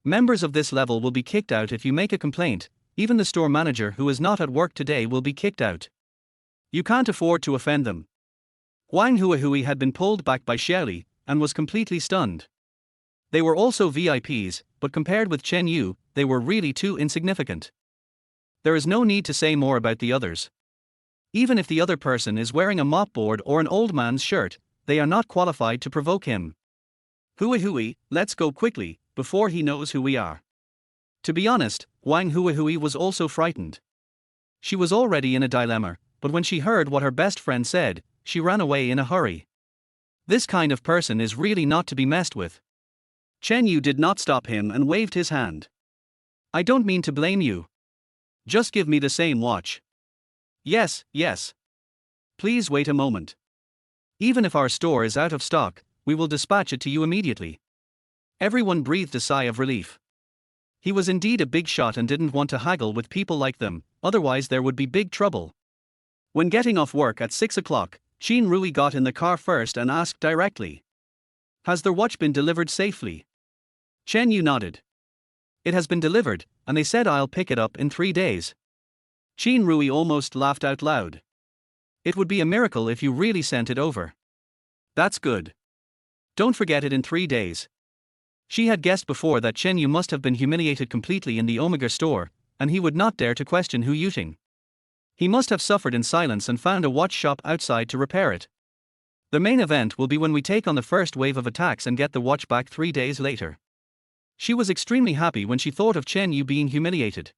Members of this level will be kicked out if you make a complaint, even the store manager who is not at work today will be kicked out. You can't afford to offend them. Wang Huahui had been pulled back by Xiaoli, and was completely stunned. They were also VIPs, but compared with Chen Yu, they were really too insignificant. There is no need to say more about the others. Even if the other person is wearing a mopboard or an old man's shirt, they are not qualified to provoke him. Huahui, let's go quickly, before he knows who we are. To be honest, Wang Huahui was also frightened. She was already in a dilemma, but when she heard what her best friend said, she ran away in a hurry. This kind of person is really not to be messed with. Chen Yu did not stop him and waved his hand. I don't mean to blame you. Just give me the same watch. Yes, yes. Please wait a moment. Even if our store is out of stock, we will dispatch it to you immediately. Everyone breathed a sigh of relief. He was indeed a big shot and didn't want to haggle with people like them, otherwise there would be big trouble. When getting off work at 6 o'clock, Qin Rui got in the car first and asked directly. Has their watch been delivered safely? Chen Yu nodded. It has been delivered, and they said I'll pick it up in 3 days. Qin Rui almost laughed out loud. It would be a miracle if you really sent it over. That's good. Don't forget it in 3 days. She had guessed before that Chen Yu must have been humiliated completely in the Omega store, and he would not dare to question Hu Yuting. He must have suffered in silence and found a watch shop outside to repair it. The main event will be when we take on the first wave of attacks and get the watch back 3 days later. She was extremely happy when she thought of Chen Yu being humiliated.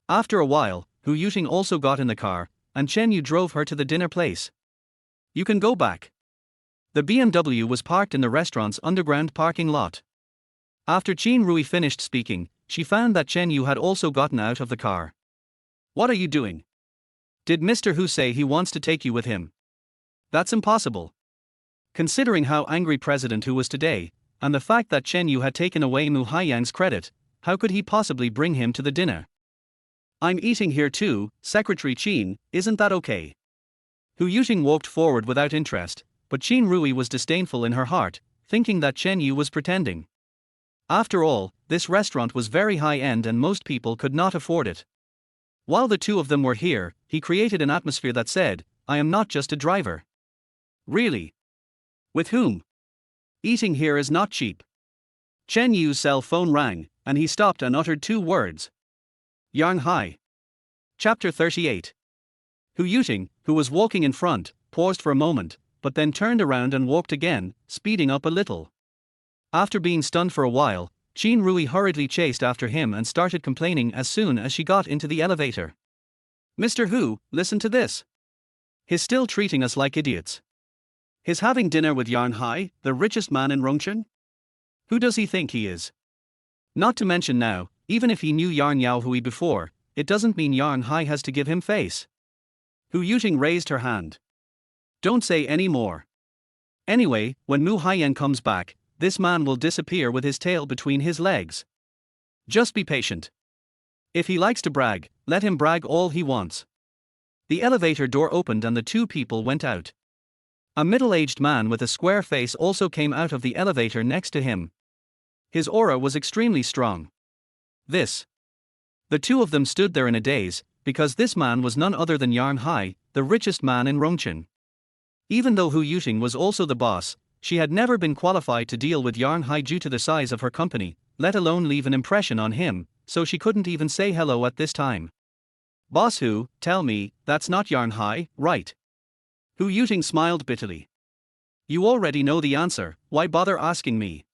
After a while, Hu Yuting also got in the car, and Chen Yu drove her to the dinner place. You can go back. The BMW was parked in the restaurant's underground parking lot. After Qin Rui finished speaking, she found that Chen Yu had also gotten out of the car. What are you doing? Did Mr. Hu say he wants to take you with him? That's impossible. Considering how angry President Hu was today, and the fact that Chen Yu had taken away Mu Haiyang's credit, how could he possibly bring him to the dinner? I'm eating here too, Secretary Qin, isn't that okay? Hu Yuting walked forward without interest, but Qin Rui was disdainful in her heart, thinking that Chen Yu was pretending. After all, this restaurant was very high-end and most people could not afford it. While the two of them were here, he created an atmosphere that said, I am not just a driver. Really? With whom? Eating here is not cheap. Chen Yu's cell phone rang, and he stopped and uttered 2 words. Yang Hai. Chapter 38. Hu Yuting, who was walking in front, paused for a moment, but then turned around and walked again, speeding up a little. After being stunned for a while, Qin Rui hurriedly chased after him and started complaining as soon as she got into the elevator. Mr. Hu, listen to this. He's still treating us like idiots. He's having dinner with Yang Hai, the richest man in Rongchen? Who does he think he is? Not to mention now, even if he knew Yang Yaohui before, it doesn't mean Yang Hai has to give him face. Hu Yuting raised her hand. Don't say any more. Anyway, when Mu Haiyan comes back, this man will disappear with his tail between his legs. Just be patient. If he likes to brag, let him brag all he wants. The elevator door opened and the 2 people went out. A middle-aged man with a square face also came out of the elevator next to him. His aura was extremely strong. The 2 of them stood there in a daze, because this man was none other than Yang Hai, the richest man in Rongchen. Even though Hu Yuting was also the boss, she had never been qualified to deal with Yang Hai due to the size of her company, let alone leave an impression on him, so she couldn't even say hello at this time. Boss Hu, tell me, that's not Yarn Hai, right? Hu Yuting smiled bitterly. You already know the answer, why bother asking me?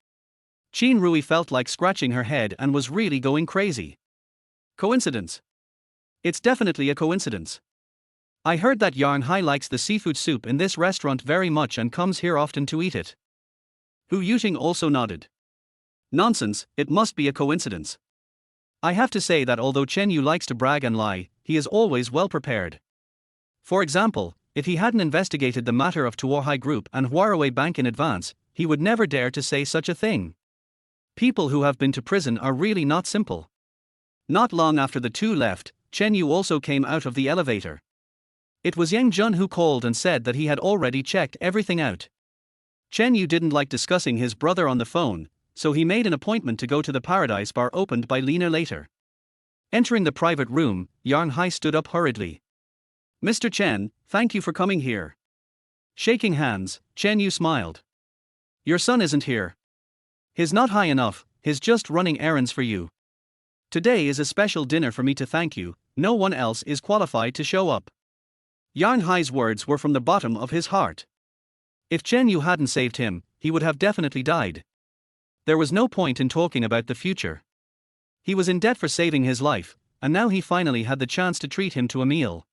Qin Rui felt like scratching her head and was really going crazy. Coincidence? It's definitely a coincidence. I heard that Yarn Hai likes the seafood soup in this restaurant very much and comes here often to eat it. Hu Yuting also nodded. Nonsense, it must be a coincidence. I have to say that although Chen Yu likes to brag and lie, he is always well prepared. For example, if he hadn't investigated the matter of Tuohai Group and Huawei Bank in advance, he would never dare to say such a thing. People who have been to prison are really not simple. Not long after the two left, Chen Yu also came out of the elevator. It was Yang Jun who called and said that he had already checked everything out. Chen Yu didn't like discussing his brother on the phone, so he made an appointment to go to the Paradise Bar opened by Lena later. Entering the private room, Yarn Hai stood up hurriedly. Mr. Chen, thank you for coming here. Shaking hands, Chen Yu smiled. Your son isn't here. He's not high enough, he's just running errands for you. Today is a special dinner for me to thank you, no one else is qualified to show up. Yarn Hai's words were from the bottom of his heart. If Chen Yu hadn't saved him, he would have definitely died. There was no point in talking about the future. He was in debt for saving his life, and now he finally had the chance to treat him to a meal.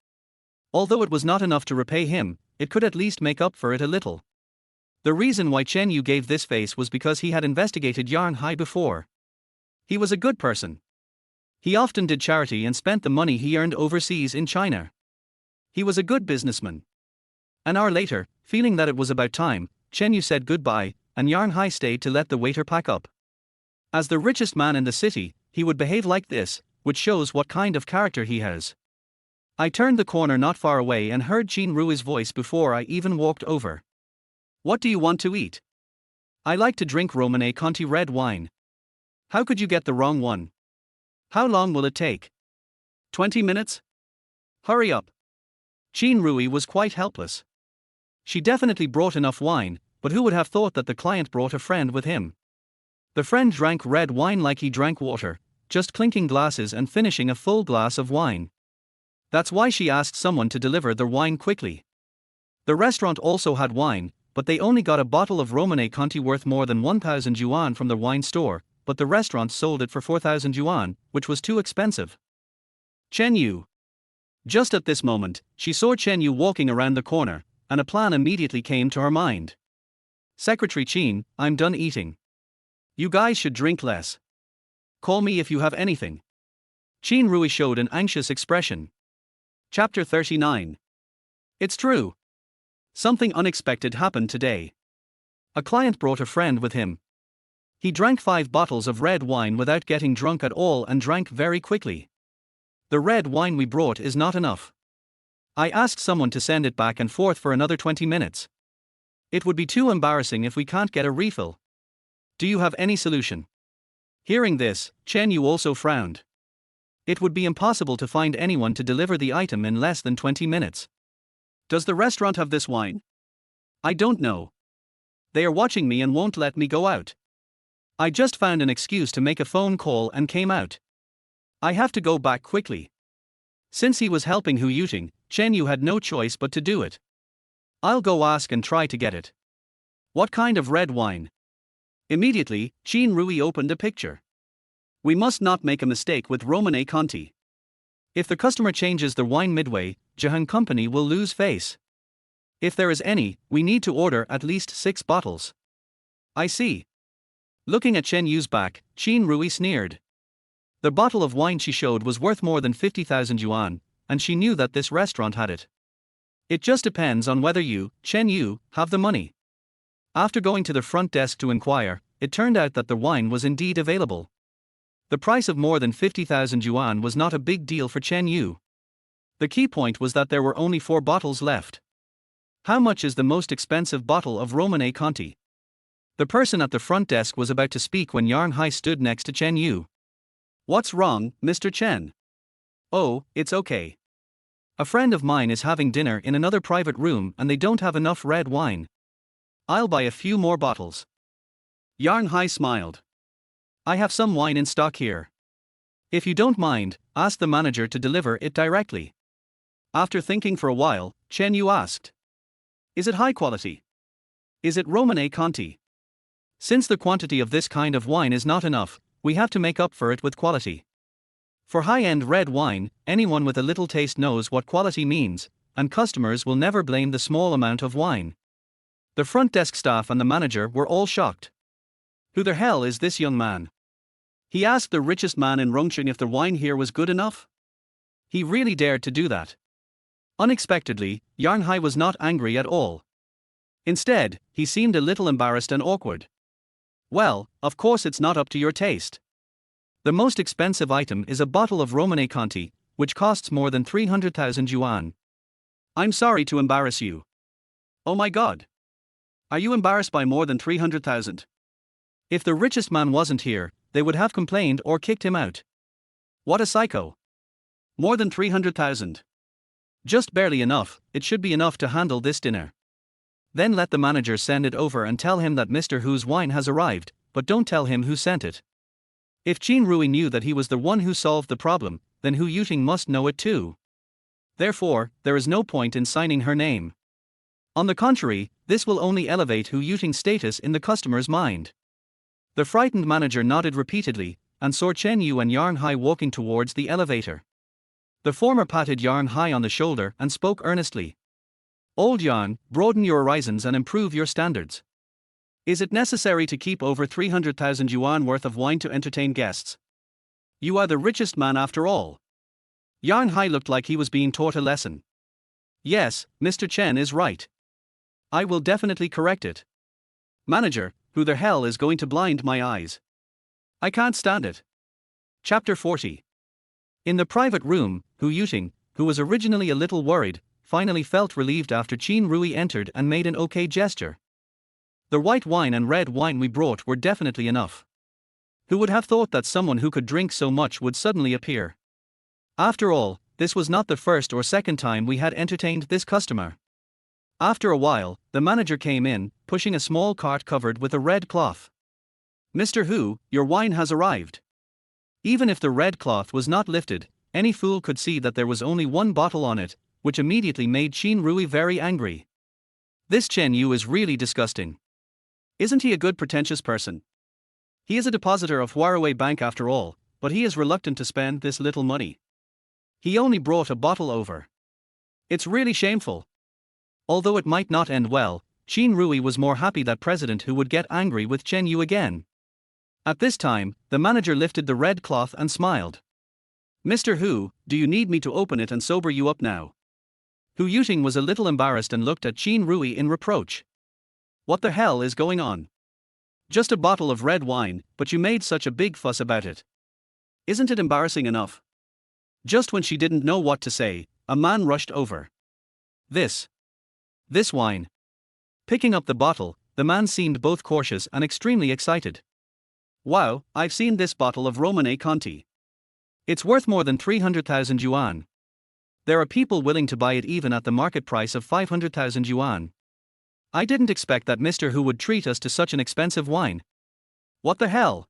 Although it was not enough to repay him, it could at least make up for it a little. The reason why Chen Yu gave this face was because he had investigated Yarn Hai before. He was a good person. He often did charity and spent the money he earned overseas in China. He was a good businessman. An hour later, feeling that it was about time, Chen Yu said goodbye, and Yarn Hai stayed to let the waiter pack up. As the richest man in the city, he would behave like this, which shows what kind of character he has. I turned the corner not far away and heard Qin Rui's voice before I even walked over. What do you want to eat? I like to drink Romanée Conti red wine. How could you get the wrong one? How long will it take? 20 minutes? Hurry up. Qin Rui was quite helpless. She definitely brought enough wine, but who would have thought that the client brought a friend with him? The friend drank red wine like he drank water, just clinking glasses and finishing a full glass of wine. That's why she asked someone to deliver the wine quickly. The restaurant also had wine, but they only got a bottle of Romanée Conti worth more than 1,000 yuan from the wine store, but the restaurant sold it for 4,000 yuan, which was too expensive. Chen Yu. Just at this moment, she saw Chen Yu walking around the corner, and a plan immediately came to her mind. Secretary Qin, I'm done eating. You guys should drink less. Call me if you have anything. Qin Rui showed an anxious expression. Chapter 39. It's true. Something unexpected happened today. A client brought a friend with him. He drank 5 bottles of red wine without getting drunk at all and drank very quickly. The red wine we brought is not enough. I asked someone to send it back and forth for another 20 minutes. It would be too embarrassing if we can't get a refill. Do you have any solution? Hearing this, Chen Yu also frowned. It would be impossible to find anyone to deliver the item in less than 20 minutes. Does the restaurant have this wine? I don't know. They are watching me and won't let me go out. I just found an excuse to make a phone call and came out. I have to go back quickly. Since he was helping Hu Yuting, Chen Yu had no choice but to do it. I'll go ask and try to get it. What kind of red wine? Immediately, Qin Rui opened a picture. We must not make a mistake with Romanée Conti. If the customer changes the wine midway, Jahan Company will lose face. If there is any, we need to order at least 6 bottles. I see. Looking at Chen Yu's back, Qin Rui sneered. The bottle of wine she showed was worth more than 50,000 yuan, and she knew that this restaurant had it. It just depends on whether you, Chen Yu, have the money. After going to the front desk to inquire, it turned out that the wine was indeed available. The price of more than 50,000 yuan was not a big deal for Chen Yu. The key point was that there were only 4 bottles left. How much is the most expensive bottle of Romanée Conti? The person at the front desk was about to speak when Yarn Hai stood next to Chen Yu. What's wrong, Mr. Chen? Oh, it's okay. A friend of mine is having dinner in another private room and they don't have enough red wine. I'll buy a few more bottles. Yarn Hai smiled. I have some wine in stock here. If you don't mind, ask the manager to deliver it directly. After thinking for a while, Chen Yu asked. Is it high quality? Is it Romane Conti? Since the quantity of this kind of wine is not enough, we have to make up for it with quality. For high-end red wine, anyone with a little taste knows what quality means, and customers will never blame the small amount of wine. The front desk staff and the manager were all shocked. Who the hell is this young man? He asked the richest man in Rongcheng if the wine here was good enough. He really dared to do that. Unexpectedly, Yarn Hai was not angry at all. Instead, he seemed a little embarrassed and awkward. Well, of course it's not up to your taste. The most expensive item is a bottle of Romane Conti, which costs more than 300,000 yuan. I'm sorry to embarrass you. Oh my god. Are you embarrassed by more than 300,000? If the richest man wasn't here, they would have complained or kicked him out. What a psycho. More than 300,000. Just barely enough, it should be enough to handle this dinner. Then let the manager send it over and tell him that Mr. Hu's wine has arrived, but don't tell him who sent it. If Qin Rui knew that he was the one who solved the problem, then Hu Yuting must know it too. Therefore, there is no point in signing her name. On the contrary, this will only elevate Hu Yuting's status in the customer's mind. The frightened manager nodded repeatedly, and saw Chen Yu and Yarn Hai walking towards the elevator. The former patted Yarn Hai on the shoulder and spoke earnestly. Old Yarn, broaden your horizons and improve your standards. Is it necessary to keep over 300,000 yuan worth of wine to entertain guests? You are the richest man after all. Yarn Hai looked like he was being taught a lesson. Yes, Mr. Chen is right. I will definitely correct it. Manager, who the hell is going to blind my eyes? I can't stand it. Chapter 40. In the private room, Hu Yuting, who was originally a little worried, finally felt relieved after Qin Rui entered and made an okay gesture. The white wine and red wine we brought were definitely enough. Who would have thought that someone who could drink so much would suddenly appear? After all, this was not the first or second time we had entertained this customer. After a while, the manager came in, pushing a small cart covered with a red cloth. Mr. Hu, your wine has arrived. Even if the red cloth was not lifted, any fool could see that there was only one bottle on it, which immediately made Qin Rui very angry. This Chen Yu is really disgusting. Isn't he a good pretentious person? He is a depositor of Huawei Bank after all, but he is reluctant to spend this little money. He only brought a bottle over. It's really shameful. Although it might not end well, Qin Rui was more happy that President Hu would get angry with Chen Yu again. At this time, the manager lifted the red cloth and smiled. Mr. Hu, do you need me to open it and sober you up now? Hu Yuting was a little embarrassed and looked at Qin Rui in reproach. What the hell is going on? Just a bottle of red wine, but you made such a big fuss about it. Isn't it embarrassing enough? Just when she didn't know what to say, a man rushed over. This wine. Picking up the bottle, the man seemed both cautious and extremely excited. Wow, I've seen this bottle of Romane Conti. It's worth more than 300,000 yuan. There are people willing to buy it even at the market price of 500,000 yuan. I didn't expect that Mr. Hu would treat us to such an expensive wine. What the hell?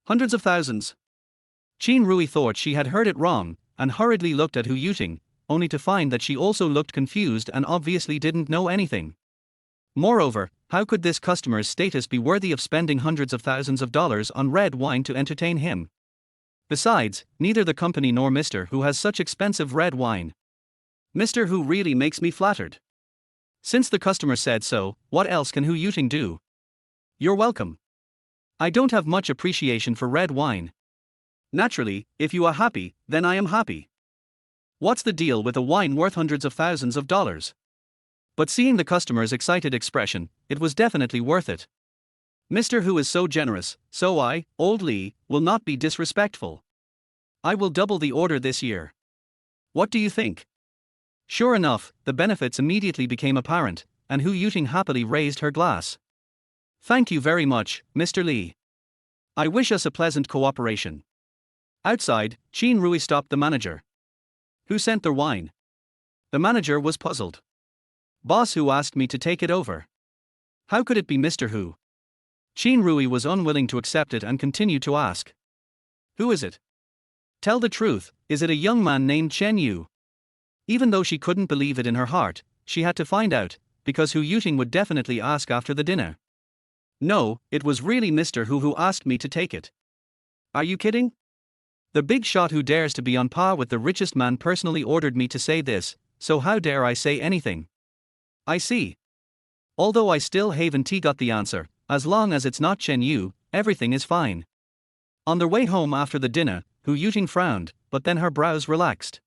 Hundreds of thousands. Qin Rui thought she had heard it wrong, and hurriedly looked at Hu Yuting, only to find that she also looked confused and obviously didn't know anything. Moreover, how could this customer's status be worthy of spending hundreds of thousands of dollars on red wine to entertain him? Besides, neither the company nor Mr. Hu has such expensive red wine. Mr. Hu really makes me flattered. Since the customer said so, what else can Hu Yuting do? You're welcome. I don't have much appreciation for red wine. Naturally, if you are happy, then I am happy. What's the deal with a wine worth hundreds of thousands of dollars? But seeing the customer's excited expression, it was definitely worth it. Mr. Hu is so generous, so I, Old Li, will not be disrespectful. I will double the order this year. What do you think? Sure enough, the benefits immediately became apparent, and Hu Yuting happily raised her glass. Thank you very much, Mr. Li. I wish us a pleasant cooperation. Outside, Qin Rui stopped the manager. Who sent the wine? The manager was puzzled. Boss Hu asked me to take it over. How could it be Mr. Hu? Qin Rui was unwilling to accept it and continued to ask. Who is it? Tell the truth, is it a young man named Chen Yu? Even though she couldn't believe it in her heart, she had to find out, because Hu Yuting would definitely ask after the dinner. No, it was really Mr. Hu who asked me to take it. Are you kidding? The big shot who dares to be on par with the richest man personally ordered me to say this, so how dare I say anything? I see. Although I still haven't got the answer, as long as it's not Chen Yu, everything is fine. On their way home after the dinner, Hu Yuting frowned, but then her brows relaxed.